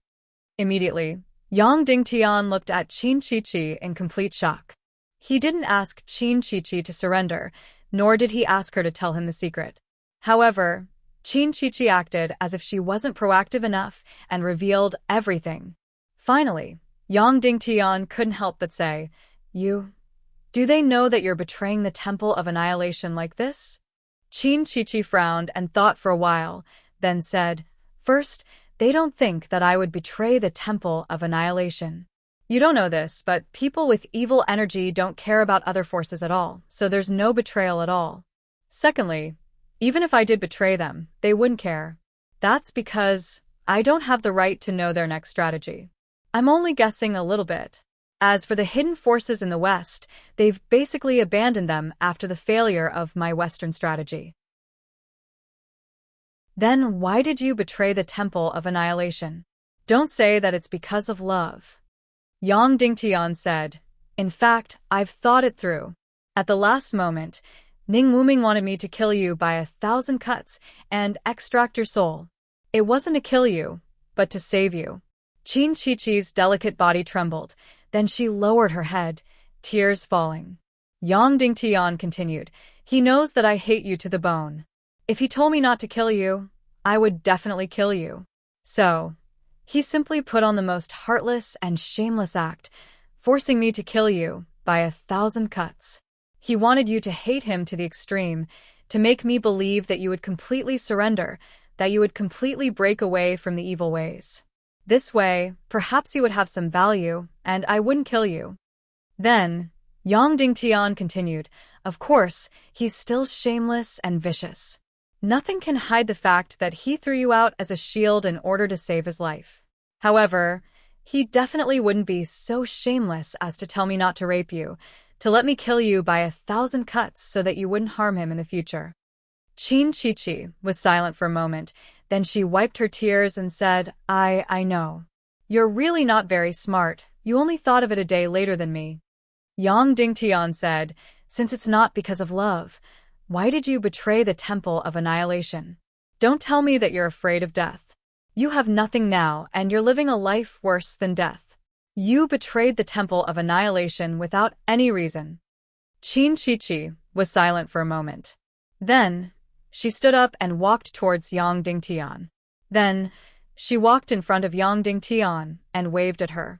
Speaker 1: Immediately, Yang Dingtian looked at Qin Chichi in complete shock. He didn't ask Qin Chichi to surrender, nor did he ask her to tell him the secret. However, Qin Chichi acted as if she wasn't proactive enough and revealed everything. Finally, Yang Dingtian couldn't help but say, Do they know that you're betraying the Temple of Annihilation like this? Qin Chichi frowned and thought for a while, then said, First, they don't think that I would betray the Temple of Annihilation. You don't know this, but people with evil energy don't care about other forces at all, so there's no betrayal at all. Secondly, even if I did betray them, they wouldn't care. That's because I don't have the right to know their next strategy. I'm only guessing a little bit. As for the hidden forces in the West, they've basically abandoned them after the failure of my Western strategy. Then why did you betray the Temple of Annihilation? Don't say that it's because of love. Yang Dingtian said, In fact, I've thought it through. At the last moment, Ning Wuming wanted me to kill you by 1,000 cuts and extract your soul. It wasn't to kill you, but to save you. Qin Chichi's delicate body trembled, then she lowered her head, tears falling. Yang Dingtian continued, He knows that I hate you to the bone. If he told me not to kill you, I would definitely kill you. So, he simply put on the most heartless and shameless act, forcing me to kill you by 1,000 cuts. He wanted you to hate him to the extreme, to make me believe that you would completely surrender, that you would completely break away from the evil ways. This way, perhaps you would have some value, and I wouldn't kill you. Then, Yang Dingtian continued, Of course, he's still shameless and vicious. Nothing can hide the fact that he threw you out as a shield in order to save his life. However, he definitely wouldn't be so shameless as to tell me not to rape you, to let me kill you by 1,000 cuts so that you wouldn't harm him in the future. Qin Chichi was silent for a moment, then she wiped her tears and said, I know. You're really not very smart, you only thought of it a day later than me. Yang Dingtian said, Since it's not because of love, why did you betray the Temple of Annihilation? Don't tell me that you're afraid of death. You have nothing now, and you're living a life worse than death. You betrayed the Temple of Annihilation without any reason. Qin Chichi was silent for a moment. Then, she stood up and walked towards Yang Dingtian. Then, she walked in front of Yang Dingtian and waved at her.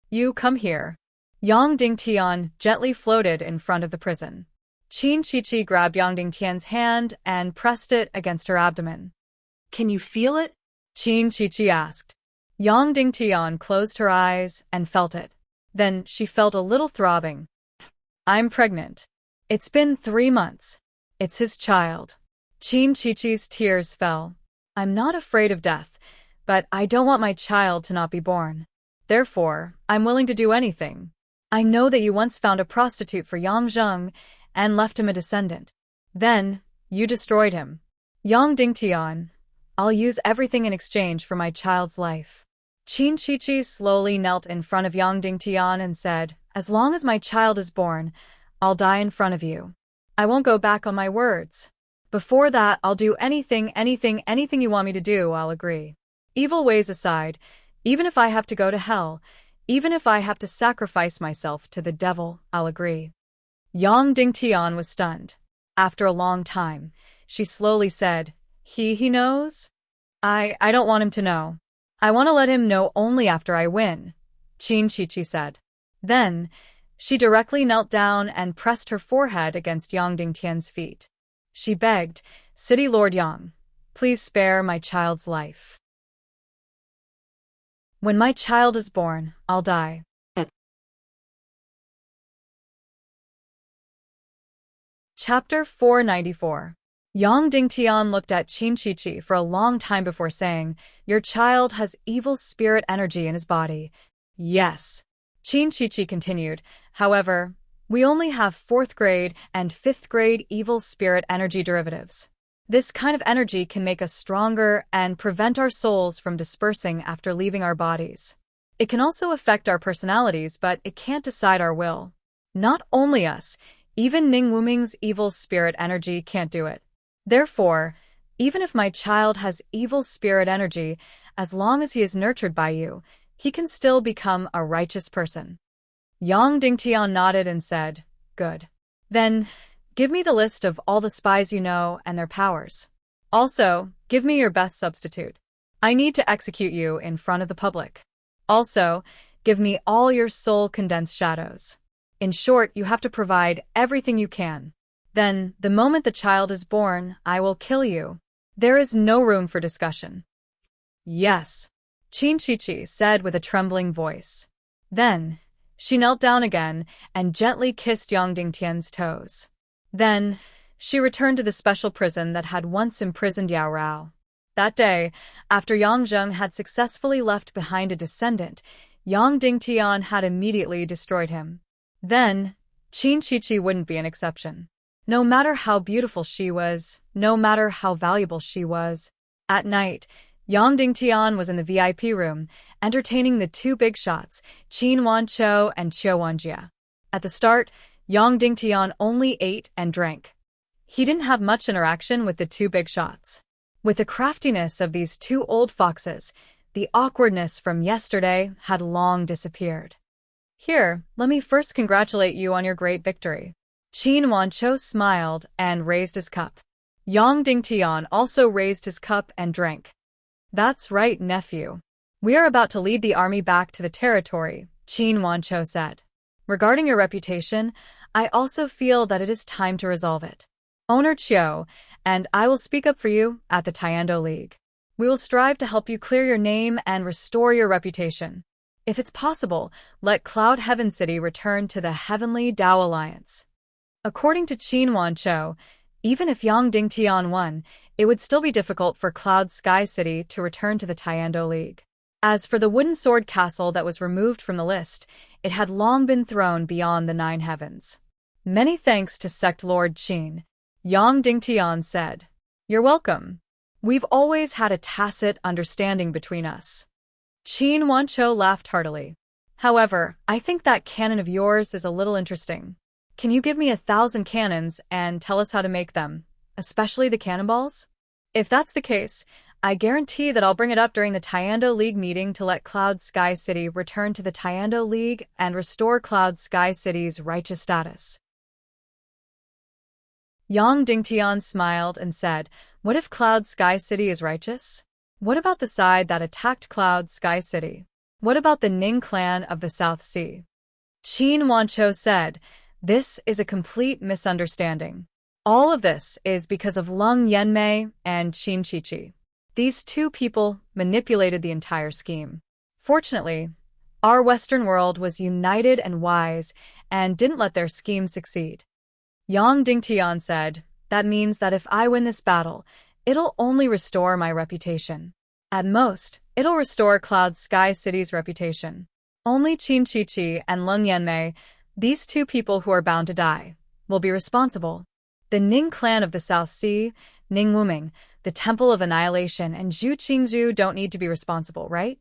Speaker 1: You come here. Yang Dingtian gently floated in front of the prison. Qin Chichi grabbed Yang Dingtian's hand and pressed it against her abdomen.
Speaker 2: Can you feel it?
Speaker 1: Qin Chichi asked. Yang Dingtian closed her eyes and felt it. Then she felt a little throbbing. I'm pregnant. It's been 3 months. It's his child. Qin Chichi's tears fell. I'm not afraid of death, but I don't want my child to not be born. Therefore, I'm willing to do anything. I know that you once found a prostitute for Yang Zheng and left him a descendant. Then, you destroyed him. Yang Dingtian, I'll use everything in exchange for my child's life. Qin Shiqi slowly knelt in front of Yang Dingtian and said, "As long as my child is born, I'll die in front of you. I won't go back on my words. Before that, I'll do anything you want me to do, I'll agree. Evil ways aside, even if I have to go to hell, even if I have to sacrifice myself to the devil, I'll agree." Yang Dingtian was stunned. After a long time, she slowly said, He knows? I don't want him to know. I want to let him know only after I win, Qin Shiqi said. Then, she directly knelt down and pressed her forehead against Yang Dingtian's feet. She begged, "City Lord Yang, please spare my child's life. When my child is born, I'll die." Chapter 494. Yang Dingtian looked at Qin Shiqi for a long time before saying, "Your child has evil spirit energy in his body." "Yes," Qin Shiqi continued. "However, we only have 4th grade and 5th grade evil spirit energy derivatives. This kind of energy can make us stronger and prevent our souls from dispersing after leaving our bodies. It can also affect our personalities, but it can't decide our will. Not only us, even Ning Wuming's evil spirit energy can't do it. Therefore, even if my child has evil spirit energy, as long as he is nurtured by you, he can still become a righteous person." Yang Dingtian nodded and said, "Good. Then, give me the list of all the spies you know and their powers. Also, give me your best substitute. I need to execute you in front of the public. Also, give me all your soul-condensed shadows. In short, you have to provide everything you can. Then, the moment the child is born, I will kill you. There is no room for discussion." "Yes," Qin Shiqi said with a trembling voice. Then, she knelt down again and gently kissed Yang Dingtian's toes. Then, she returned to the special prison that had once imprisoned Yao Rao. That day, after Yang Zheng had successfully left behind a descendant, Yang Dingtian had immediately destroyed him. Then, Qin Shiqi wouldn't be an exception. No matter how beautiful she was, no matter how valuable she was, at night, Yang Dingtian was in the VIP room, entertaining the 2 big shots, Qin Wanqiu and Qiu Wanjia. At the start, Yang Dingtian only ate and drank. He didn't have much interaction with the 2 big shots. With the craftiness of these 2 old foxes, the awkwardness from yesterday had long disappeared. "Here, let me first congratulate you on your great victory." Qin Wanqiu smiled and raised his cup. Yang Dingtian also raised his cup and drank. "That's right, nephew. We are about to lead the army back to the territory," Qin Wanqiu said. "Regarding your reputation, I also feel that it is time to resolve it. Owner Qiu and I will speak up for you at the Tiando League. We will strive to help you clear your name and restore your reputation. If it's possible, let Cloud Heaven City return to the Heavenly Dao Alliance." According to Qin Wanqiu, even if Yang Dingtian won, it would still be difficult for Cloud Sky City to return to the Tiando League. As for the wooden sword castle that was removed from the list, it had long been thrown beyond the 9 heavens. "Many thanks to Sect Lord Qin," Yang Dingtian said. "You're welcome. We've always had a tacit understanding between us." Qin Wanqiu laughed heartily. "However, I think that cannon of yours is a little interesting. Can you give me 1,000 cannons and tell us how to make them, especially the cannonballs? If that's the case, I guarantee that I'll bring it up during the Tiando League meeting to let Cloud Sky City return to the Tiando League and restore Cloud Sky City's righteous status." Yang Dingtian smiled and said, "What if Cloud Sky City is righteous? What about the side that attacked Cloud Sky City? What about the Ning clan of the South Sea?" Qin Wanqiu said, "This is a complete misunderstanding. All of this is because of Leng Yanmei and Qin Shiqi. These 2 people manipulated the entire scheme. Fortunately, our Western world was united and wise and didn't let their scheme succeed." Yang Dingtian said, "That means that if I win this battle, it'll only restore my reputation. At most, it'll restore Cloud Sky City's reputation. Only Qin Shiqi and Leng Yanmei, these 2 people who are bound to die, will be responsible. The Ning clan of the South Sea, Ning Wuming, the Temple of Annihilation, and Zhu Qingzhu don't need to be responsible, right?"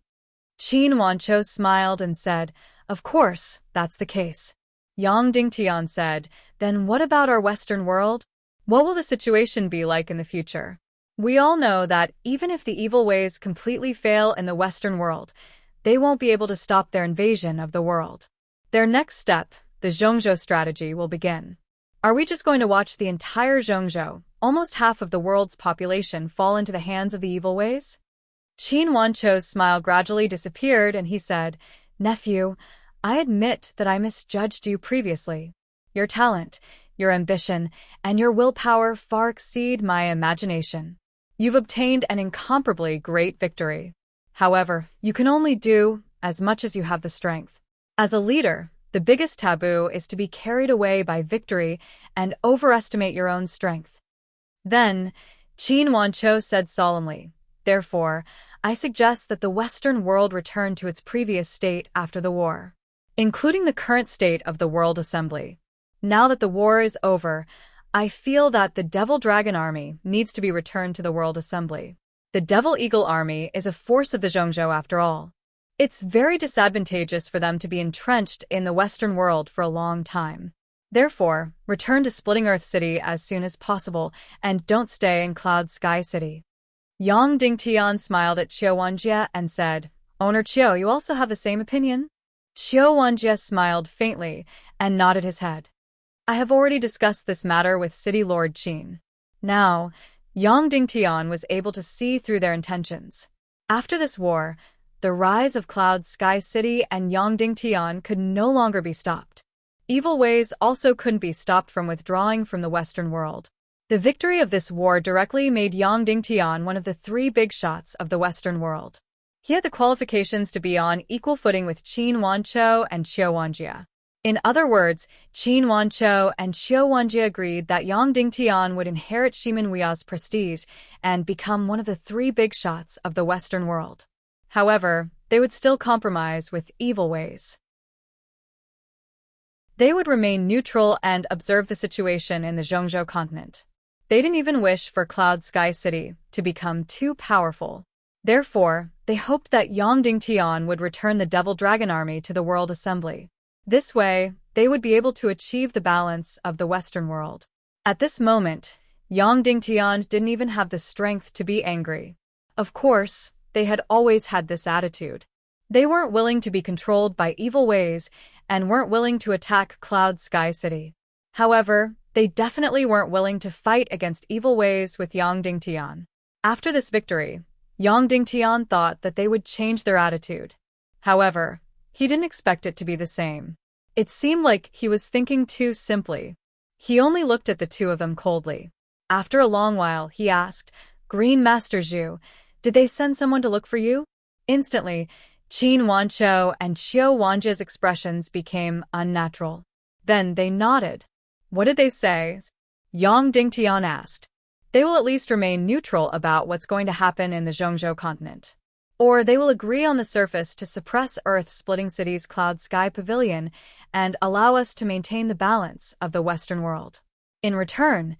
Speaker 1: Qin Wanchou smiled and said, "Of course, that's the case." Yang Dingtian said, "Then what about our Western world? What will the situation be like in the future? We all know that even if the evil ways completely fail in the Western world, they won't be able to stop their invasion of the world. Their next step, the Zhongzhou strategy, will begin. Are we just going to watch the entire Zhongzhou, almost half of the world's population, fall into the hands of the evil ways?" Qin Wanchou's smile gradually disappeared and he said, "Nephew, I admit that I misjudged you previously. Your talent, your ambition, and your willpower far exceed my imagination. You've obtained an incomparably great victory. However, you can only do as much as you have the strength. As a leader, the biggest taboo is to be carried away by victory and overestimate your own strength." Then, Qin Wanchou said solemnly, "Therefore, I suggest that the Western world return to its previous state after the war, including the current state of the World Assembly. Now that the war is over, I feel that the Devil Dragon Army needs to be returned to the World Assembly. The Devil Eagle Army is a force of the Zhongzhou after all. It's very disadvantageous for them to be entrenched in the Western world for a long time. Therefore, return to Splitting Earth City as soon as possible and don't stay in Cloud Sky City." Yang Dingtian smiled at Qiu Wanjie and said, "Owner Qiu, you also have the same opinion?" Qiu Wanjie smiled faintly and nodded his head. "I have already discussed this matter with City Lord Qin." Now, Yang Dingtian was able to see through their intentions. After this war, the rise of Cloud Sky City and Yang Dingtian could no longer be stopped. Evil ways also couldn't be stopped from withdrawing from the Western world. The victory of this war directly made Yang Dingtian one of the three big shots of the Western world. He had the qualifications to be on equal footing with Qin Wanchou and Qiu Wanjie. In other words, Qin Wanchou and Qiu Wanjie agreed that Yang Dingtian would inherit Shimin Wuya's prestige and become one of the three big shots of the Western world. However, they would still compromise with evil ways. They would remain neutral and observe the situation in the Zhongzhou continent. They didn't even wish for Cloud Sky City to become too powerful. Therefore, they hoped that Yang Dingtian would return the Devil Dragon Army to the World Assembly. This way, they would be able to achieve the balance of the Western world. At this moment, Yang Dingtian didn't even have the strength to be angry. Of course, they had always had this attitude. They weren't willing to be controlled by evil ways and weren't willing to attack Cloud Sky City. However, they definitely weren't willing to fight against evil ways with Yang Dingtian. After this victory, Yang Dingtian thought that they would change their attitude. However, he didn't expect it to be the same. It seemed like he was thinking too simply. He only looked at the two of them coldly. After a long while, he asked, "Green Master Zhu, did they send someone to look for you?" Instantly, Qin Wanchou and Qiu Wanjie's expressions became unnatural. Then they nodded. "What did they say?" Yang Dingtian asked. "They will at least remain neutral about what's going to happen in the Zhongzhou continent. Or they will agree on the surface to suppress Earth-splitting city's Cloud Sky Pavilion and allow us to maintain the balance of the Western world. In return,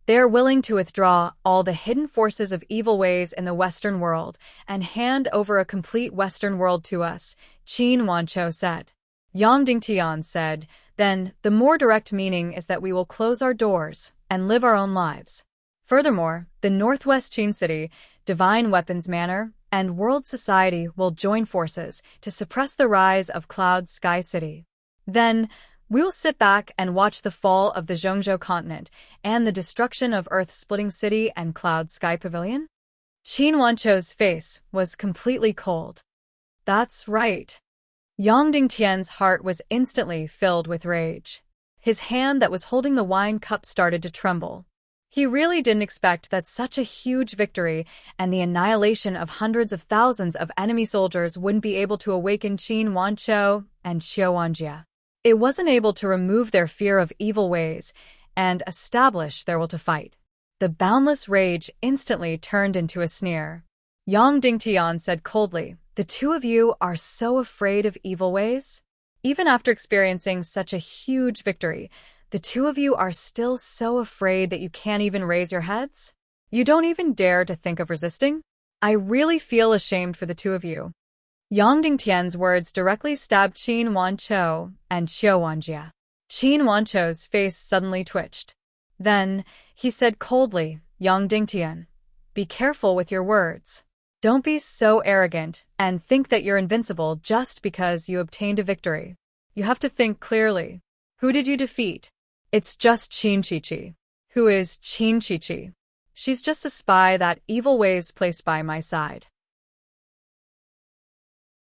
Speaker 1: they are willing to withdraw all the hidden forces of evil ways in the Western world and hand over a complete Western world to us," Qin Wanchou said. Yang Dingtian said, "Then, the more direct meaning is that we will close our doors and live our own lives. Furthermore, the Northwest Qin City, Divine Weapons Manor, and World Society will join forces to suppress the rise of Cloud Sky City. Then, we will sit back and watch the fall of the Zhongzhou continent and the destruction of Earth-splitting city and Cloud Sky Pavilion?" Qin Wanchou's face was completely cold. "That's right." Yang Dingtian's heart was instantly filled with rage. His hand that was holding the wine cup started to tremble. He really didn't expect that such a huge victory and the annihilation of hundreds of thousands of enemy soldiers wouldn't be able to awaken Qin Wanchou and Qiu Wanjie. It wasn't able to remove their fear of evil ways and establish their will to fight. The boundless rage instantly turned into a sneer. Yang Dingtian said coldly, "The two of you are so afraid of evil ways? Even after experiencing such a huge victory, the two of you are still so afraid that you can't even raise your heads? You don't even dare to think of resisting? I really feel ashamed for the two of you." Yang Dingtian's words directly stabbed Qin Wanchou and Qiu Wanjia. Qin Wanchou's face suddenly twitched. Then, he said coldly, Yang Dingtian, be careful with your words. Don't be so arrogant and think that you're invincible just because you obtained a victory. You have to think clearly. Who did you defeat? It's just Qin Chichi. Who is Qin Chichi? She's just a spy that evil ways placed by my side.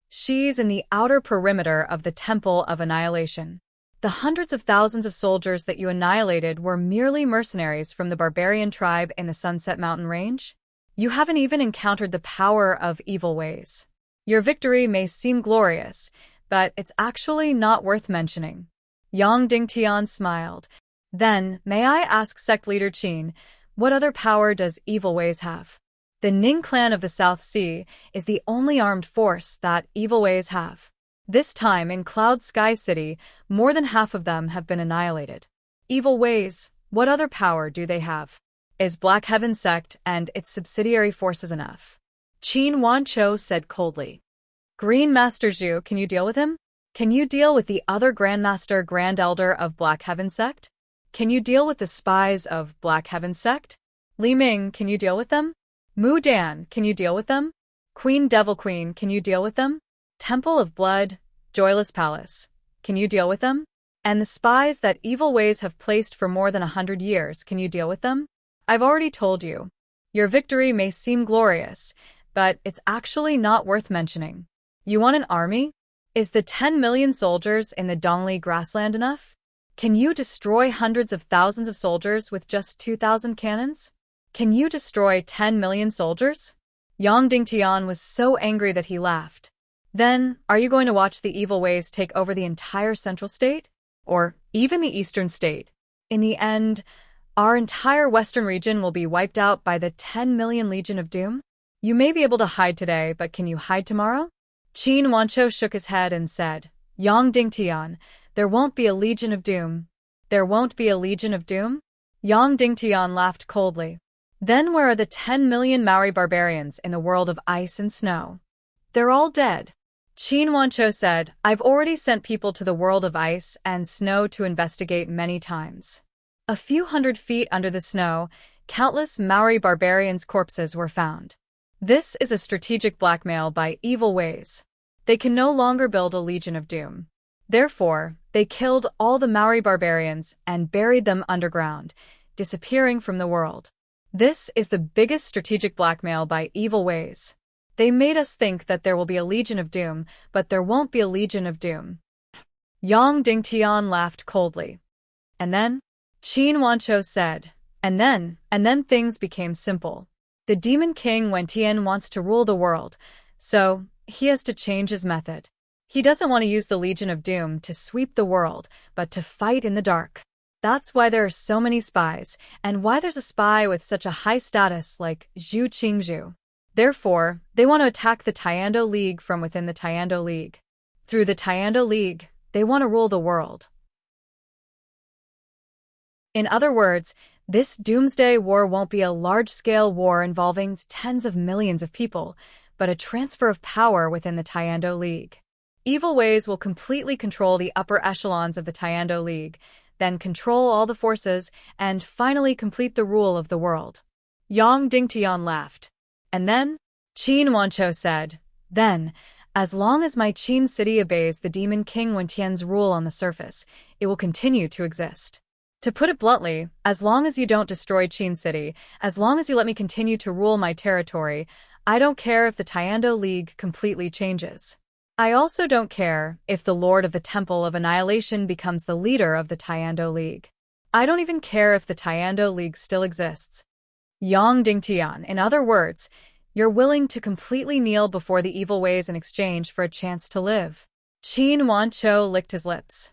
Speaker 1: She's in the outer perimeter of the Temple of Annihilation. The hundreds of thousands of soldiers that you annihilated were merely mercenaries from the barbarian tribe in the Sunset Mountain Range. You haven't even encountered the power of evil ways. Your victory may seem glorious, but it's actually not worth mentioning. Yang Dingtian smiled. Then, may I ask sect leader Qin, what other power does evil ways have? The Ning clan of the South Sea is the only armed force that evil ways have. This time in Cloud Sky City, more than half of them have been annihilated. Evil ways, what other power do they have? Is Black Heaven sect and its subsidiary forces enough? Qin Wanchou said coldly. Green Master Zhu, can you deal with him? Can you deal with the other Grandmaster Grand Elder of Black Heaven sect? Can you deal with the spies of Black Heaven sect? Li Ming, can you deal with them? Mu Dan, can you deal with them? Queen Devil Queen, can you deal with them? Temple of Blood, Joyless Palace, can you deal with them? And the spies that evil ways have placed for more than 100 years, can you deal with them? I've already told you. Your victory may seem glorious, but it's actually not worth mentioning. You want an army? Is the 10 million soldiers in the Dongli grassland enough? Can you destroy hundreds of thousands of soldiers with just 2,000 cannons? Can you destroy 10 million soldiers? Yang Dingtian was so angry that he laughed. Then, are you going to watch the evil ways take over the entire central state? Or even the eastern state? In the end, our entire western region will be wiped out by the 10 million Legion of Doom? You may be able to hide today, but can you hide tomorrow? Qin Wanchou shook his head and said, Yang Dingtian, there won't be a Legion of Doom. There won't be a Legion of Doom? Yang Dingtian laughed coldly. Then where are the 10 million Maori barbarians in the world of ice and snow? They're all dead. Qin Wanchou said, I've already sent people to the world of ice and snow to investigate many times. A few hundred feet under the snow, countless Maori barbarians' corpses were found. This is a strategic blackmail by evil ways. They can no longer build a Legion of Doom. Therefore, they killed all the Maori barbarians and buried them underground, disappearing from the world. This is the biggest strategic blackmail by evil ways. They made us think that there will be a Legion of Doom, but there won't be a Legion of Doom. Yang Dingtian laughed coldly. And then? Qin Wanchou said, and then things became simple. The Demon King Wentian wants to rule the world, so he has to change his method. He doesn't want to use the Legion of Doom to sweep the world, but to fight in the dark. That's why there are so many spies, and why there's a spy with such a high status like Zhu Qingzhu. Therefore, they want to attack the Tiando League from within the Tiando League. Through the Tiando League, they want to rule the world. In other words, this doomsday war won't be a large-scale war involving tens of millions of people, but a transfer of power within the Tiando League. Evil ways will completely control the upper echelons of the Tiando League, then control all the forces, and finally complete the rule of the world. Yang Dingtian laughed. And then? Qin Wanchou said, then, as long as my Qin city obeys the Demon King Wentian's rule on the surface, it will continue to exist. To put it bluntly, as long as you don't destroy Qin City, as long as you let me continue to rule my territory, I don't care if the Tiando League completely changes. I also don't care if the Lord of the Temple of Annihilation becomes the leader of the Tiando League. I don't even care if the Tiando League still exists. Yang Dingtian, in other words, you're willing to completely kneel before the evil ways in exchange for a chance to live. Qin Wanchou licked his lips.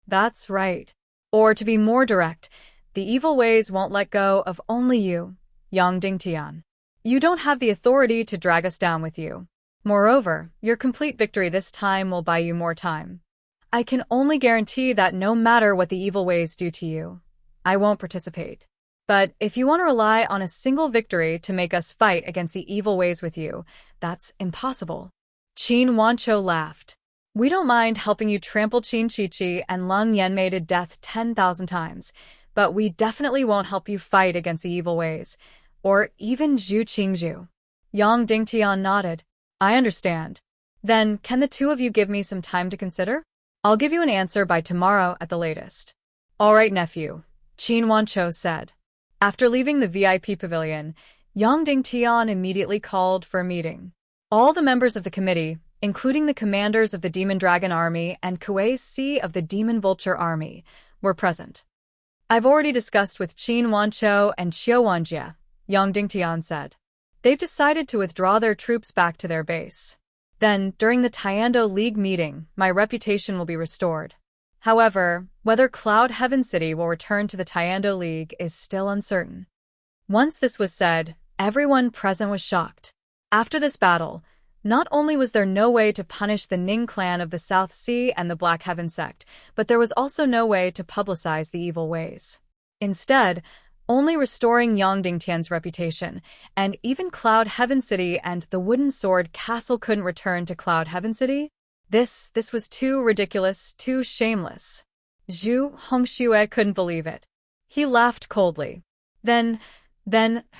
Speaker 1: That's right. Or to be more direct, the evil ways won't let go of only you, Yang Dingtian. You don't have the authority to drag us down with you. Moreover, your complete victory this time will buy you more time. I can only guarantee that no matter what the evil ways do to you, I won't participate. But if you want to rely on a single victory to make us fight against the evil ways with you, that's impossible. Qin Wancho laughed. We don't mind helping you trample Qin Chichi and Lung Yanmei to death 10,000 times, but we definitely won't help you fight against the evil ways, or even Zhu Qingzhu. Yang Dingtian nodded. I understand. Then, can the two of you give me some time to consider? I'll give you an answer by tomorrow at the latest. All right, nephew, Qin Wancho said. After leaving the VIP pavilion, Yang Dingtian immediately called for a meeting. All the members of the committee, including the commanders of the Demon Dragon Army and Kuei Si of the Demon Vulture Army, were present. I've already discussed with Qin Wancho and Xiao Wanjie, Yang Dingtian said. They've decided to withdraw their troops back to their base. Then, during the Tiando League meeting, my reputation will be restored. However, whether Cloud Heaven City will return to the Tiando League is still uncertain. Once this was said, everyone present was shocked. After this battle, not only was there no way to punish the Ning clan of the South Sea and the Black Heaven sect, but there was also no way to publicize the evil ways. Instead, only restoring Yang Dingtian's reputation, and even Cloud Heaven City and the Wooden Sword Castle couldn't return to Cloud Heaven City? This was too ridiculous, too shameless. Zhu Hongxue couldn't believe it. He laughed coldly. Then,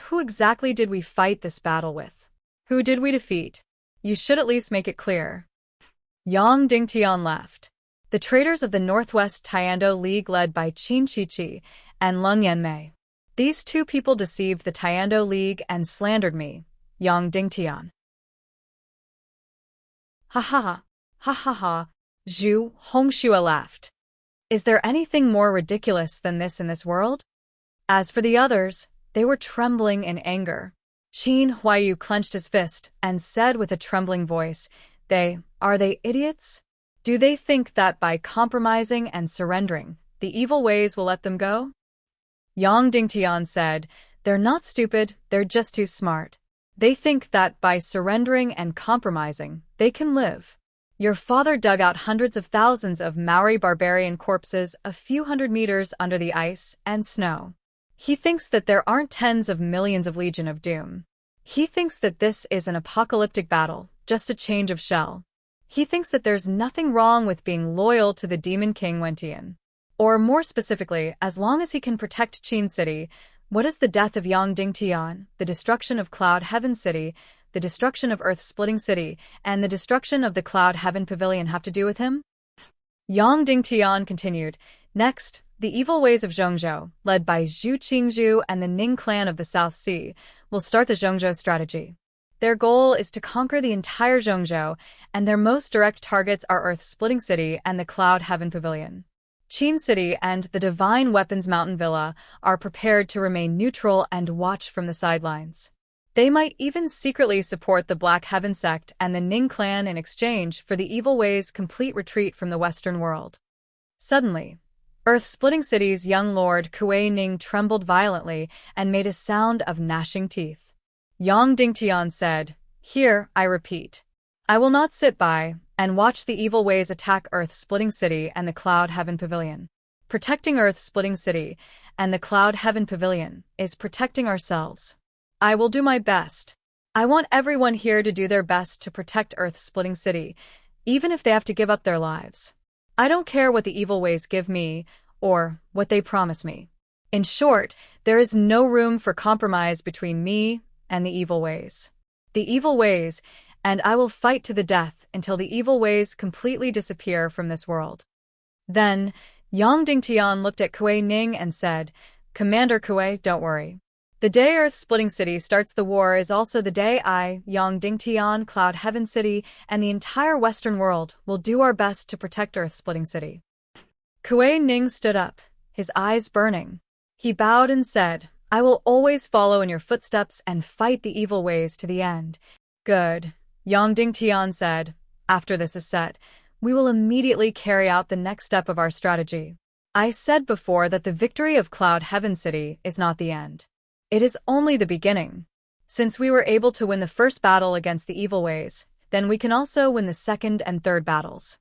Speaker 1: who exactly did we fight this battle with? Who did we defeat? You should at least make it clear. Yang Dingtian laughed. The traitors of the Northwest Tiando League led by Qin Chichi and Lung Yanmei. These two people deceived the Tiando League and slandered me, Yang Dingtian. Ha ha ha, ha ha ha, Zhu Hongxue laughed. Is there anything more ridiculous than this in this world? As for the others, they were trembling in anger. Qin Huaiyu clenched his fist and said with a trembling voice, Are they idiots? Do they think that by compromising and surrendering, the evil ways will let them go? Yang Dingtian said, They're not stupid, they're just too smart. They think that by surrendering and compromising, they can live. Your father dug out hundreds of thousands of Maori barbarian corpses a few hundred meters under the ice and snow. He thinks that there aren't tens of millions of Legion of Doom. He thinks that this is an apocalyptic battle, just a change of shell. He thinks that there's nothing wrong with being loyal to the Demon King Wentian. Or more specifically, as long as he can protect Qin City, what does the death of Yang Dingtian, the destruction of Cloud Heaven City, the destruction of Earth-Splitting City, and the destruction of the Cloud Heaven Pavilion have to do with him? Yang Dingtian continued, Next, the evil ways of Zhongzhou, led by Zhu Qingzhu and the Ning clan of the South Sea, will start the Zhongzhou strategy. Their goal is to conquer the entire Zhongzhou, and their most direct targets are Earth-Splitting City and the Cloud Heaven Pavilion. Qin City and the Divine Weapons Mountain Villa are prepared to remain neutral and watch from the sidelines. They might even secretly support the Black Heaven sect and the Ning clan in exchange for the evil ways' complete retreat from the Western world. Suddenly, Earth-Splitting City's young lord Kuei Ning trembled violently and made a sound of gnashing teeth. Yang Dingtian said, Here, I repeat. I will not sit by and watch the evil ways attack Earth-Splitting City and the Cloud Heaven Pavilion. Protecting Earth-Splitting City and the Cloud Heaven Pavilion is protecting ourselves. I will do my best. I want everyone here to do their best to protect Earth-Splitting City, even if they have to give up their lives. I don't care what the evil ways give me or what they promise me. In short, there is no room for compromise between me and the evil ways. The evil ways, and I will fight to the death until the evil ways completely disappear from this world. Then, Yang Dingtian looked at Kuei Ning and said, Commander Kuei, don't worry. The day Earth-Splitting City starts the war is also the day I, Yang Dingtian, Cloud Heaven City, and the entire Western world will do our best to protect Earth-Splitting City. Kuei Ning stood up, his eyes burning. He bowed and said, I will always follow in your footsteps and fight the evil ways to the end. Good. Yang Dingtian said, After this is set, we will immediately carry out the next step of our strategy. I said before that the victory of Cloud Heaven City is not the end. It is only the beginning. Since we were able to win the first battle against the evil ways, then we can also win the second and third battles.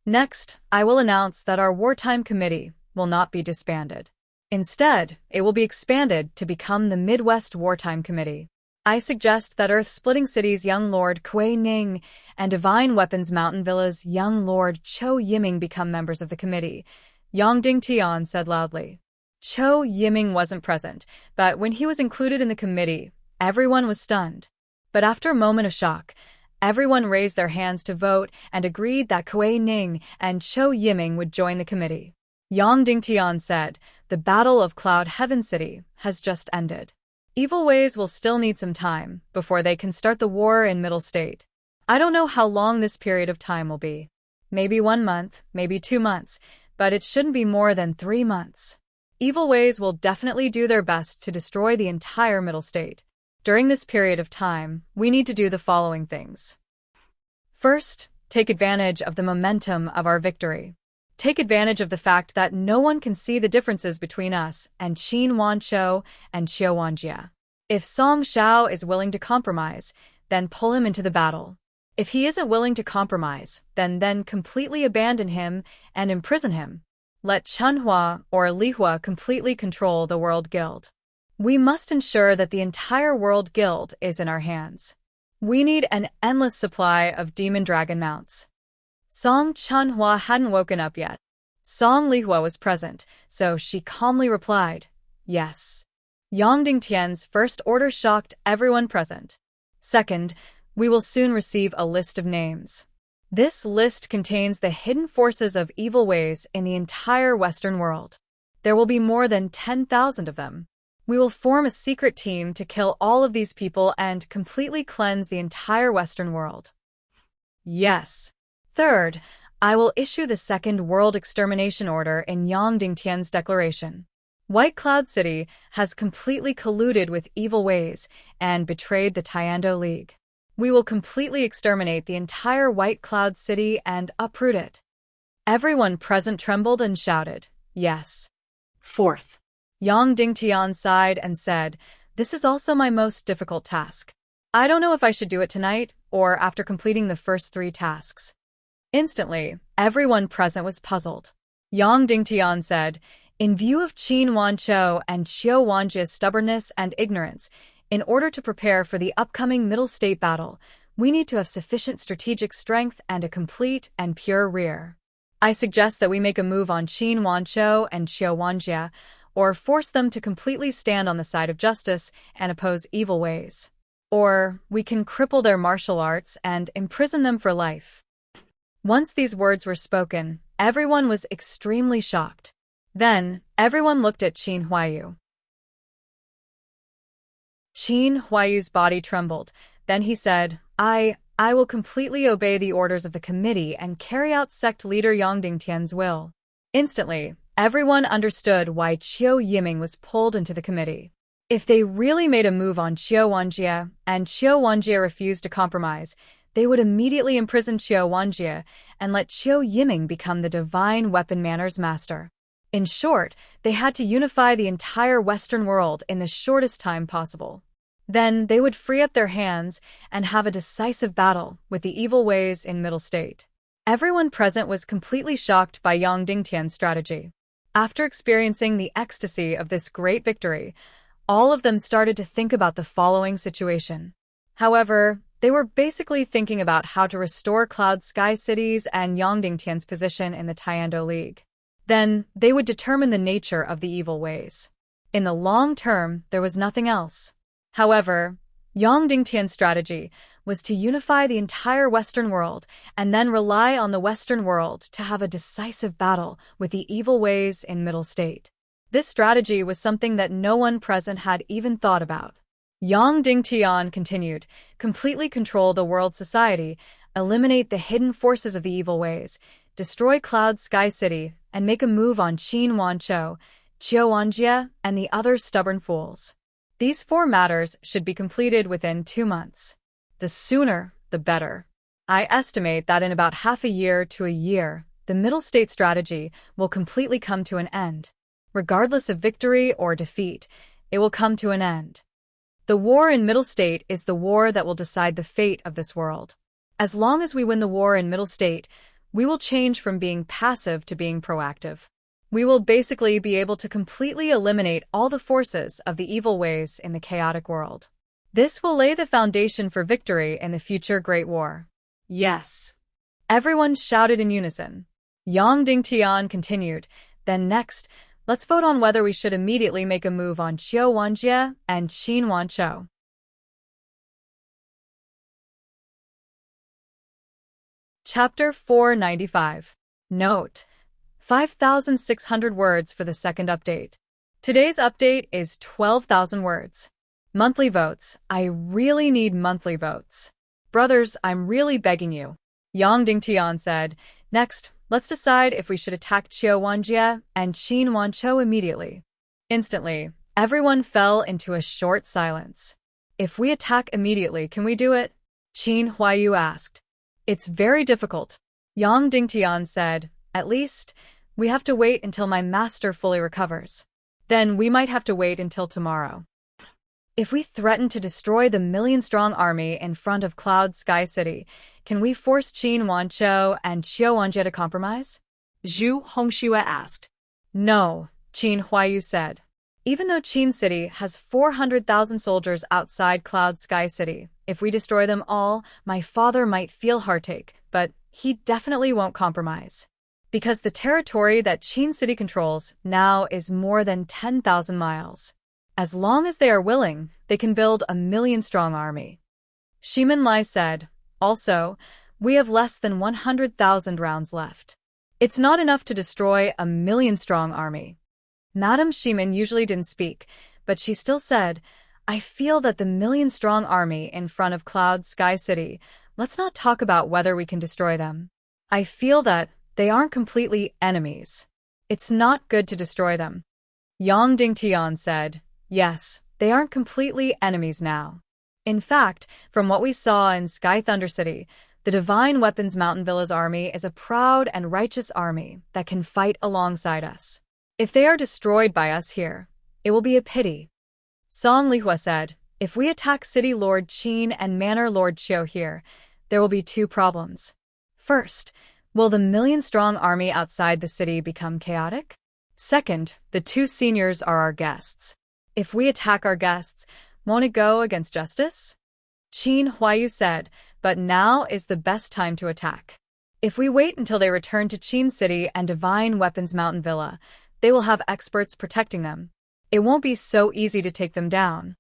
Speaker 1: Next, I will announce that our wartime committee will not be disbanded. Instead, it will be expanded to become the Midwest Wartime Committee. I suggest that Earth-Splitting City's young lord Kuei Ning and Divine Weapons Mountain Villa's young lord Cho Yiming become members of the committee, Yang Dingtian said loudly. Cho Yiming wasn't present, but when he was included in the committee, everyone was stunned. But after a moment of shock, everyone raised their hands to vote and agreed that Kuei Ning and Cho Yiming would join the committee. Yang Dingtian said, "The Battle of Cloud Heaven City has just ended. Evil Ways will still need some time before they can start the war in Middle State. I don't know how long this period of time will be. Maybe 1 month, maybe 2 months, but it shouldn't be more than 3 months. Evil Ways will definitely do their best to destroy the entire Middle State. During this period of time, we need to do the following things. First, take advantage of the momentum of our victory. Take advantage of the fact that no one can see the differences between us and Qin Wanzhou and Qiu Wanjie. If Song Xiao is willing to compromise, then pull him into the battle. If he isn't willing to compromise, then completely abandon him and imprison him. Let Chunhua or Lihua completely control the World Guild. We must ensure that the entire World Guild is in our hands. We need an endless supply of demon dragon mounts." Song Chunhua hadn't woken up yet. Song Lihua was present, so she calmly replied, "Yes." Yang Dingtian's first order shocked everyone present. Second, we will soon receive a list of names. This list contains the hidden forces of evil ways in the entire Western world. There will be more than 10,000 of them. We will form a secret team to kill all of these people and completely cleanse the entire Western world. Yes. Third, I will issue the Second World Extermination Order in Yang Dingtian's declaration. White Cloud City has completely colluded with evil ways and betrayed the Tiando League. We will completely exterminate the entire White Cloud City and uproot it. Everyone present trembled and shouted, "Yes."
Speaker 2: Fourth,
Speaker 1: Yang Dingtian sighed and said, "This is also my most difficult task. I don't know if I should do it tonight or after completing the first 3 tasks." Instantly, everyone present was puzzled. Yang Dingtian said, "In view of Qin Wanzhou and Qiu Wanjie's stubbornness and ignorance, in order to prepare for the upcoming Middle State battle, we need to have sufficient strategic strength and a complete and pure rear. I suggest that we make a move on Qin Wanzhou and Qiu Wanjie, or force them to completely stand on the side of justice and oppose evil ways. Or we can cripple their martial arts and imprison them for life." Once these words were spoken, everyone was extremely shocked. Then, everyone looked at Qin Huayu. Qin Huayu's body trembled. Then he said, I will completely obey the orders of the committee and carry out sect leader Yang Dingtian's will." Instantly, everyone understood why Qiu Yiming was pulled into the committee. If they really made a move on Qiu Wanjie and Qiu Wanjie refused to compromise, they would immediately imprison Qiu Wanjie and let Qiu Yiming become the divine weapon manners master. In short, they had to unify the entire Western world in the shortest time possible. Then they would free up their hands and have a decisive battle with the evil ways in Middle State. Everyone present was completely shocked by Yang Dingtian's strategy. After experiencing the ecstasy of this great victory, all of them started to think about the following situation. However, they were basically thinking about how to restore Cloud Sky Cities and Yang Dingtian's position in the Tiando League. Then, they would determine the nature of the evil ways. In the long term, there was nothing else. However, Yang Dingtian's strategy was to unify the entire Western world and then rely on the Western world to have a decisive battle with the evil ways in Middle State. This strategy was something that no one present had even thought about. Yang Dingtian continued, "Completely control the world society, eliminate the hidden forces of the evil ways, destroy Cloud Sky City, and make a move on Qin Wanzhou, Qiu Wanjie, and the other stubborn fools. These 4 matters should be completed within 2 months. The sooner, the better. I estimate that in about half a year to a year, the Middle State strategy will completely come to an end. Regardless of victory or defeat, it will come to an end. The war in Middle State is the war that will decide the fate of this world. As long as we win the war in Middle State, we will change from being passive to being proactive. We will basically be able to completely eliminate all the forces of the evil ways in the chaotic world. This will lay the foundation for victory in the future Great War.
Speaker 2: Yes.
Speaker 1: Everyone shouted in unison. Yang Dingtian continued, then next, let's vote on whether we should immediately make a move on Qiu Wanjie and Qin Wanzhou. Chapter 495. Note: 5,600 words for the second update. Today's update is 12,000 words. Monthly votes. I really need monthly votes. Brothers, I'm really begging you. Yang Dingtian said, next, let's decide if we should attack Qiu Wanjie and Qin Wanzhou immediately. Instantly, everyone fell into a short silence. If we attack immediately, can we do it? Qin Huayu asked. It's very difficult. Yang Dingtian said, at least, we have to wait until my master fully recovers. Then we might have to wait until tomorrow. If we threaten to destroy the million-strong army in front of Cloud Sky City, can we force Qin Wanzhou and Qiu Wanjie to compromise?
Speaker 2: Zhu Hongxue asked.
Speaker 1: No, Qin Huayu said. Even though Qin City has 400,000 soldiers outside Cloud Sky City, if we destroy them all, my father might feel heartache, but he definitely won't compromise. Because the territory that Qin City controls now is more than 10,000 miles. As long as they are willing, they can build a million-strong army. Shimin Lai said, also, we have less than 100,000 rounds left. It's not enough to destroy a million-strong army. Madame Shimin usually didn't speak, but she still said, I feel that the million-strong army in front of Cloud Sky City, let's not talk about whether we can destroy them. I feel that they aren't completely enemies. It's not good to destroy them. Yang Dingtian said, yes, they aren't completely enemies now. In fact, from what we saw in Sky Thunder City, the Divine Weapons Mountain Villa's army is a proud and righteous army that can fight alongside us. If they are destroyed by us here, it will be a pity. Song Lihua said, if we attack City Lord Qin and Manor Lord Qiu here, there will be two problems. First, will the million-strong army outside the city become chaotic? Second, the two seniors are our guests. If we attack our guests, won't it go against justice? Qin Huayu said, but now is the best time to attack. If we wait until they return to Qin City and Divine Weapons Mountain Villa, they will have experts protecting them. It won't be so easy to take them down.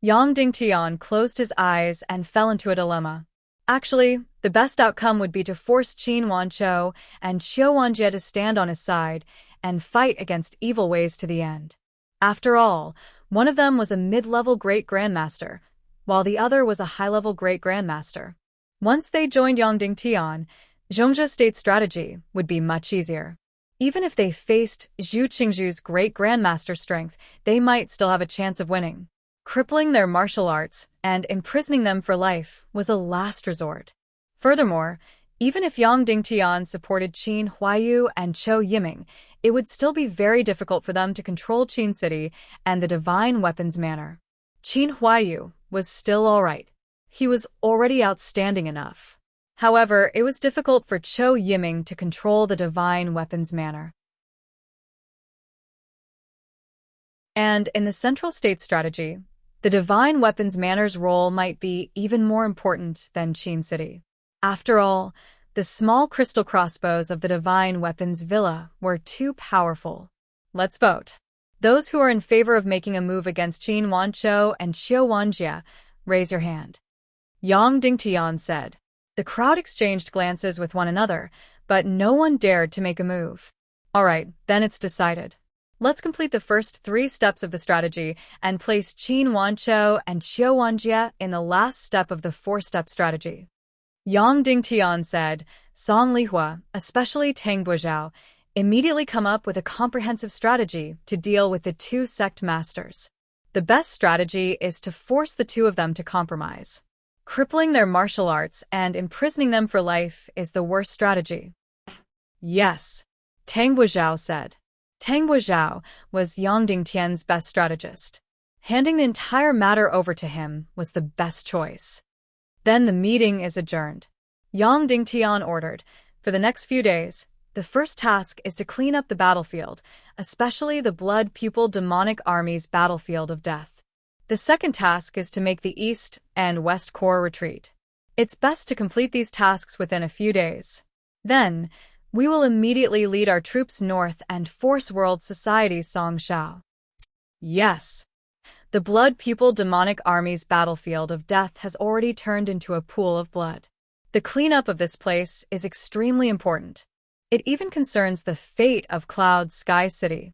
Speaker 1: Yang Dingtian closed his eyes and fell into a dilemma. Actually, the best outcome would be to force Qin Wanzhou and Qiu Wanjie to stand on his side and fight against evil ways to the end. After all, one of them was a mid-level Great Grandmaster, while the other was a high-level Great Grandmaster. Once they joined Yang Dingtian, Zhongzhou State's strategy would be much easier. Even if they faced Zhu Qingzhu's Great Grandmaster strength, they might still have a chance of winning. Crippling their martial arts and imprisoning them for life was a last resort. Furthermore, even if Yang Dingtian supported Qin Huayu and Zhou Yiming, it would still be very difficult for them to control Qin City and the Divine Weapons Manor. Qin Huayu was still all right. He was already outstanding enough. However, it was difficult for Zhou Yiming to control the Divine Weapons Manor. And in the Central State strategy, the Divine Weapons Manor's role might be even more important than Qin City. After all, the small crystal crossbows of the Divine Weapons Villa were too powerful. Let's vote. Those who are in favor of making a move against Qin Wanzhou and Qiu Wanjie, raise your hand. Yang Dingtian said. The crowd exchanged glances with one another, but no one dared to make a move. All right, then it's decided. Let's complete the first 3 steps of the strategy and place Qin Wanzhou and Qiu Wanjie in the last step of the 4-step strategy. Yang Dingtian said, Song Lihua, especially Tang Buizhao, immediately come up with a comprehensive strategy to deal with the 2 sect masters. The best strategy is to force the 2 of them to compromise. Crippling their martial arts and imprisoning them for life is the worst strategy. Yes, Tang Buizhao said. Tang Buizhao was Yang Dingtian's best strategist. Handing the entire matter over to him was the best choice. Then the meeting is adjourned. Yang Dingtian ordered, for the next few days, the first task is to clean up the battlefield, especially the blood-pupil demonic army's battlefield of death. The second task is to make the East and West Corps retreat. It's best to complete these tasks within a few days. Then, we will immediately lead our troops north and force World Society's Song Shao. Yes. The blood-pupil demonic army's battlefield of death has already turned into a pool of blood. The cleanup of this place is extremely important. It even concerns the fate of Cloud Sky City.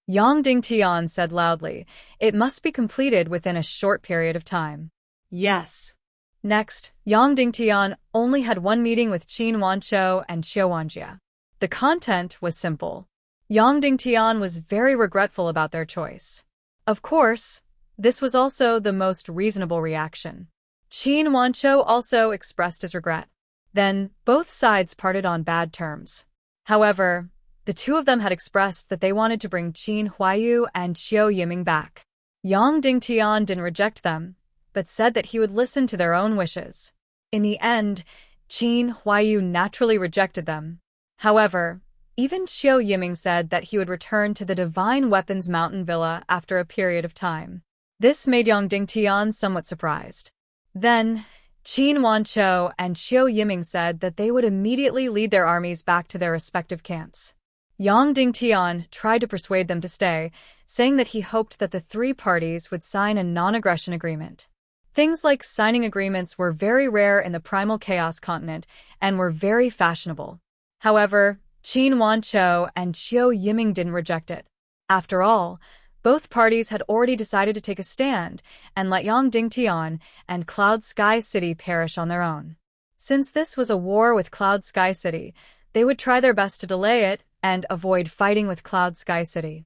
Speaker 1: Yang Dingtian said loudly, "It must be completed within a short period of time."
Speaker 2: Yes.
Speaker 1: Next, Yang Dingtian only had one meeting with Qin Wanzhou and Qiu Wanjie. The content was simple. Yang Dingtian was very regretful about their choice. Of course, this was also the most reasonable reaction. Qin Wanzhou also expressed his regret. Then, both sides parted on bad terms. However, the two of them had expressed that they wanted to bring Qin Huaiyu and Qiu Yiming back. Yang Dingtian didn't reject them, but said that he would listen to their own wishes. In the end, Qin Huaiyu naturally rejected them. However, even Qiu Yiming said that he would return to the Divine Weapons Mountain Villa after a period of time. This made Yang Dingtian somewhat surprised. Then, Qin Wanzhou and Qiu Yiming said that they would immediately lead their armies back to their respective camps. Yang Dingtian tried to persuade them to stay, saying that he hoped that the three parties would sign a non-aggression agreement. Things like signing agreements were very rare in the Primal Chaos continent and were very fashionable. However, Qin Wanzhou and Qiu Yiming didn't reject it. After all, both parties had already decided to take a stand and let Yang Dingtian and Cloud Sky City perish on their own. Since this was a war with Cloud Sky City, they would try their best to delay it and avoid fighting with Cloud Sky City.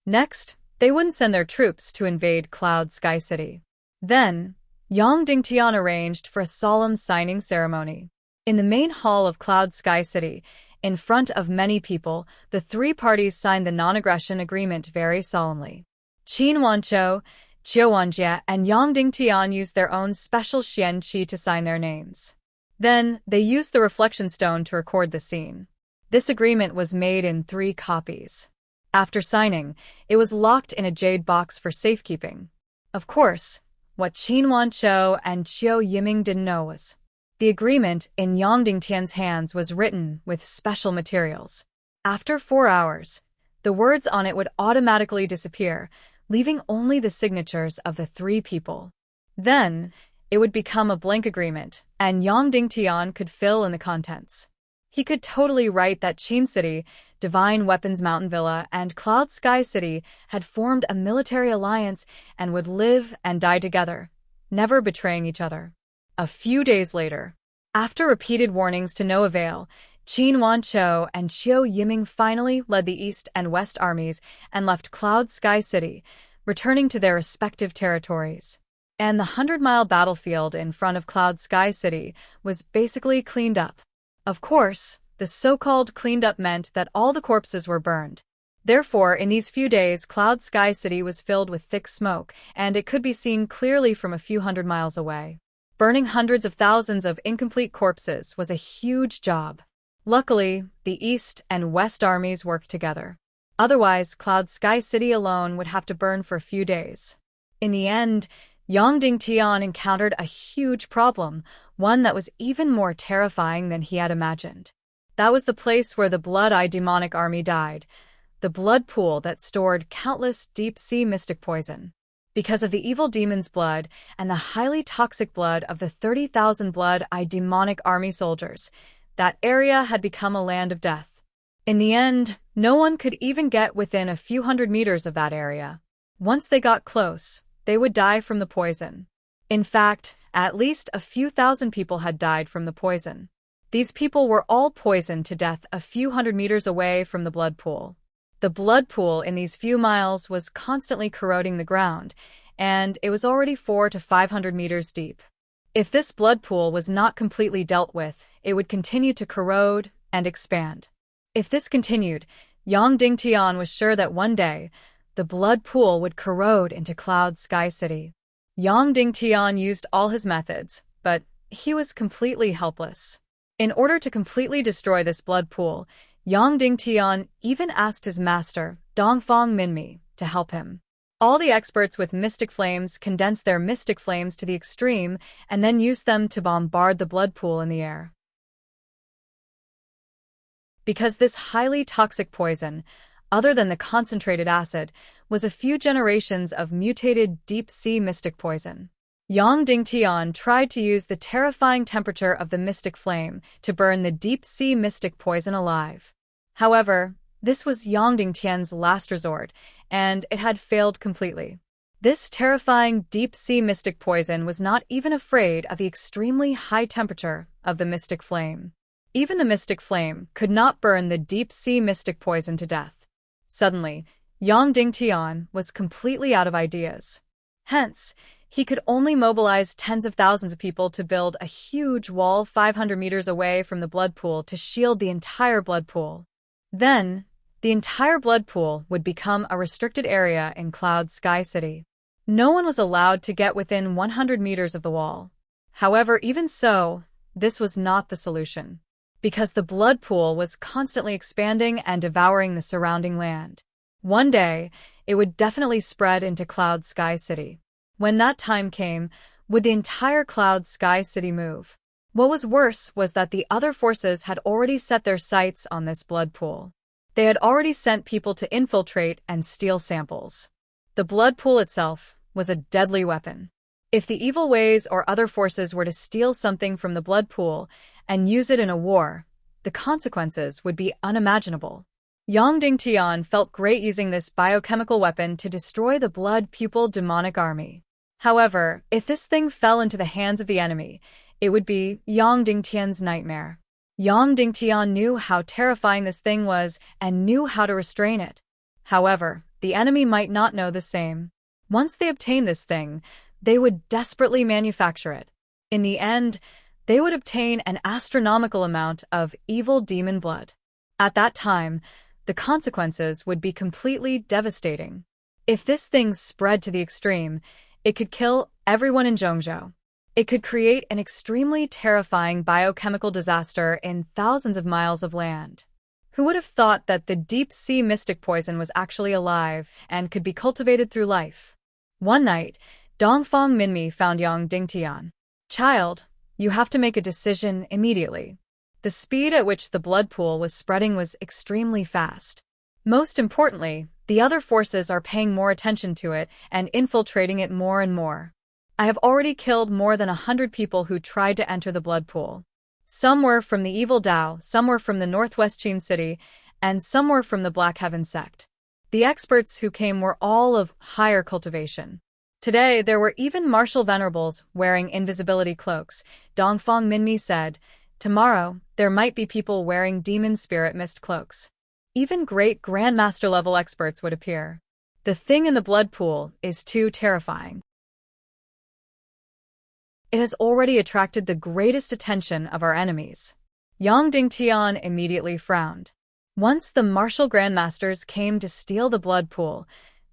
Speaker 1: Next, they wouldn't send their troops to invade Cloud Sky City. Then, Yang Dingtian arranged for a solemn signing ceremony. In the main hall of Cloud Sky City, in front of many people, the three parties signed the non-aggression agreement very solemnly. Qin Wanzhou, Qiu Wanjie, and Yang Dingtian used their own special Xian Qi to sign their names. Then, they used the reflection stone to record the scene. This agreement was made in 3 copies. After signing, it was locked in a jade box for safekeeping. Of course, what Qin Wanzhou and Qiu Yiming didn't know was the agreement in Yang Dingtian's hands was written with special materials. After 4 hours, the words on it would automatically disappear, leaving only the signatures of the 3 people. Then, it would become a blank agreement, and Yang Dingtian could fill in the contents. He could totally write that Qin City, Divine Weapons Mountain Villa, and Cloud Sky City had formed a military alliance and would live and die together, never betraying each other. A few days later, after repeated warnings to no avail, Qin Wanzhou and Qiu Yiming finally led the East and West armies and left Cloud Sky City, returning to their respective territories. And the 100-mile battlefield in front of Cloud Sky City was basically cleaned up. Of course, the so-called cleaned up meant that all the corpses were burned. Therefore, in these few days, Cloud Sky City was filled with thick smoke, and it could be seen clearly from a few hundred miles away. Burning hundreds of thousands of incomplete corpses was a huge job. Luckily, the East and West armies worked together. Otherwise, Cloud Sky City alone would have to burn for a few days. In the end, Yang Dingtian encountered a huge problem, one that was even more terrifying than he had imagined. That was the place where the Blood-Eye demonic army died, the blood pool that stored countless deep-sea mystic poison. Because of the evil demon's blood and the highly toxic blood of the 30,000 Blood-Eye demonic army soldiers, that area had become a land of death. In the end, no one could even get within a few hundred meters of that area. Once they got close, they would die from the poison. In fact, at least a few thousand people had died from the poison. These people were all poisoned to death a few hundred meters away from the blood pool. The blood pool in these few miles was constantly corroding the ground, and it was already 400 to 500 meters deep. If this blood pool was not completely dealt with, it would continue to corrode and expand. If this continued, Yang Dingtian was sure that one day, the blood pool would corrode into Cloud Sky City. Yang Dingtian used all his methods, but he was completely helpless. In order to completely destroy this blood pool, Yang Dingtian even asked his master, Dongfang Minmi, to help him. All the experts with mystic flames condensed their mystic flames to the extreme and then used them to bombard the blood pool in the air. Because this highly toxic poison, other than the concentrated acid, was a few generations of mutated deep-sea mystic poison. Yang Dingtian tried to use the terrifying temperature of the mystic flame to burn the deep-sea mystic poison alive. However, this was Yang Dingtian's last resort, and it had failed completely. This terrifying deep-sea mystic poison was not even afraid of the extremely high temperature of the mystic flame. Even the mystic flame could not burn the deep-sea mystic poison to death. Suddenly, Yang Dingtian was completely out of ideas. Hence, he could only mobilize tens of thousands of people to build a huge wall 500 meters away from the blood pool to shield the entire blood pool. Then, the entire blood pool would become a restricted area in Cloud Sky City. No one was allowed to get within 100 meters of the wall. However, even so, this was not the solution, because the blood pool was constantly expanding and devouring the surrounding land. One day, it would definitely spread into Cloud Sky City. When that time came, would the entire Cloud Sky City move? What was worse was that the other forces had already set their sights on this blood pool. They had already sent people to infiltrate and steal samples. The blood pool itself was a deadly weapon. If the evil ways or other forces were to steal something from the blood pool and use it in a war, the consequences would be unimaginable. Yang Dingtian felt great using this biochemical weapon to destroy the blood pupil demonic army. However, if this thing fell into the hands of the enemy, it would be Yang Dingtian's nightmare. Yang Dingtian knew how terrifying this thing was and knew how to restrain it. However, the enemy might not know the same. Once they obtained this thing, they would desperately manufacture it. In the end, they would obtain an astronomical amount of evil demon blood. At that time, the consequences would be completely devastating. If this thing spread to the extreme, it could kill everyone in Zhongzhou. It could create an extremely terrifying biochemical disaster in thousands of miles of land. Who would have thought that the deep-sea mystic poison was actually alive and could be cultivated through life? One night, Dongfang Minmi found Yang Dingtian. "Child, you have to make a decision immediately." The speed at which the blood pool was spreading was extremely fast. Most importantly, the other forces are paying more attention to it and infiltrating it more and more. I have already killed more than 100 people who tried to enter the blood pool. Some were from the evil Dao, some were from the Northwest Qin City, and some were from the Black Heaven sect. The experts who came were all of higher cultivation. Today, there were even martial venerables wearing invisibility cloaks. Dongfang Minmi said, "Tomorrow, there might be people wearing demon spirit mist cloaks. Even great grandmaster level experts would appear. The thing in the blood pool is too terrifying. It has already attracted the greatest attention of our enemies." Yang Dingtian immediately frowned. Once the martial grandmasters came to steal the blood pool,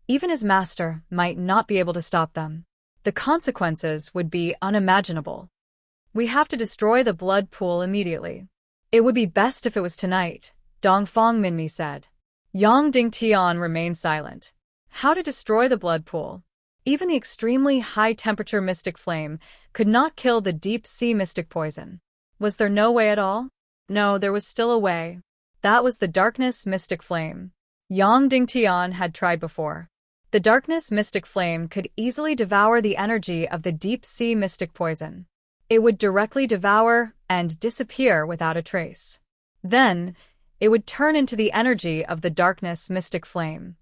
Speaker 1: even his master might not be able to stop them. The consequences would be unimaginable. "We have to destroy the blood pool immediately." "It would be best if it was tonight," Dongfang Minmi said. Yang Dingtian remained silent. How to destroy the blood pool? Even the extremely high-temperature mystic flame could not kill the deep-sea mystic poison. Was there no way at all? No, there was still a way. That was the darkness mystic flame. Yang Dingtian had tried before. The darkness mystic flame could easily devour the energy of the deep-sea mystic poison. It would directly devour and disappear without a trace. Then, it would turn into the energy of the darkness mystic flame.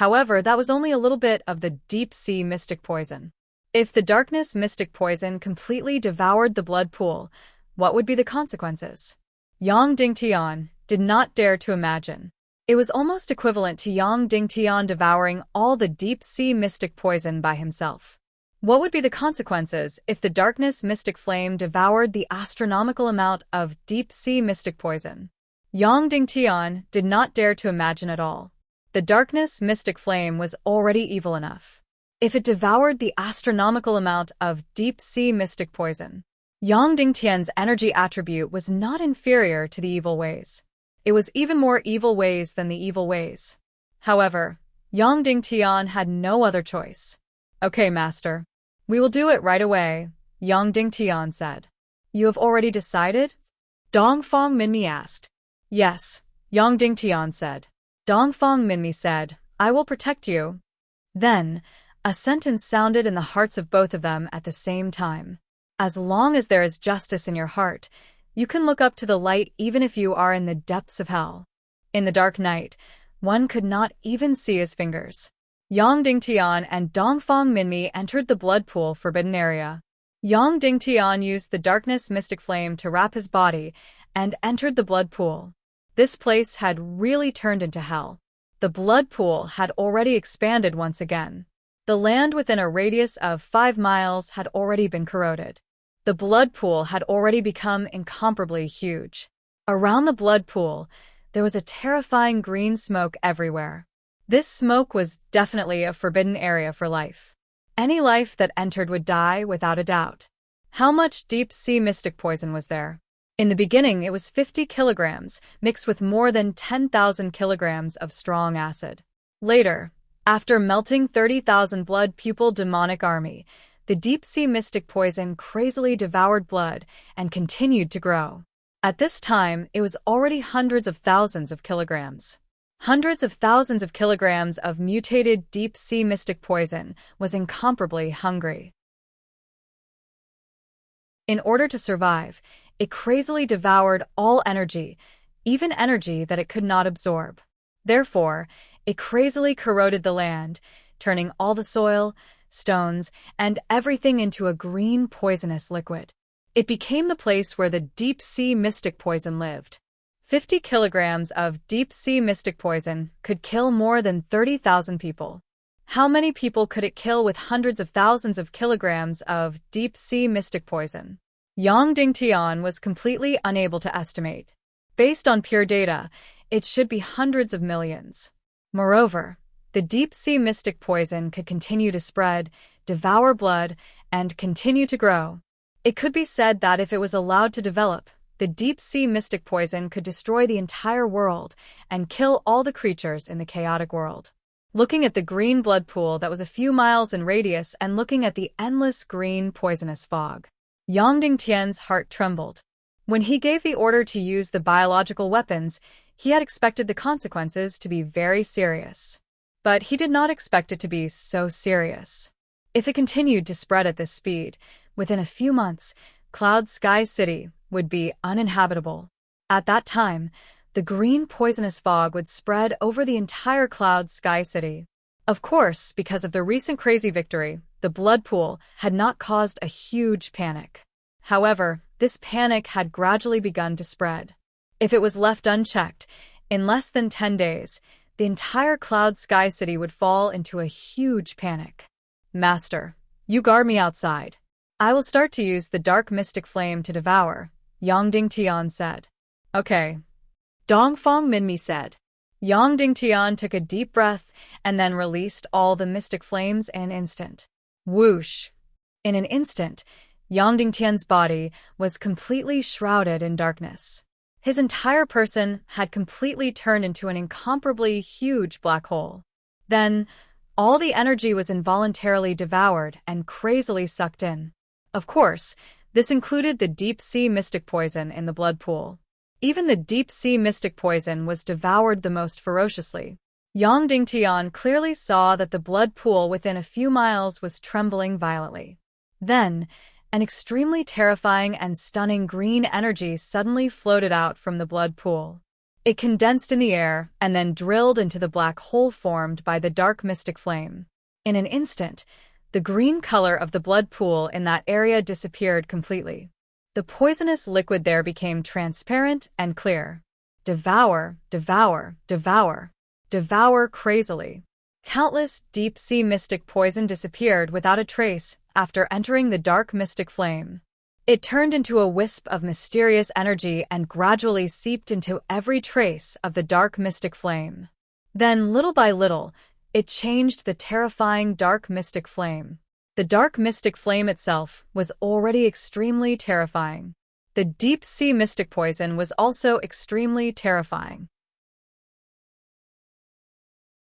Speaker 1: However, that was only a little bit of the deep-sea mystic poison. If the darkness mystic poison completely devoured the blood pool, what would be the consequences? Yang Dingtian did not dare to imagine. It was almost equivalent to Yang Dingtian devouring all the deep-sea mystic poison by himself. What would be the consequences if the darkness mystic flame devoured the astronomical amount of deep-sea mystic poison? Yang Dingtian did not dare to imagine at all. The darkness mystic flame was already evil enough. If it devoured the astronomical amount of deep-sea mystic poison, Yang Dingtian's energy attribute was not inferior to the evil ways. It was even more evil ways than the evil ways. However, Yang Dingtian had no other choice. Okay, master. We will do it right away, Yang Dingtian said. You have already decided?
Speaker 2: Dongfang Minmi asked.
Speaker 1: Yes, Yang Dingtian said. Dongfang Minmi said, I will protect you. Then, a sentence sounded in the hearts of both of them at the same time. As long as there is justice in your heart, you can look up to the light even if you are in the depths of hell. In the dark night, one could not even see his fingers. Yang Dingtian and Dongfang Minmi entered the blood pool forbidden area. Yang Dingtian used the darkness mystic flame to wrap his body and entered the blood pool. This place had really turned into hell. The blood pool had already expanded once again. The land within a radius of 5 miles had already been corroded. The blood pool had already become incomparably huge. Around the blood pool, there was a terrifying green smoke everywhere. This smoke was definitely a forbidden area for life. Any life that entered would die without a doubt. How much deep-sea mystic poison was there? In the beginning, it was 50 kilograms, mixed with more than 10,000 kilograms of strong acid. Later, after melting 30,000 blood pupil demonic army, the deep-sea mystic poison crazily devoured blood and continued to grow. At this time, it was already hundreds of thousands of kilograms. Hundreds of thousands of kilograms of mutated deep-sea mystic poison was incomparably hungry. In order to survive, it crazily devoured all energy, even energy that it could not absorb. Therefore, it crazily corroded the land, turning all the soil, stones, and everything into a green poisonous liquid. It became the place where the deep-sea mystic poison lived. 50 kilograms of deep-sea mystic poison could kill more than 30,000 people. How many people could it kill with hundreds of thousands of kilograms of deep-sea mystic poison? Yang Dingtian was completely unable to estimate. Based on pure data, it should be hundreds of millions. Moreover, the deep-sea mystic poison could continue to spread, devour blood, and continue to grow. It could be said that if it was allowed to develop, the deep-sea mystic poison could destroy the entire world and kill all the creatures in the chaotic world. Looking at the green blood pool that was a few miles in radius and looking at the endless green poisonous fog, Yang Dingtian's heart trembled. When he gave the order to use the biological weapons, he had expected the consequences to be very serious. But he did not expect it to be so serious. If it continued to spread at this speed, within a few months, Cloud Sky City would be uninhabitable. At that time, the green poisonous fog would spread over the entire Cloud Sky City. Of course, because of the recent crazy victory, the blood pool had not caused a huge panic. However, this panic had gradually begun to spread. If it was left unchecked, in less than 10 days, the entire Cloud Sky City would fall into a huge panic. Master, you guard me outside. I will start to use the dark mystic flame to devour, Yang Dingtian said. Okay.
Speaker 2: Dongfang Minmi said.
Speaker 1: Yang Dingtian took a deep breath and then released all the mystic flames in an instant. Whoosh! In an instant, Yang Dingtian's body was completely shrouded in darkness. His entire person had completely turned into an incomparably huge black hole. Then, all the energy was involuntarily devoured and crazily sucked in. Of course, this included the deep-sea mystic poison in the blood pool. Even the deep-sea mystic poison was devoured the most ferociously. Yang Dingtian clearly saw that the blood pool within a few miles was trembling violently. Then, an extremely terrifying and stunning green energy suddenly floated out from the blood pool. It condensed in the air and then drilled into the black hole formed by the dark mystic flame. In an instant, the green color of the blood pool in that area disappeared completely. The poisonous liquid there became transparent and clear. Devour, devour, devour. Devour crazily. Countless deep-sea mystic poison disappeared without a trace after entering the dark mystic flame. It turned into a wisp of mysterious energy and gradually seeped into every trace of the dark mystic flame. Then, little by little, it changed the terrifying dark mystic flame. The dark mystic flame itself was already extremely terrifying. The deep-sea mystic poison was also extremely terrifying.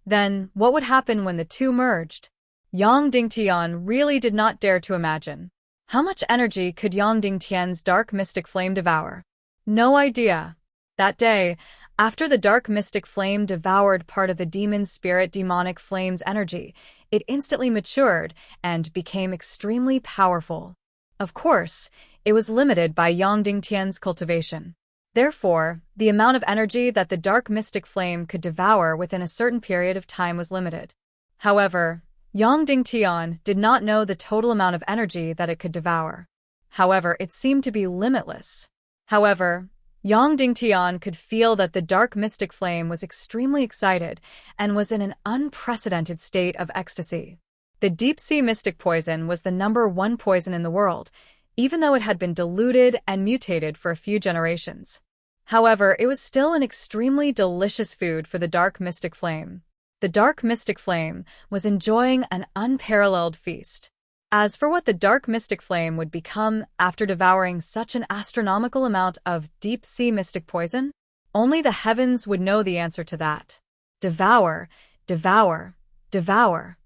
Speaker 1: Then, what would happen when the two merged? Yang Dingtian really did not dare to imagine. How much energy could Yang Dingtian's dark mystic flame devour? No idea. That day, after the dark mystic flame devoured part of the demon spirit demonic flame's energy, it instantly matured and became extremely powerful. Of course, it was limited by Yang Dingtian's cultivation. Therefore, the amount of energy that the dark mystic flame could devour within a certain period of time was limited. However, Yang Dingtian did not know the total amount of energy that it could devour. However, it seemed to be limitless. However, Yang Dingtian could feel that the dark mystic flame was extremely excited and was in an unprecedented state of ecstasy. The deep-sea mystic poison was the #1 poison in the world, even though it had been diluted and mutated for a few generations. However, it was still an extremely delicious food for the dark mystic flame. The dark mystic flame was enjoying an unparalleled feast. As for what the dark mystic flame would become after devouring such an astronomical amount of deep-sea mystic poison, only the heavens would know the answer to that. Devour, devour, devour.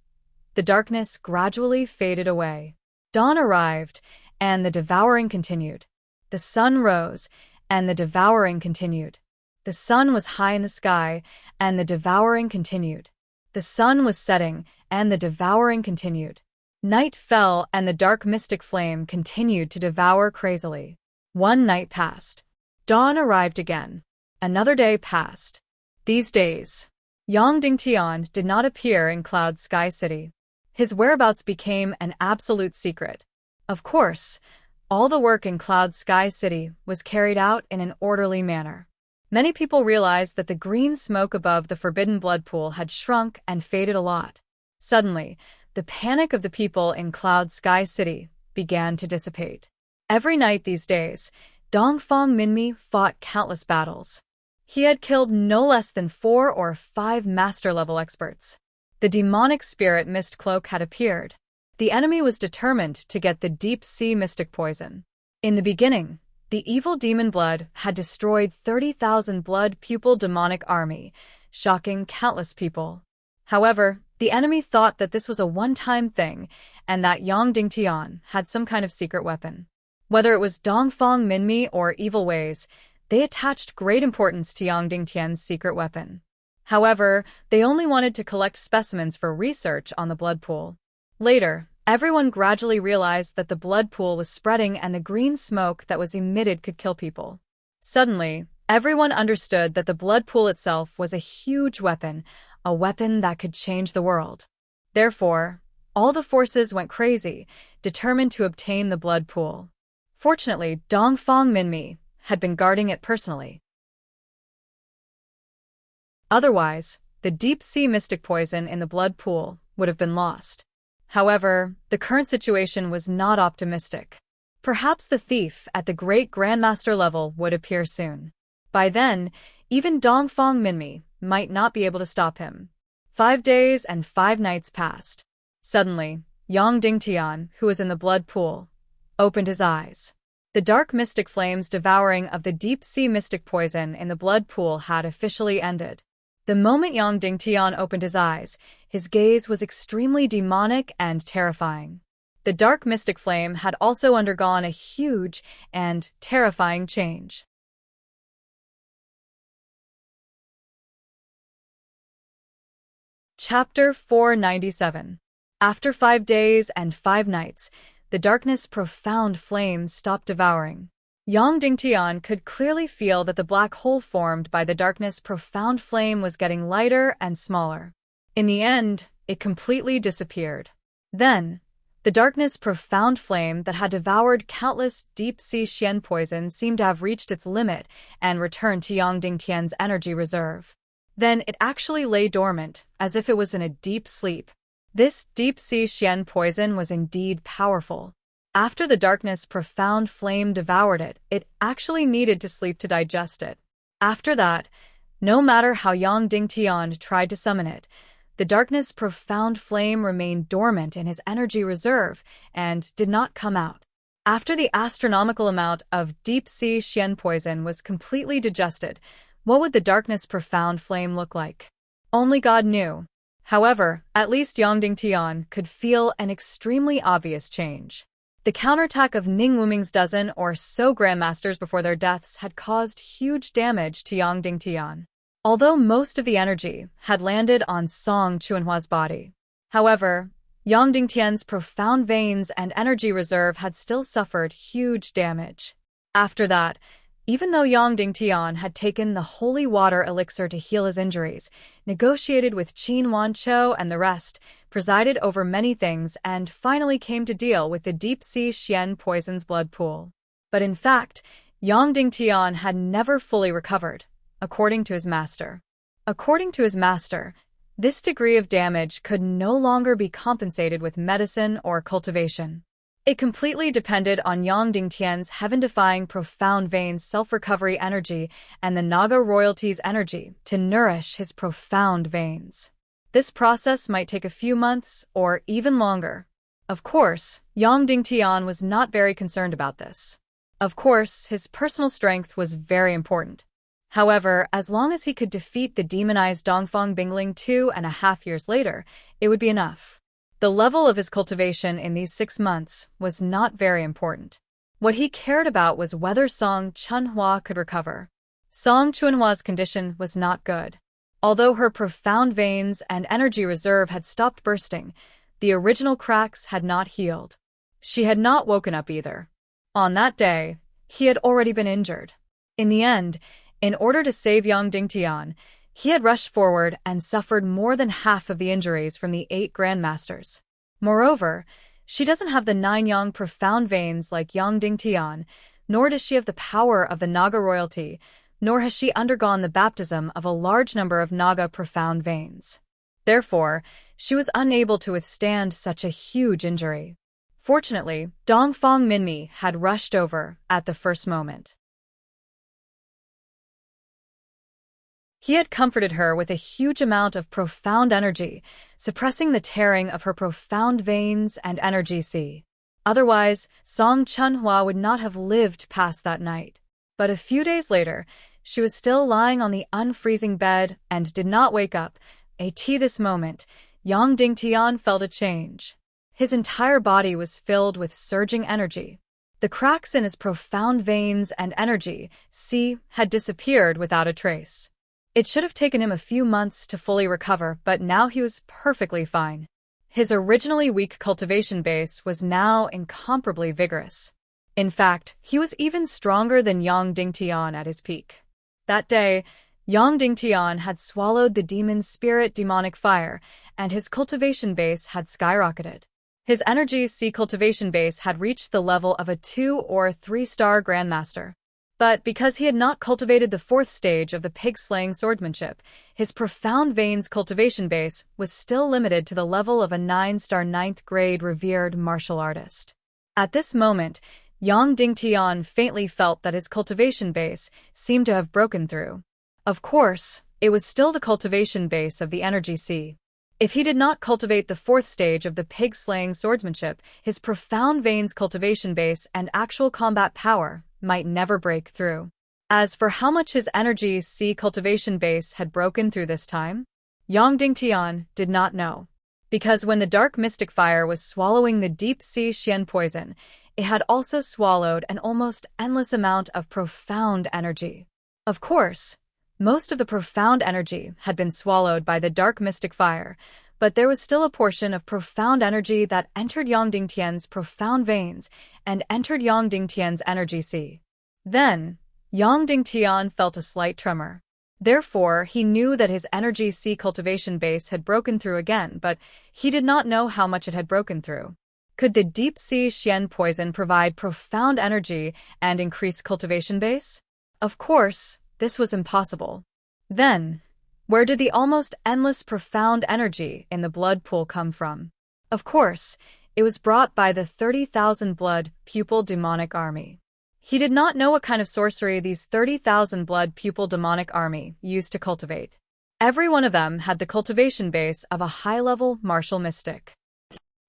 Speaker 1: The darkness gradually faded away. Dawn arrived, and the devouring continued. The sun rose, and the devouring continued. The sun was high in the sky, and the devouring continued. The sun was setting, and the devouring continued. Night fell, and the dark mystic flame continued to devour crazily. One night passed. Dawn arrived again. Another day passed. These days, Yang Dingtian did not appear in Cloud Sky City. His whereabouts became an absolute secret. Of course, all the work in Cloud Sky City was carried out in an orderly manner. Many people realized that the green smoke above the forbidden blood pool had shrunk and faded a lot. Suddenly, the panic of the people in Cloud Sky City began to dissipate. Every night these days, Dongfang Minmi fought countless battles. He had killed no less than 4 or 5 master-level experts. The demonic spirit mist cloak had appeared. The enemy was determined to get the deep-sea mystic poison. In the beginning, the evil demon blood had destroyed 30,000 blood pupil demonic army, shocking countless people. However, the enemy thought that this was a one-time thing and that Yang Dingtian had some kind of secret weapon. Whether it was Dongfang Minmi or evil ways, they attached great importance to Yang Dingtian's secret weapon. However, they only wanted to collect specimens for research on the blood pool. Later, everyone gradually realized that the blood pool was spreading and the green smoke that was emitted could kill people. Suddenly, everyone understood that the blood pool itself was a huge weapon, a weapon that could change the world. Therefore, all the forces went crazy, determined to obtain the blood pool. Fortunately, Dongfang Minmi had been guarding it personally. Otherwise, the deep-sea mystic poison in the blood pool would have been lost. However, the current situation was not optimistic. Perhaps the thief at the great grandmaster level would appear soon. By then, even Dongfang Minmi might not be able to stop him. 5 days and 5 nights passed. Suddenly, Yang Dingtian, who was in the blood pool, opened his eyes. The dark mystic flames devouring of the deep-sea mystic poison in the blood pool had officially ended. The moment Yang Dingtian opened his eyes, his gaze was extremely demonic and terrifying. The dark mystic flame had also undergone a huge and terrifying change. Chapter 497. After 5 days and 5 nights, the darkness profound flames stopped devouring. Yang Dingtian could clearly feel that the black hole formed by the darkness profound flame was getting lighter and smaller. In the end, it completely disappeared. Then, the darkness profound flame that had devoured countless deep-sea xian poison seemed to have reached its limit and returned to Yang Dingtian's energy reserve. Then it actually lay dormant, as if it was in a deep sleep. This deep-sea xian poison was indeed powerful. After the darkness profound flame devoured it, it actually needed to sleep to digest it. After that, no matter how Yang Dingtian tried to summon it, the darkness profound flame remained dormant in his energy reserve and did not come out. After the astronomical amount of deep-sea xian poison was completely digested, what would the darkness profound flame look like? Only God knew. However, at least Yongding Tian could feel an extremely obvious change. The counterattack of Ning Wuming's dozen or so grandmasters before their deaths had caused huge damage to Yongding Tian, although most of the energy had landed on Song Chuanhua's body. However, Yongding Tian's profound veins and energy reserve had still suffered huge damage. After that, even though Yongding Tian had taken the holy water elixir to heal his injuries, negotiated with Qin Wanqiu and the rest, presided over many things and finally came to deal with the deep-sea Xian poison's blood pool. But in fact, Yongding Tian had never fully recovered, according to his master. According to his master, this degree of damage could no longer be compensated with medicine or cultivation. It completely depended on Yongding Tian's heaven-defying profound veins self-recovery energy and the Naga royalty's energy to nourish his profound veins. This process might take a few months or even longer. Of course, Yongding Tian was not very concerned about this. Of course, his personal strength was very important. However, as long as he could defeat the demonized Dongfang Bingling 2.5 years later, it would be enough. The level of his cultivation in these 6 months was not very important. What he cared about was whether Song Chuanhua could recover. Song Chuanhua's condition was not good. Although her profound veins and energy reserve had stopped bursting, the original cracks had not healed. She had not woken up either. On that day, he had already been injured. In the end, in order to save Yongding Tian, he had rushed forward and suffered more than half of the injuries from the 8 grandmasters. Moreover, she doesn't have the 9 Yang profound veins like Yongding Tian, nor does she have the power of the Naga royalty, nor has she undergone the baptism of a large number of Naga profound veins. Therefore, she was unable to withstand such a huge injury. Fortunately, Dongfang Minmi had rushed over at the first moment. He had comforted her with a huge amount of profound energy, suppressing the tearing of her profound veins and energy sea. Otherwise, Song Chuanhua would not have lived past that night. But a few days later, she was still lying on the unfreezing bed and did not wake up. At this moment, Yongding Tian felt a change. His entire body was filled with surging energy. The cracks in his profound veins and energy sea had disappeared without a trace. It should have taken him a few months to fully recover, but now he was perfectly fine. His originally weak cultivation base was now incomparably vigorous. In fact, he was even stronger than Yongding Tian at his peak. That day, Yongding Tian had swallowed the demon spirit demonic fire, and his cultivation base had skyrocketed. His energy sea cultivation base had reached the level of a 2 or 3-star grandmaster. But because he had not cultivated the 4th stage of the pig-slaying swordsmanship, his profound veins cultivation base was still limited to the level of a 9-star 9th-grade revered martial artist. At this moment, Yongding Tian faintly felt that his cultivation base seemed to have broken through. Of course, it was still the cultivation base of the energy sea. If he did not cultivate the 4th stage of the pig-slaying swordsmanship, his profound veins cultivation base and actual combat power might never break through. As for how much his energy sea cultivation base had broken through this time, Yongding Tian did not know. Because when the dark mystic fire was swallowing the deep-sea Xian poison, it had also swallowed an almost endless amount of profound energy. Of course, most of the profound energy had been swallowed by the dark mystic fire, but there was still a portion of profound energy that entered Yongding Tian's profound veins and entered Yongding Tian's energy sea. Then, Yongding Tian felt a slight tremor. Therefore, he knew that his energy sea cultivation base had broken through again, but he did not know how much it had broken through. Could the deep-sea Xian poison provide profound energy and increase cultivation base? Of course, this was impossible. Then, where did the almost endless profound energy in the blood pool come from? Of course, it was brought by the 30,000 blood pupil demonic army. He did not know what kind of sorcery these 30,000 blood pupil demonic army used to cultivate. Every one of them had the cultivation base of a high-level martial mystic.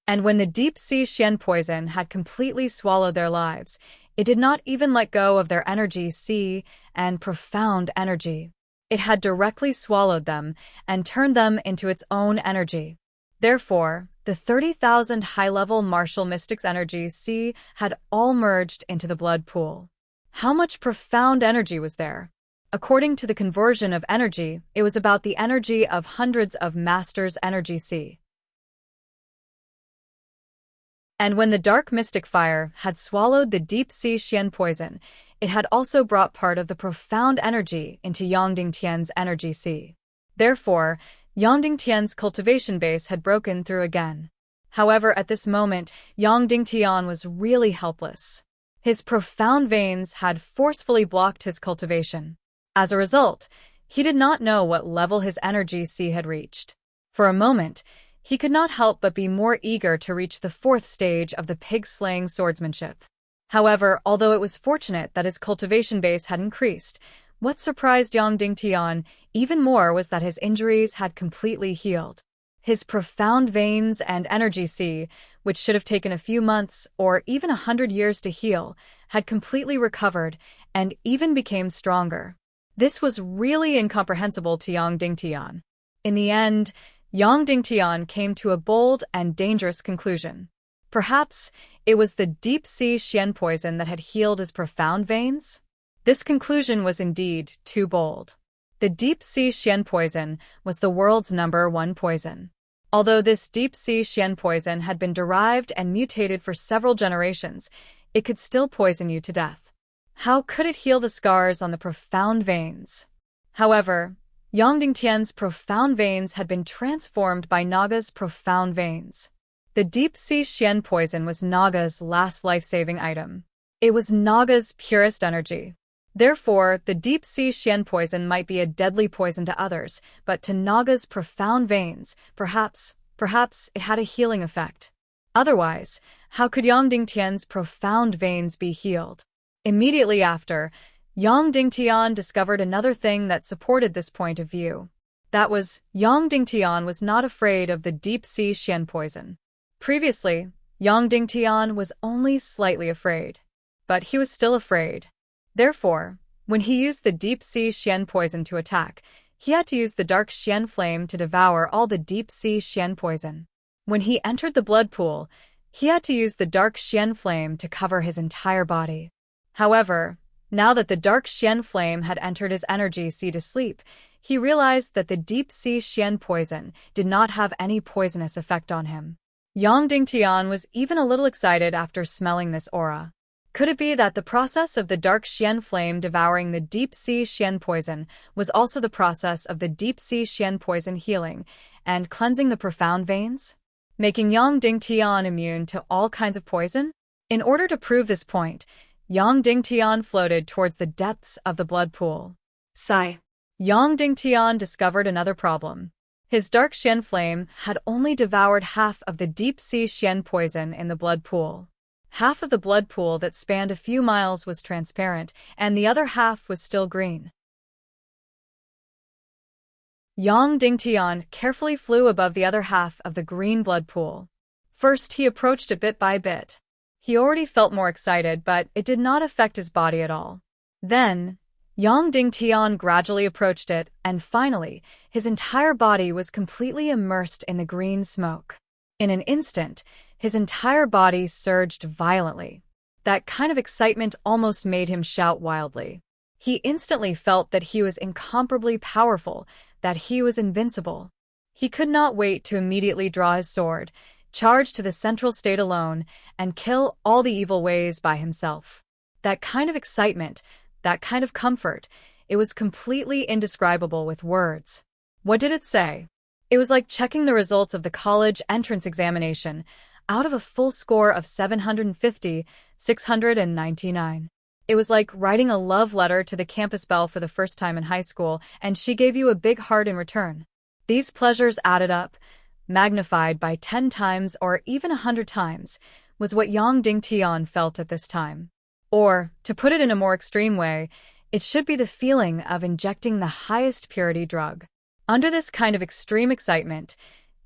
Speaker 1: And when the deep-sea Xian poison had completely swallowed their lives, it did not even let go of their energy sea and profound energy. It had directly swallowed them and turned them into its own energy. Therefore, the 30,000 high-level martial mystics' energy sea had all merged into the blood pool. How much profound energy was there? According to the conversion of energy, it was about the energy of hundreds of masters' energy sea. And when the dark mystic fire had swallowed the deep-sea Xian poison, it had also brought part of the profound energy into Yangding Tian's energy sea. Therefore, Yangding Tian's cultivation base had broken through again. However, at this moment, Yangding Tian was really helpless. His profound veins had forcefully blocked his cultivation. As a result, he did not know what level his energy sea had reached. For a moment, he could not help but be more eager to reach the fourth stage of the pig-slaying swordsmanship. However, although it was fortunate that his cultivation base had increased, what surprised Yangding Tian even more was that his injuries had completely healed. His profound veins and energy sea, which should have taken a few months or even 100 years to heal, had completely recovered and even became stronger. This was really incomprehensible to Yangding Tian. In the end, Yangding Tian came to a bold and dangerous conclusion. Perhaps it was the deep-sea Xian poison that had healed his profound veins? This conclusion was indeed too bold. The deep-sea Xian poison was the world's #1 poison. Although this deep-sea Xian poison had been derived and mutated for several generations, it could still poison you to death. How could it heal the scars on the profound veins? However, Yangding Tian's profound veins had been transformed by Naga's profound veins. The deep-sea Xian poison was Naga's last life-saving item. It was Naga's purest energy. Therefore, the deep-sea Xian poison might be a deadly poison to others, but to Naga's profound veins, perhaps it had a healing effect. Otherwise, how could Yangding Tian's profound veins be healed? Immediately after, Yangding Tian discovered another thing that supported this point of view. That was, Yangding Tian was not afraid of the deep-sea Xian poison. Previously, Yangding Tian was only slightly afraid. But he was still afraid. Therefore, when he used the deep-sea Xian poison to attack, he had to use the dark Xian flame to devour all the deep-sea Xian poison. When he entered the blood pool, he had to use the dark Xian flame to cover his entire body. However, now that the dark Xian flame had entered his energy sea to sleep, he realized that the deep-sea Xian poison did not have any poisonous effect on him. Yangding Tian was even a little excited after smelling this aura. Could it be that the process of the dark Xian flame devouring the deep-sea Xian poison was also the process of the deep-sea Xian poison healing and cleansing the profound veins, making Yangding Tian immune to all kinds of poison? In order to prove this point, Yangding Tian floated towards the depths of the blood pool.
Speaker 2: Sigh.
Speaker 1: Yangding Tian discovered another problem. His dark Xian flame had only devoured half of the deep-sea Xian poison in the blood pool. Half of the blood pool that spanned a few miles was transparent, and the other half was still green. Yangding Tian carefully flew above the other half of the green blood pool. First, he approached it bit by bit. He already felt more excited, but it did not affect his body at all. Then, Yangding Tian gradually approached it, and finally, his entire body was completely immersed in the green smoke. In an instant, his entire body surged violently. That kind of excitement almost made him shout wildly. He instantly felt that he was incomparably powerful, that he was invincible. He could not wait to immediately draw his sword, charge to the central state alone, and kill all the evil ways by himself. That kind of excitement, that kind of comfort, it was completely indescribable with words. What did it say? It was like checking the results of the college entrance examination. Out of a full score of 750, 699. It was like writing a love letter to the campus belle for the first time in high school, and she gave you a big heart in return. These pleasures added up, magnified by 10 times or even 100 times, was what Yangding Tian felt at this time. Or, to put it in a more extreme way, it should be the feeling of injecting the highest purity drug. Under this kind of extreme excitement,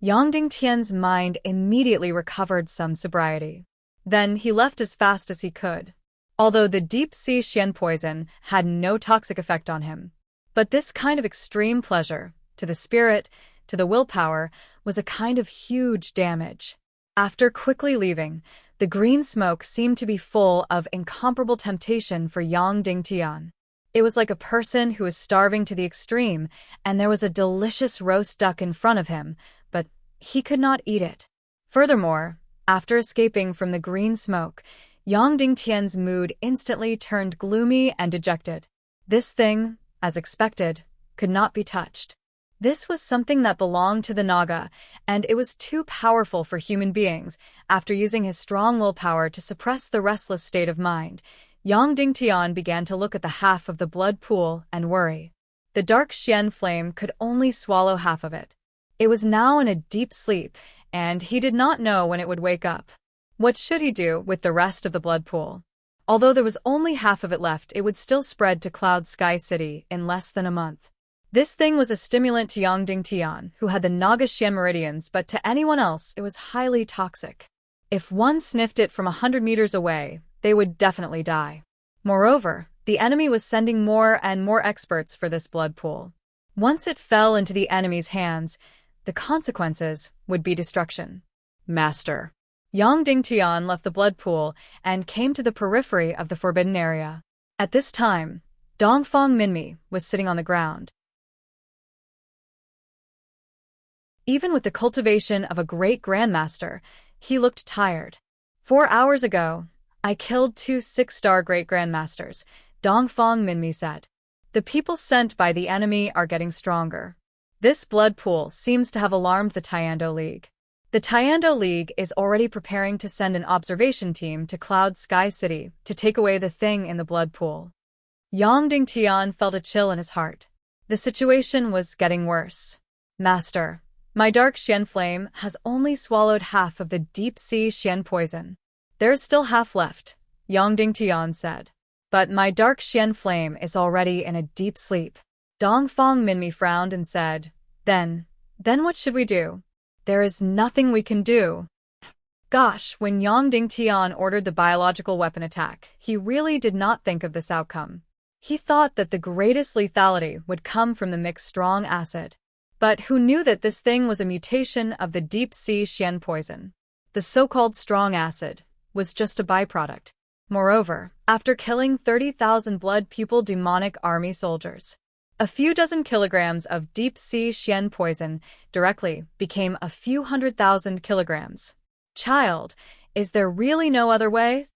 Speaker 1: Yangding Tian's mind immediately recovered some sobriety. Then he left as fast as he could. Although the deep-sea Xian poison had no toxic effect on him, But this kind of extreme pleasure, to the spirit, to the willpower, was a kind of huge damage. After quickly leaving, the green smoke seemed to be full of incomparable temptation for Yang Dingtian. It was like a person who was starving to the extreme, and there was a delicious roast duck in front of him, but he could not eat it. Furthermore, after escaping from the green smoke, Yang Dingtian's mood instantly turned gloomy and dejected. This thing, as expected, could not be touched. This was something that belonged to the Naga, and it was too powerful for human beings. After using his strong willpower to suppress the restless state of mind, Yang Dingtian began to look at the half of the blood pool and worry. The dark Xian flame could only swallow half of it. It was now in a deep sleep, and he did not know when it would wake up. What should he do with the rest of the blood pool? Although there was only half of it left, it would still spread to Cloud Sky City in less than a month. This thing was a stimulant to Yang Dingtian, who had the Naga Xian meridians, but to anyone else it was highly toxic. If one sniffed it from 100 meters away, they would definitely die. Moreover, the enemy was sending more and more experts for this blood pool. Once it fell into the enemy's hands, the consequences would be destruction. Master. Yang Dingtian left the blood pool and came to the periphery of the forbidden area. At this time, Dongfang Minmi was sitting on the ground. Even with the cultivation of a great grandmaster, he looked tired. 4 hours ago, I killed 2 6-star great grandmasters, Dongfang Minmi said. The people sent by the enemy are getting stronger. This blood pool seems to have alarmed the Tiando League. The Tiando League is already preparing to send an observation team to Cloud Sky City to take away the thing in the blood pool. Yang Dingtian felt a chill in his heart. The situation was getting worse. Master, my dark Xian flame has only swallowed half of the deep-sea Xian poison. There is still half left, Yang Dingtian said. But my dark Xian flame is already in a deep sleep. Dongfang Minmi frowned and said, Then what should we do? There is nothing we can do. Gosh, when Yang Dingtian ordered the biological weapon attack, he really did not think of this outcome. He thought that the greatest lethality would come from the mixed strong acid. But who knew that this thing was a mutation of the deep-sea Xian poison? The so-called strong acid was just a byproduct. Moreover, after killing 30,000 blood-pupil demonic army soldiers, a few dozen kilograms of deep-sea Xian poison directly became a few 100,000 kilograms. Child, is there really no other way?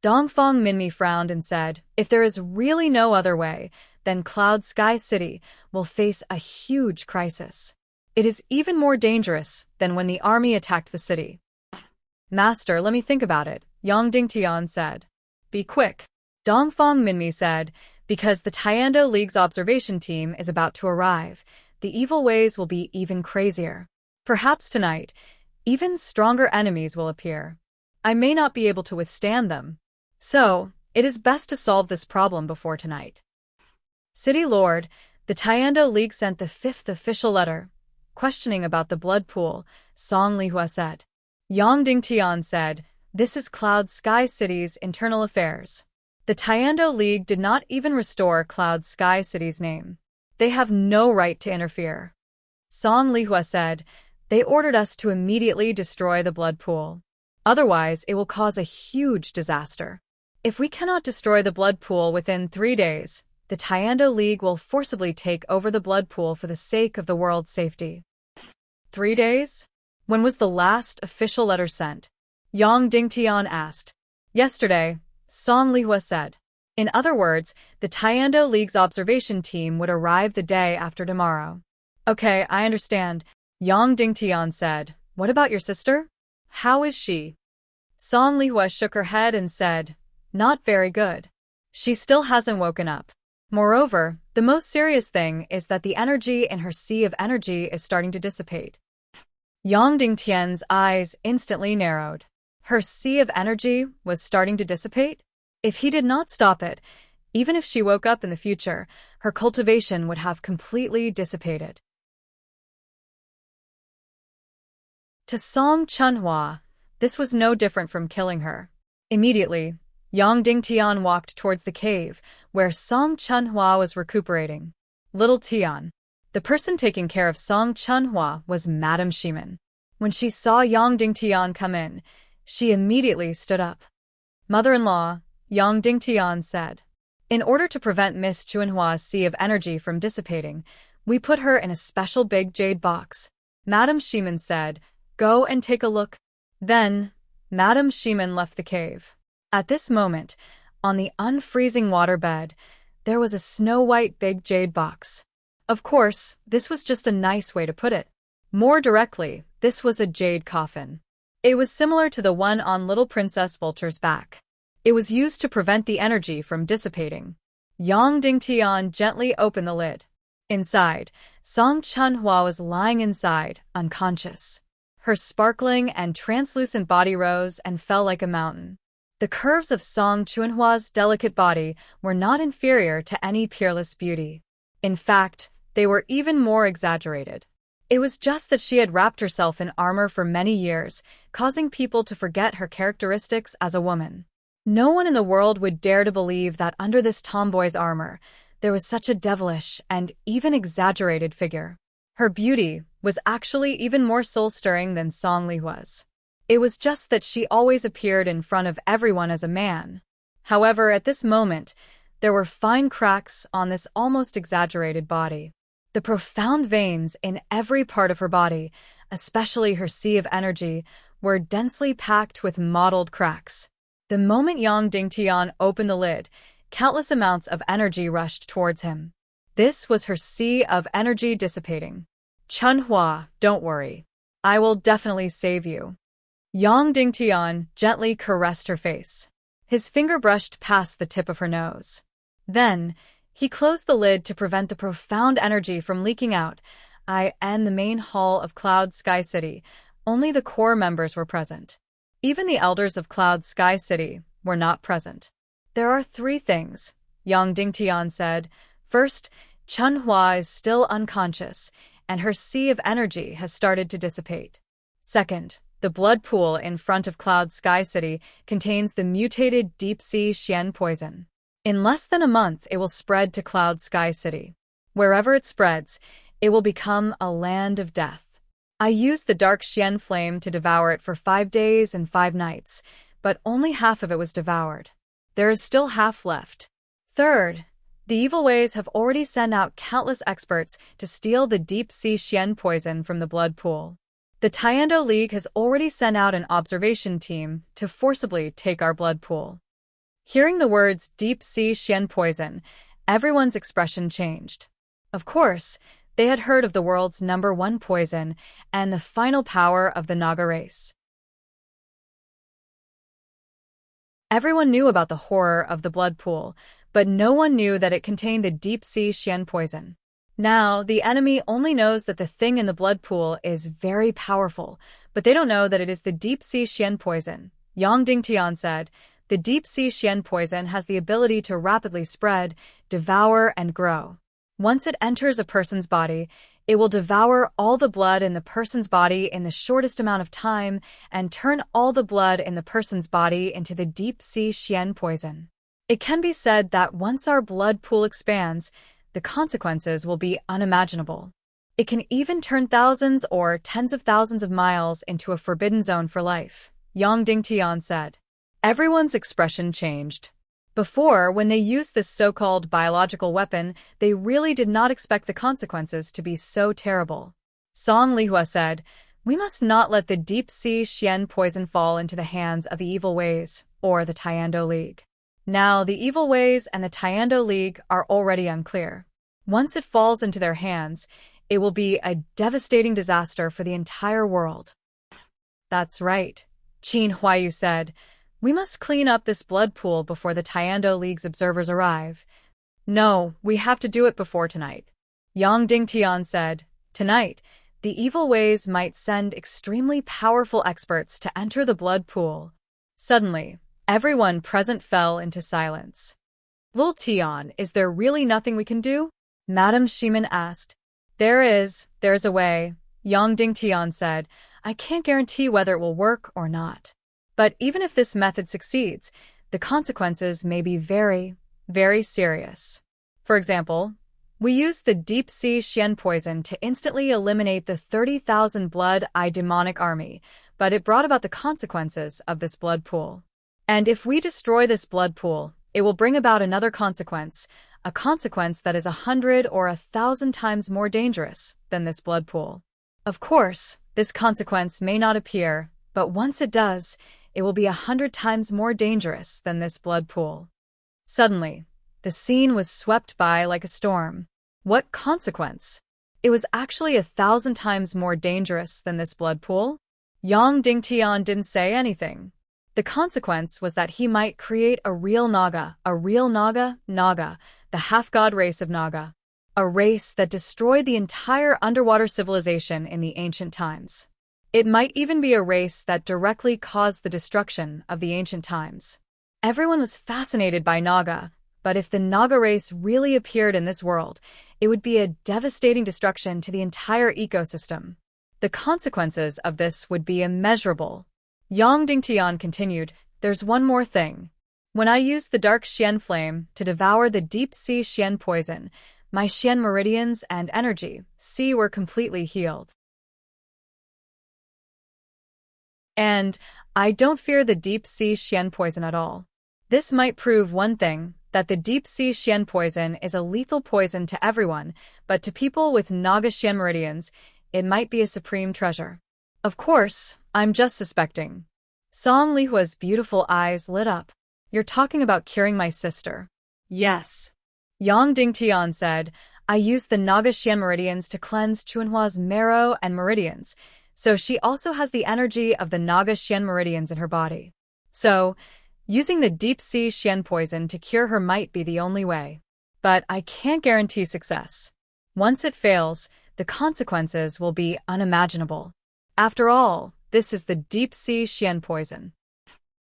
Speaker 1: Dongfang Minmi frowned and said, If there is really no other way, then Cloud Sky City will face a huge crisis. It is even more dangerous than when the army attacked the city. Master, let me think about it, Yang Dingtian said. Be quick, Dongfang Minmi said, because the Tiando League's observation team is about to arrive. The evil ways will be even crazier. Perhaps tonight, even stronger enemies will appear. I may not be able to withstand them. So, it is best to solve this problem before tonight. City Lord, the Tiando League sent the 5th official letter, questioning about the blood pool, Song Lihua said. Yang Dingtian said, This is Cloud Sky City's internal affairs. The Tiando League did not even restore Cloud Sky City's name. They have no right to interfere. Song Lihua said, They ordered us to immediately destroy the blood pool. Otherwise, it will cause a huge disaster. If we cannot destroy the blood pool within 3 days, the Tiando League will forcibly take over the blood pool for the sake of the world's safety. 3 days? When was the last official letter sent? Yang Dingtian asked. Yesterday, Song Lihua said. In other words, the Tiando League's observation team would arrive the day after tomorrow. Okay, I understand, Yang Dingtian said. What about your sister? How is she? Song Lihua shook her head and said, Not very good. She still hasn't woken up. Moreover, the most serious thing is that the energy in her sea of energy is starting to dissipate. Yang Dingtian's eyes instantly narrowed. Her sea of energy was starting to dissipate? If he did not stop it, even if she woke up in the future, her cultivation would have completely dissipated. To Song Chunhua, this was no different from killing her. Immediately, Yang Dingtian walked towards the cave, where Song Chunhua was recuperating. Little Tian. The person taking care of Song Chunhua was Madame Shimin. When she saw Yang Dingtian come in, she immediately stood up. Mother-in-law, Yang Dingtian said. In order to prevent Miss Chunhua's sea of energy from dissipating, we put her in a special big jade box. Madame Shimin said, go and take a look. Then, Madame Shimin left the cave. At this moment, on the unfreezing waterbed, there was a snow-white big jade box. Of course, this was just a nice way to put it. More directly, this was a jade coffin. It was similar to the one on little Princess Vulture's back. It was used to prevent the energy from dissipating. Yang Dingtian gently opened the lid. Inside, Song Chunhua was lying inside, unconscious. Her sparkling and translucent body rose and fell like a mountain. The curves of Song Chunhua's delicate body were not inferior to any peerless beauty. In fact, they were even more exaggerated. It was just that she had wrapped herself in armor for many years, causing people to forget her characteristics as a woman. No one in the world would dare to believe that under this tomboy's armor, there was such a devilish and even exaggerated figure. Her beauty was actually even more soul-stirring than Song Lihua's. It was just that she always appeared in front of everyone as a man. However, at this moment, there were fine cracks on this almost exaggerated body. The profound veins in every part of her body, especially her sea of energy, were densely packed with mottled cracks. The moment Yang Dingtian opened the lid, countless amounts of energy rushed towards him. This was her sea of energy dissipating. Chunhua, don't worry. I will definitely save you. Yang Dingtian gently caressed her face. His finger brushed past the tip of her nose. Then, he closed the lid to prevent the profound energy from leaking out. In the main hall of Cloud Sky City, only the core members were present. Even the elders of Cloud Sky City were not present. There are 3 things, Yang Dingtian said. First, Chunhua is still unconscious, and her sea of energy has started to dissipate. Second, the blood pool in front of Cloud Sky City contains the mutated deep-sea Xian poison. In less than a month, it will spread to Cloud Sky City. Wherever it spreads, it will become a land of death. I used the dark Xian flame to devour it for 5 days and 5 nights, but only half of it was devoured. There is still half left. Third, the evil ways have already sent out countless experts to steal the deep-sea Xian poison from the blood pool. The Tiando League has already sent out an observation team to forcibly take our blood pool. Hearing the words deep-sea Xian poison, everyone's expression changed. Of course, they had heard of the world's #1 poison and the final power of the Naga race. Everyone knew about the horror of the blood pool, but no one knew that it contained the deep-sea Xian poison. Now, the enemy only knows that the thing in the blood pool is very powerful, but they don't know that it is the deep-sea Xian poison. Yang Dingtian said, the deep-sea Xian poison has the ability to rapidly spread, devour, and grow. Once it enters a person's body, it will devour all the blood in the person's body in the shortest amount of time and turn all the blood in the person's body into the deep-sea Xian poison. It can be said that once our blood pool expands, the consequences will be unimaginable. It can even turn thousands or tens of thousands of miles into a forbidden zone for life, Yang Dingtian said. Everyone's expression changed. Before, when they used this so-called biological weapon, they really did not expect the consequences to be so terrible. Song Lihua said, we must not let the deep-sea Xian poison fall into the hands of the evil ways, or the Tiando League. Now, the evil ways and the Tiando League are already unclear. Once it falls into their hands, it will be a devastating disaster for the entire world. That's right, Qin Huayu said. We must clean up this blood pool before the Tiando League's observers arrive. No, we have to do it before tonight. Yang Dingtian said, tonight, the evil ways might send extremely powerful experts to enter the blood pool. Suddenly, everyone present fell into silence. Lil Tian, is there really nothing we can do? Madame Shimin asked. There's a way, Yang Dingtian said. I can't guarantee whether it will work or not. But even if this method succeeds, the consequences may be very, very serious. For example, We used the deep-sea Xian poison to instantly eliminate the 30,000 blood-eye demonic army, but it brought about the consequences of this blood pool. And if we destroy this blood pool, it will bring about another consequence, a consequence that is 100 or 1,000 times more dangerous than this blood pool. Of course, this consequence may not appear, but once it does, it will be 100 times more dangerous than this blood pool. Suddenly, the scene was swept by like a storm. What consequence? It was actually 1,000 times more dangerous than this blood pool? Yang Dingtian didn't say anything. The consequence was that he might create a real Naga, the half-god race of Naga. A race that destroyed the entire underwater civilization in the ancient times. It might even be a race that directly caused the destruction of the ancient times. Everyone was fascinated by Naga, but if the Naga race really appeared in this world, it would be a devastating destruction to the entire ecosystem. The consequences of this would be immeasurable. Yang Dingtian continued, "There's one more thing. When I used the dark Xian flame to devour the deep-sea Xian poison, my Xian meridians and energy, were completely healed. And I don't fear the deep-sea Xian poison at all. This might prove one thing, that the deep-sea Xian poison is a lethal poison to everyone, but to people with Naga Xian meridians, it might be a supreme treasure. Of course, I'm just suspecting." Song Lihua's beautiful eyes lit up. "You're talking about curing my sister."
Speaker 2: Yes.
Speaker 1: Yang Dingtian said, "I used the Naga Xian meridians to cleanse Chunhua's marrow and meridians, so she also has the energy of the Naga Xian meridians in her body. So, using the deep-sea Xian poison to cure her might be the only way. But I can't guarantee success. Once it fails, the consequences will be unimaginable. After all, this is the deep-sea Xian poison."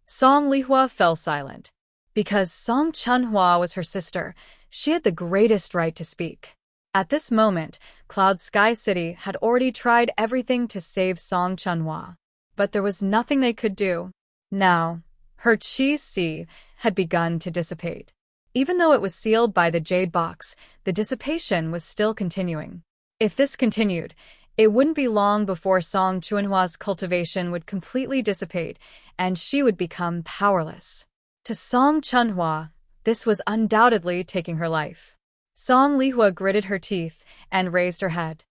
Speaker 1: Song Lihua fell silent. Because Song Chunhua was her sister, she had the greatest right to speak. At this moment, Cloud Sky City had already tried everything to save Song Chunhua. But there was nothing they could do. Now, her Qi had begun to dissipate. Even though it was sealed by the jade box, the dissipation was still continuing. If this continued, it wouldn't be long before Song Chunhua's cultivation would completely dissipate, and she would become powerless. To Song Chunhua, this was undoubtedly taking her life. Song Lihua gritted her teeth and raised her head.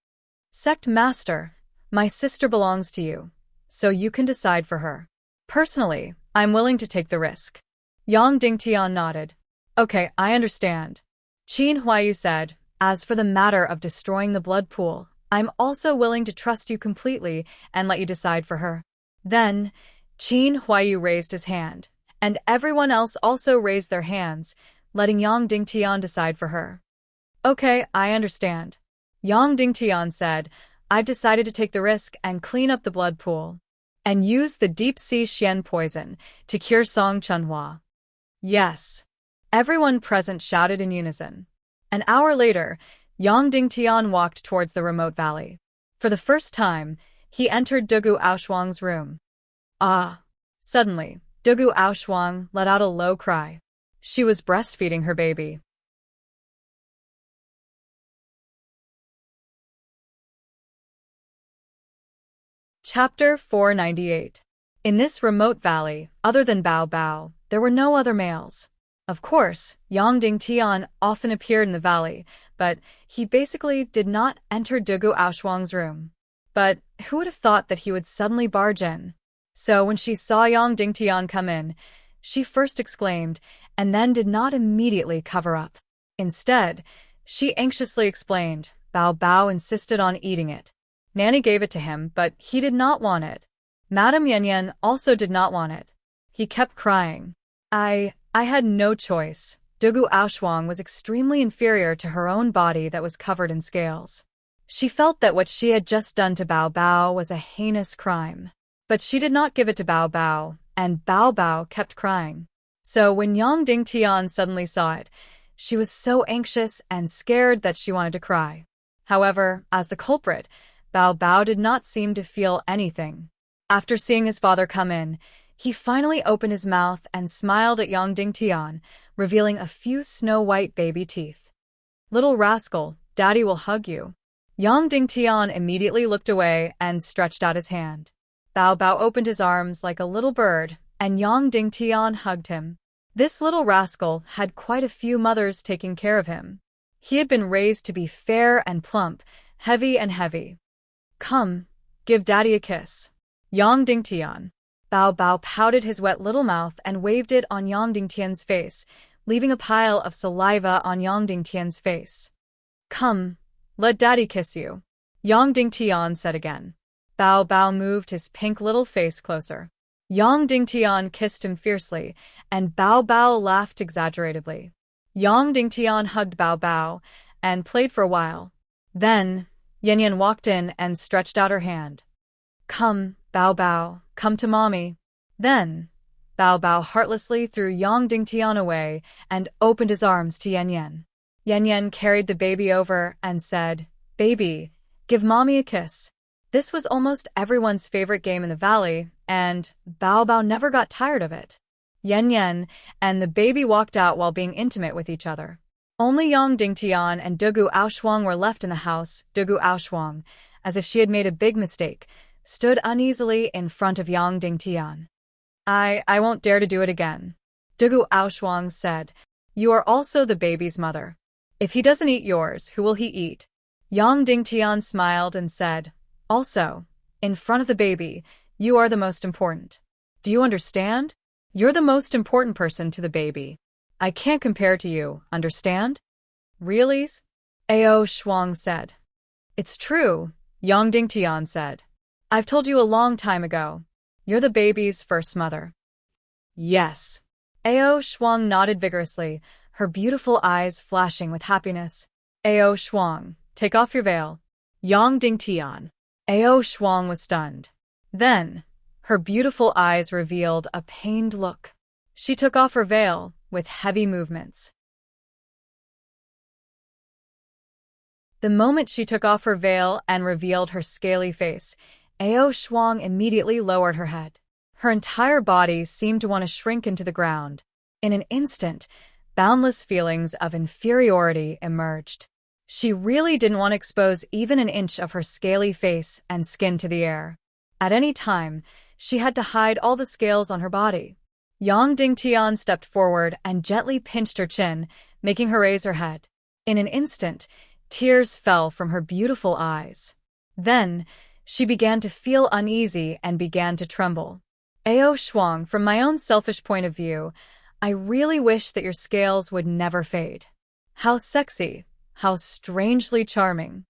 Speaker 1: "Sect Master, my sister belongs to you, so you can decide for her. Personally, I'm willing to take the risk." Yang Dingtian nodded. "Okay, I understand." Qin Huayu said, "As for the matter of destroying the blood pool, I'm also willing to trust you completely and let you decide for her." Then, Qin Huayu raised his hand, and everyone else also raised their hands, letting Yang Dingtian decide for her. "Okay, I understand." Yang Dingtian said, "I've decided to take the risk and clean up the blood pool. And use the deep-sea Xian poison to cure Song Chunhua." "Yes." Everyone present shouted in unison. An hour later, Yang Dingtian walked towards the remote valley. For the first time, he entered Dugu Aoshuang's room. Ah! Suddenly, Dugu Aoshuang let out a low cry. She was breastfeeding her baby. Chapter 498. In this remote valley, other than Bao Bao, there were no other males. Of course, Yang Dingtian often appeared in the valley, but he basically did not enter Dugu Aoshuang's room. But who would have thought that he would suddenly barge in? So when she saw Yang Dingtian come in, she first exclaimed, and then did not immediately cover up. Instead, she anxiously explained, Bao Bao insisted on eating it. Nanny gave it to him, but he did not want it. Madame Yan Yan also did not want it. He kept crying. I had no choice. Dugu Aoshuang was extremely inferior to her own body that was covered in scales. She felt that what she had just done to Bao Bao was a heinous crime. But she did not give it to Bao Bao, and Bao Bao kept crying. So when Yang Dingtian suddenly saw it, she was so anxious and scared that she wanted to cry. However, as the culprit, Bao Bao did not seem to feel anything. After seeing his father come in, he finally opened his mouth and smiled at Yang Dingtian, revealing a few snow-white baby teeth. Little rascal, Daddy will hug you. Yang Dingtian immediately looked away and stretched out his hand. Bao Bao opened his arms like a little bird, and Yang Dingtian hugged him. This little rascal had quite a few mothers taking care of him. He had been raised to be fair and plump, heavy and heavy. Come, give Daddy a kiss. Yang Dingtian. Bao Bao pouted his wet little mouth and waved it on Yang Dingtian's face, leaving a pile of saliva on Yang Dingtian's face. Come, let Daddy kiss you. Yang Dingtian said again. Bao Bao moved his pink little face closer. Yang Dingtian kissed him fiercely, and Bao Bao laughed exaggeratedly. Yang Dingtian hugged Bao Bao and played for a while. Then, Yan Yan walked in and stretched out her hand. Come, Bao Bao, come to Mommy. Then, Bao Bao heartlessly threw Yang Dingtian away and opened his arms to Yan Yan. Yan Yan carried the baby over and said, Baby, give Mommy a kiss. This was almost everyone's favorite game in the valley, and Bao Bao never got tired of it. Yan Yan and the baby walked out while being intimate with each other. Only Yang Dingtian and Dugu Aoshuang were left in the house. Dugu Aoshuang, as if she had made a big mistake, stood uneasily in front of Yang Dingtian. I won't dare to do it again. Dugu Aoshuang said, You are also the baby's mother. If he doesn't eat yours, who will he eat? Yang Dingtian smiled and said, Also, in front of the baby, you are the most important. Do you understand? You're the most important person to the baby. I can't compare to you, understand? Really? Ao Shuang said. It's true, Yang Dingtian said. I've told you a long time ago. You're the baby's first mother. Yes. Ao Shuang nodded vigorously, her beautiful eyes flashing with happiness. Ao Shuang, take off your veil. Yang Dingtian. Ao Shuang was stunned. Then, her beautiful eyes revealed a pained look. She took off her veil with heavy movements. The moment she took off her veil and revealed her scaly face, Ao Shuang immediately lowered her head. Her entire body seemed to want to shrink into the ground. In an instant, boundless feelings of inferiority emerged. She really didn't want to expose even an inch of her scaly face and skin to the air. At any time, she had to hide all the scales on her body. Yang Dingtian stepped forward and gently pinched her chin, making her raise her head. In an instant, tears fell from her beautiful eyes. Then, she began to feel uneasy and began to tremble. Ao Shuang, from my own selfish point of view, I really wish that your scales would never fade. How sexy, how strangely charming.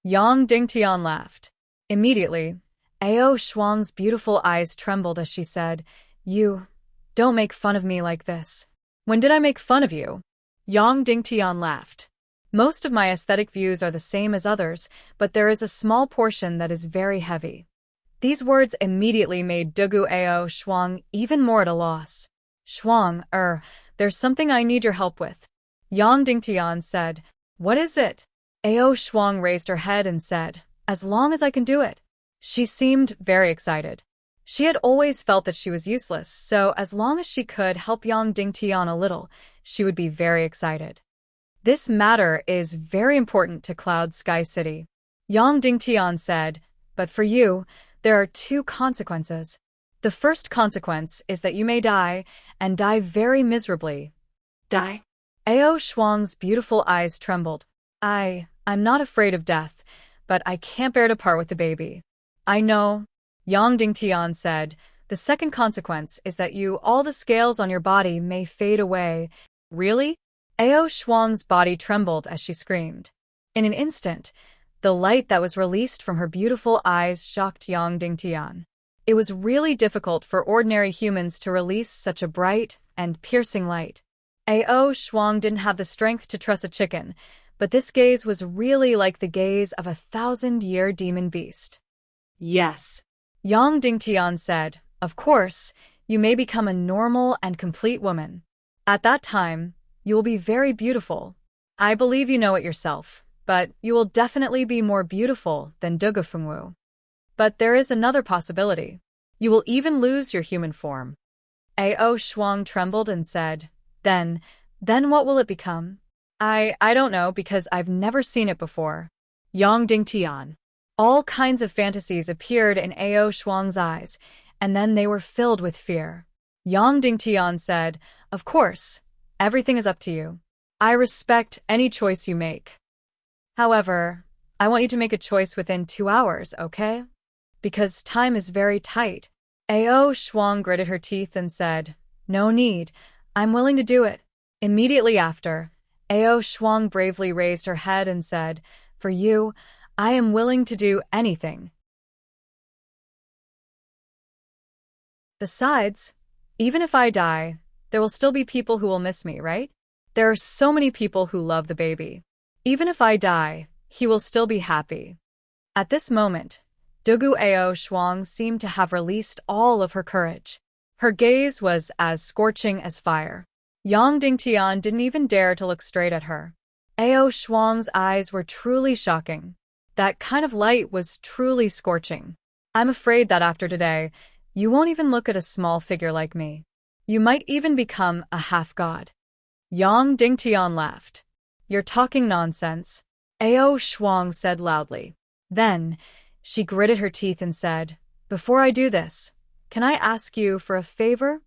Speaker 1: Yang Dingtian laughed. Immediately, Ao Shuang's beautiful eyes trembled as she said, You, don't make fun of me like this. When did I make fun of you? Yang Dingtian laughed. Most of my aesthetic views are the same as others, but there is a small portion that is very heavy. These words immediately made Dugu Ao Shuang even more at a loss. Shuang, there's something I need your help with. Yang Dingtian said, What is it? Ao Shuang raised her head and said, As long as I can do it. She seemed very excited. She had always felt that she was useless, so as long as she could help Yang Dingtian a little, she would be very excited. This matter is very important to Cloud Sky City. Yang Dingtian said, But for you, there are 2 consequences. The first consequence is that you may die, and die very miserably. Die? Ao Shuang's beautiful eyes trembled. I'm not afraid of death, but I can't bear to part with the baby. I know, Yang Dingtian said. The second consequence is that all the scales on your body may fade away. Really? Ao Shuang's body trembled as she screamed. In an instant, the light that was released from her beautiful eyes shocked Yang Dingtian. It was really difficult for ordinary humans to release such a bright and piercing light. Ao Shuang didn't have the strength to truss a chicken, but this gaze was really like the gaze of a 1,000-year demon beast. Yes. Yang Dingtian said, Of course, you may become a normal and complete woman. At that time, you will be very beautiful. I believe you know it yourself, but you will definitely be more beautiful than Dugu Fengwu. But there is another possibility. You will even lose your human form. Ao Shuang trembled and said, Then what will it become? I don't know because I've never seen it before.
Speaker 2: Yang Dingtian.
Speaker 1: All kinds of fantasies appeared in Ao Shuang's eyes, and then they were filled with fear. Yang Dingtian said, "Of course, everything is up to you. I respect any choice you make. However, I want you to make a choice within 2 hours, okay? Because time is very tight." Ao Shuang gritted her teeth and said, "No need. I'm willing to do it." Immediately after, Ao Shuang bravely raised her head and said, "For you, I am willing to do anything. Besides, even if I die, there will still be people who will miss me, right? There are so many people who love the baby. Even if I die, he will still be happy." At this moment, Dugu Ao Shuang seemed to have released all of her courage. Her gaze was as scorching as fire. Yang Dingtian didn't even dare to look straight at her. Ao Shuang's eyes were truly shocking. That kind of light was truly scorching. "I'm afraid that after today, you won't even look at a small figure like me. You might even become a half-god." Yang Dingtian laughed. "You're talking nonsense," Ao Shuang said loudly. Then, she gritted her teeth and said, "Before I do this, can I ask you for a favor?"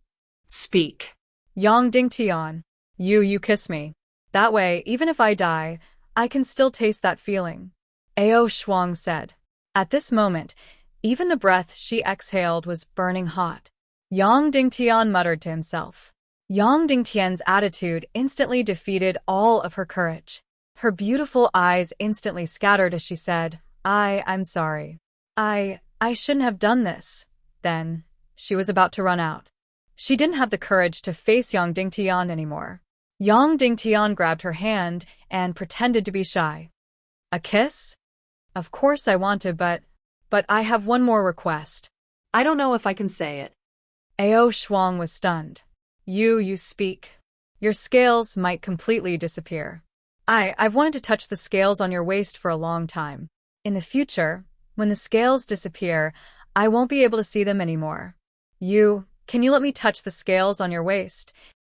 Speaker 2: "Speak."
Speaker 1: Yang Dingtian, you kiss me. That way, even if I die, I can still taste that feeling," Ao Shuang said. At this moment, even the breath she exhaled was burning hot. Yang Dingtian muttered to himself. Yang Dingtian's attitude instantly defeated all of her courage. Her beautiful eyes instantly scattered as she said, I'm sorry. I shouldn't have done this." Then, she was about to run out. She didn't have the courage to face Yang Dingtian anymore. Yang Dingtian grabbed her hand and pretended to be shy. "A kiss? Of course I want to, but I have one more request."
Speaker 2: "I don't know if I can say it."
Speaker 1: Ao Shuang was stunned. You speak. Your scales might completely disappear. I've wanted to touch the scales on your waist for a long time. In the future, when the scales disappear, I won't be able to see them anymore. Can you let me touch the scales on your waist?"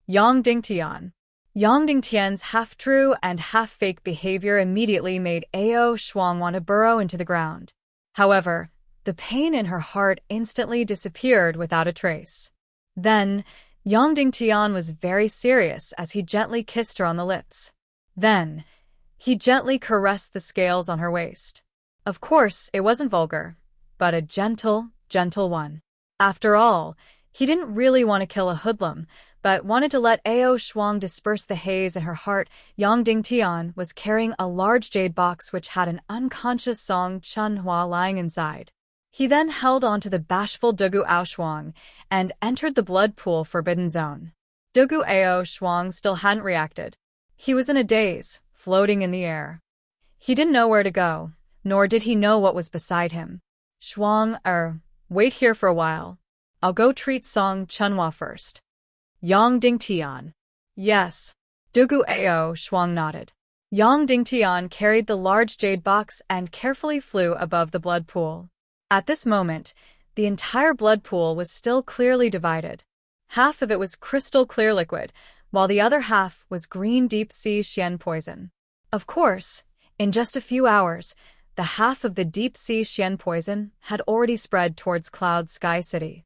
Speaker 1: Yang Dingtian. Yang Dingtian's half-true and half-fake behavior immediately made Ao Shuang want to burrow into the ground. However, the pain in her heart instantly disappeared without a trace. Then, Yang Dingtian was very serious as he gently kissed her on the lips. Then, he gently caressed the scales on her waist. Of course, it wasn't vulgar, but a gentle one. After all, he didn't really want to kill a hoodlum, but wanted to let Ao Shuang disperse the haze in her heart. Yang Dingtian was carrying a large jade box which had an unconscious Song Chunhua lying inside. He then held onto the bashful Dugu Ao Shuang and entered the blood pool forbidden zone. Dugu Ao Shuang still hadn't reacted. He was in a daze, floating in the air. He didn't know where to go, nor did he know what was beside him. Wait here for a while. I'll go treat Song Chunhua first."
Speaker 2: Yang Dingtian.
Speaker 1: "Yes." Dugu Ao Shuang nodded. Yang Dingtian carried the large jade box and carefully flew above the blood pool. At this moment, the entire blood pool was still clearly divided. Half of it was crystal clear liquid, while the other half was green deep-sea Xian poison. Of course, in just a few hours, the half of the deep-sea Xian poison had already spread towards Cloud Sky City.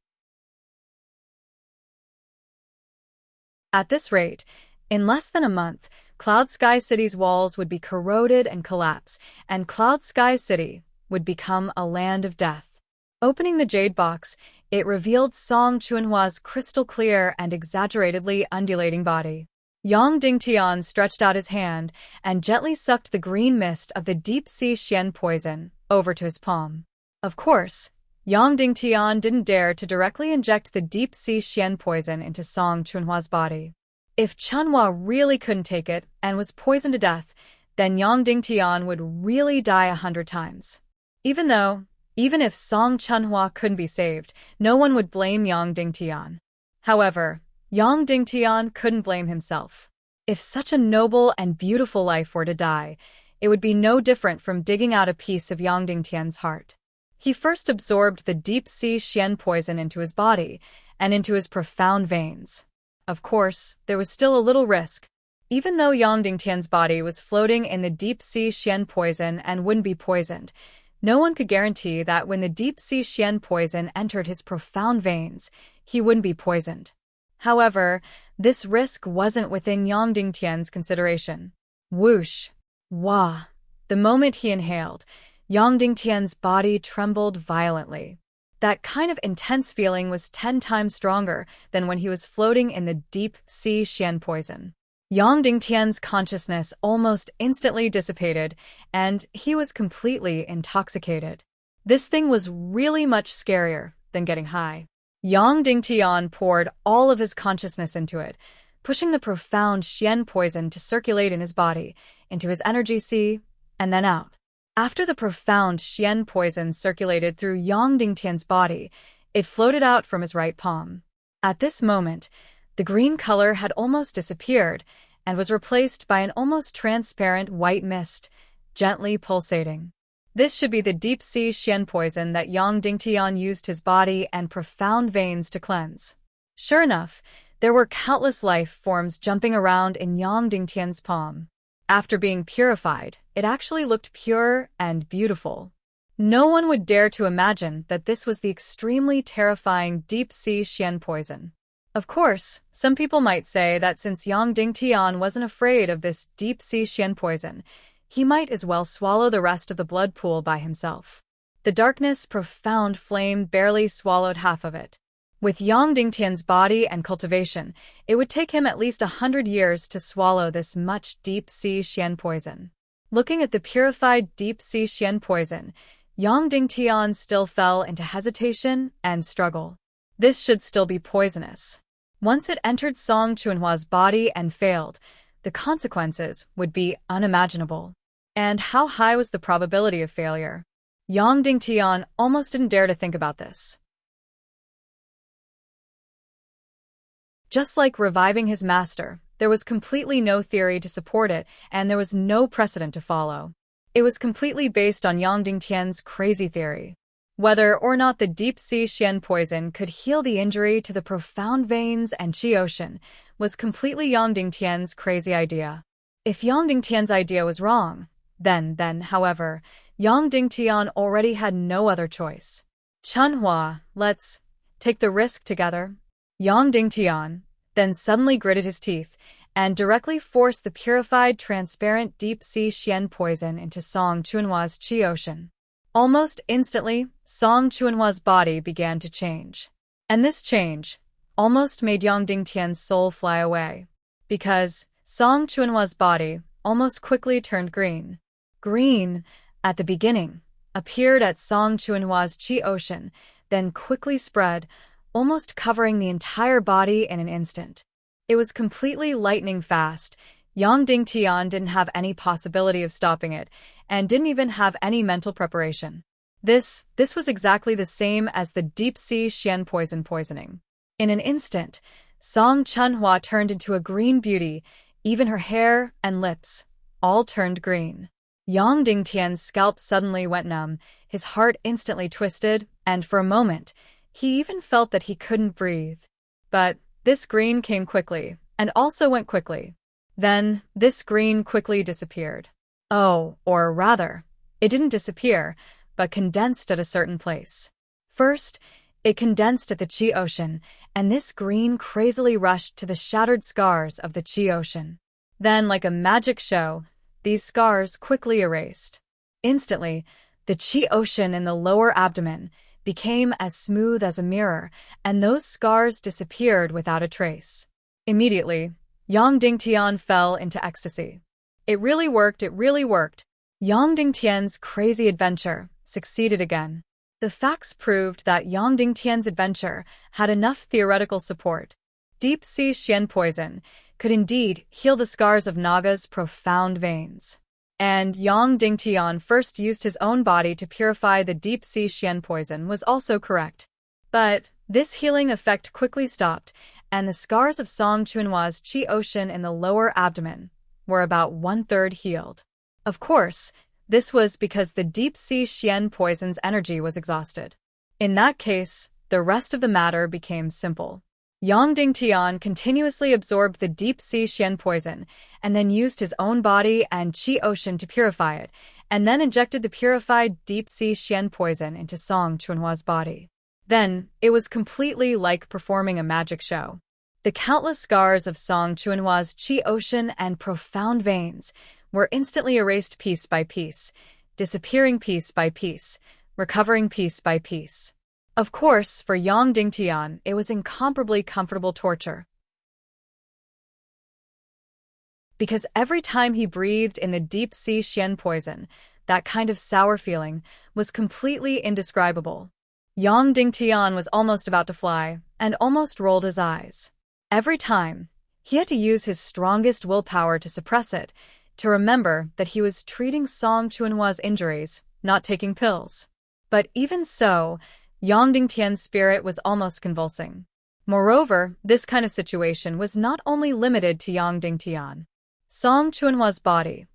Speaker 1: At this rate, in less than a month, Cloud Sky City's walls would be corroded and collapse, and Cloud Sky City would become a land of death. Opening the jade box, it revealed Song Chunhua's crystal clear and exaggeratedly undulating body. Yang Dingtian stretched out his hand and gently sucked the green mist of the deep-sea Xian poison over to his palm. Of course, Yang Dingtian didn't dare to directly inject the deep-sea Xian poison into Song Chunhua's body. If Chunhua really couldn't take it and was poisoned to death, then Yang Dingtian would really die 100 times. Even if Song Chunhua couldn't be saved, no one would blame Yang Dingtian. However, Yang Dingtian couldn't blame himself. If such a noble and beautiful life were to die, it would be no different from digging out a piece of Yang Dingtian's heart. He first absorbed the deep-sea Xian poison into his body and into his profound veins. Of course, there was still a little risk. Even though Yang Dingtian's body was floating in the deep-sea Xian poison and wouldn't be poisoned, no one could guarantee that when the deep-sea Xian poison entered his profound veins, he wouldn't be poisoned. However, this risk wasn't within Yang Dingtian's consideration. Whoosh! Wah! The moment he inhaled, Yang Dingtian's body trembled violently. That kind of intense feeling was 10 times stronger than when he was floating in the deep-sea Xian poison. Yang Dingtian's consciousness almost instantly dissipated, and he was completely intoxicated. This thing was really much scarier than getting high. Yang Dingtian poured all of his consciousness into it, pushing the profound Xian poison to circulate in his body, into his energy sea, and then out. After the profound Xian poison circulated through Yang Dingtian's body, it floated out from his right palm. At this moment, the green color had almost disappeared and was replaced by an almost transparent white mist, gently pulsating. This should be the deep-sea Xian poison that Yang Dingtian used his body and profound veins to cleanse. Sure enough, there were countless life forms jumping around in Yang Dingtian's palm. After being purified, it actually looked pure and beautiful. No one would dare to imagine that this was the extremely terrifying deep-sea Xian poison. Of course, some people might say that since Yang Dingtian wasn't afraid of this deep-sea Xian poison, he might as well swallow the rest of the blood pool by himself. The darkness, profound flame barely swallowed half of it. With Yang Dingtian's body and cultivation, it would take him at least 100 years to swallow this much deep-sea Xian poison. Looking at the purified deep-sea Xian poison, Yang Dingtian still fell into hesitation and struggle. This should still be poisonous. Once it entered Song Chunhua's body and failed, the consequences would be unimaginable. And how high was the probability of failure? Yang Dingtian almost didn't dare to think about this. Just like reviving his master, there was completely no theory to support it, and there was no precedent to follow. It was completely based on Yang Dingtian's crazy theory. Whether or not the deep-sea Xian poison could heal the injury to the profound veins and Qi ocean was completely Yang Dingtian's crazy idea. If Yang Dingtian's idea was wrong, then, however, Yang Dingtian already had no other choice. Chunhua, let's take the risk together. Yang Dingtian then suddenly gritted his teeth and directly forced the purified, transparent deep-sea Xian poison into Song Chunhua's Qi ocean. Almost instantly, Song Chunhua's body began to change. And this change almost made Yang Dingtian's soul fly away, because Song Chunhua's body almost quickly turned green. Green, at the beginning, appeared at Song Chunhua's Qi ocean, then quickly spread, almost covering the entire body in an instant. It was completely lightning fast. Yang Dingtian didn't have any possibility of stopping it, and didn't even have any mental preparation. This was exactly the same as the deep-sea Xian poisoning. In an instant, Song Chunhua turned into a green beauty, even her hair and lips all turned green. Yang Dingtian's scalp suddenly went numb, his heart instantly twisted, and for a moment, he even felt that he couldn't breathe. But this green came quickly, and also went quickly. Then, this green quickly disappeared. Oh, or rather, it didn't disappear, but condensed at a certain place. First, it condensed at the Qi ocean, and this green crazily rushed to the shattered scars of the Qi ocean. Then, like a magic show, these scars quickly erased. Instantly, the Qi ocean in the lower abdomen became as smooth as a mirror, and those scars disappeared without a trace. Immediately, Yang Dingtian fell into ecstasy. It really worked. Yang Dingtian's crazy adventure succeeded again. The facts proved that Yang Dingtian's adventure had enough theoretical support. Deep-sea Xian poison could indeed heal the scars of Naga's profound veins. And Yang Dingtian first used his own body to purify the deep-sea Xian poison was also correct. But this healing effect quickly stopped, and the scars of Song Chunhua's Qi ocean in the lower abdomen were about 1/3 healed. Of course, this was because the deep-sea Xian poison's energy was exhausted. In that case, the rest of the matter became simple. Yang Dingtian continuously absorbed the deep-sea Xian poison, and then used his own body and Qi ocean to purify it, and then injected the purified deep-sea Xian poison into Song Chunhua's body. Then, it was completely like performing a magic show. The countless scars of Song Chunhua's Qi ocean and profound veins were instantly erased piece by piece, disappearing piece by piece, recovering piece by piece. Of course, for Yang Dingtian, it was incomparably comfortable torture. Because every time he breathed in the deep-sea Xian poison, that kind of sour feeling was completely indescribable. Yang Dingtian was almost about to fly, and almost rolled his eyes. Every time, he had to use his strongest willpower to suppress it, to remember that he was treating Song Chunhua's injuries, not taking pills. But even so, Yang Dingtian's spirit was almost convulsing. Moreover, this kind of situation was not only limited to Yang Dingtian. Song Chunhua's body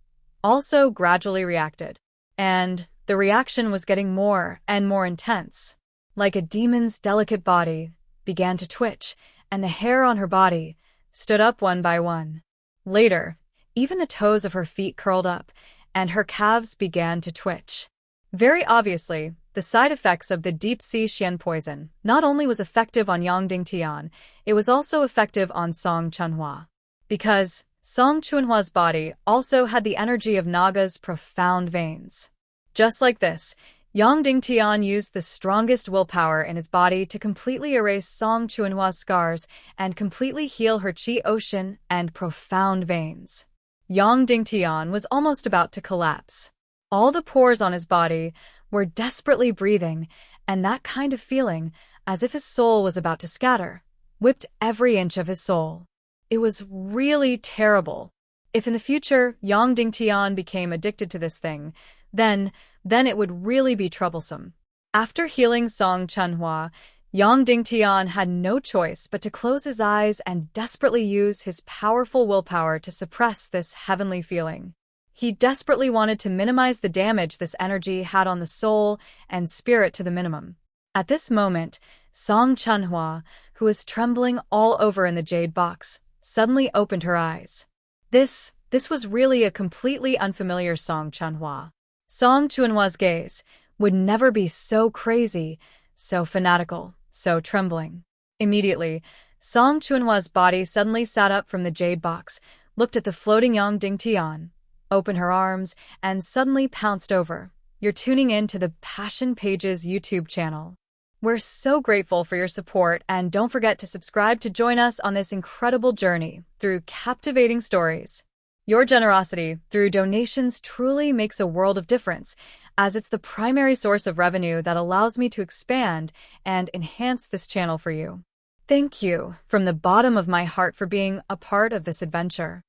Speaker 1: also gradually reacted, and the reaction was getting more and more intense. Like a demon's delicate body began to twitch, and the hair on her body stood up one by one. Later, even the toes of her feet curled up, and her calves began to twitch. Very obviously, the side effects of the deep-sea Xian poison not only was effective on Yang Dingtian, it was also effective on Song Chunhua. Because Song Chunhua's body also had the energy of Naga's profound veins. Just like this, Yang Dingtian used the strongest willpower in his body to completely erase Song Chunhua's scars and completely heal her Qi ocean and profound veins. Yang Dingtian was almost about to collapse. All the pores on his body were desperately breathing, and that kind of feeling, as if his soul was about to scatter, whipped every inch of his soul. It was really terrible. If in the future Yang Dingtian became addicted to this thing, then it would really be troublesome. After healing Song Chunhua, Yang Dingtian had no choice but to close his eyes and desperately use his powerful willpower to suppress this heavenly feeling. He desperately wanted to minimize the damage this energy had on the soul and spirit to the minimum. At this moment, Song Chunhua, who was trembling all over in the jade box, suddenly opened her eyes. This was really a completely unfamiliar Song Chunhua. Song Chunhua's gaze would never be so crazy, so fanatical, so trembling. Immediately, Song Chunhua's body suddenly sat up from the jade box, looked at the floating Yang Dingtian, opened her arms, and suddenly pounced over. You're tuning in to the Passion Pages YouTube channel. We're so grateful for your support, and don't forget to subscribe to join us on this incredible journey through captivating stories. Your generosity through donations truly makes a world of difference, as it's the primary source of revenue that allows me to expand and enhance this channel for you. Thank you from the bottom of my heart for being a part of this adventure.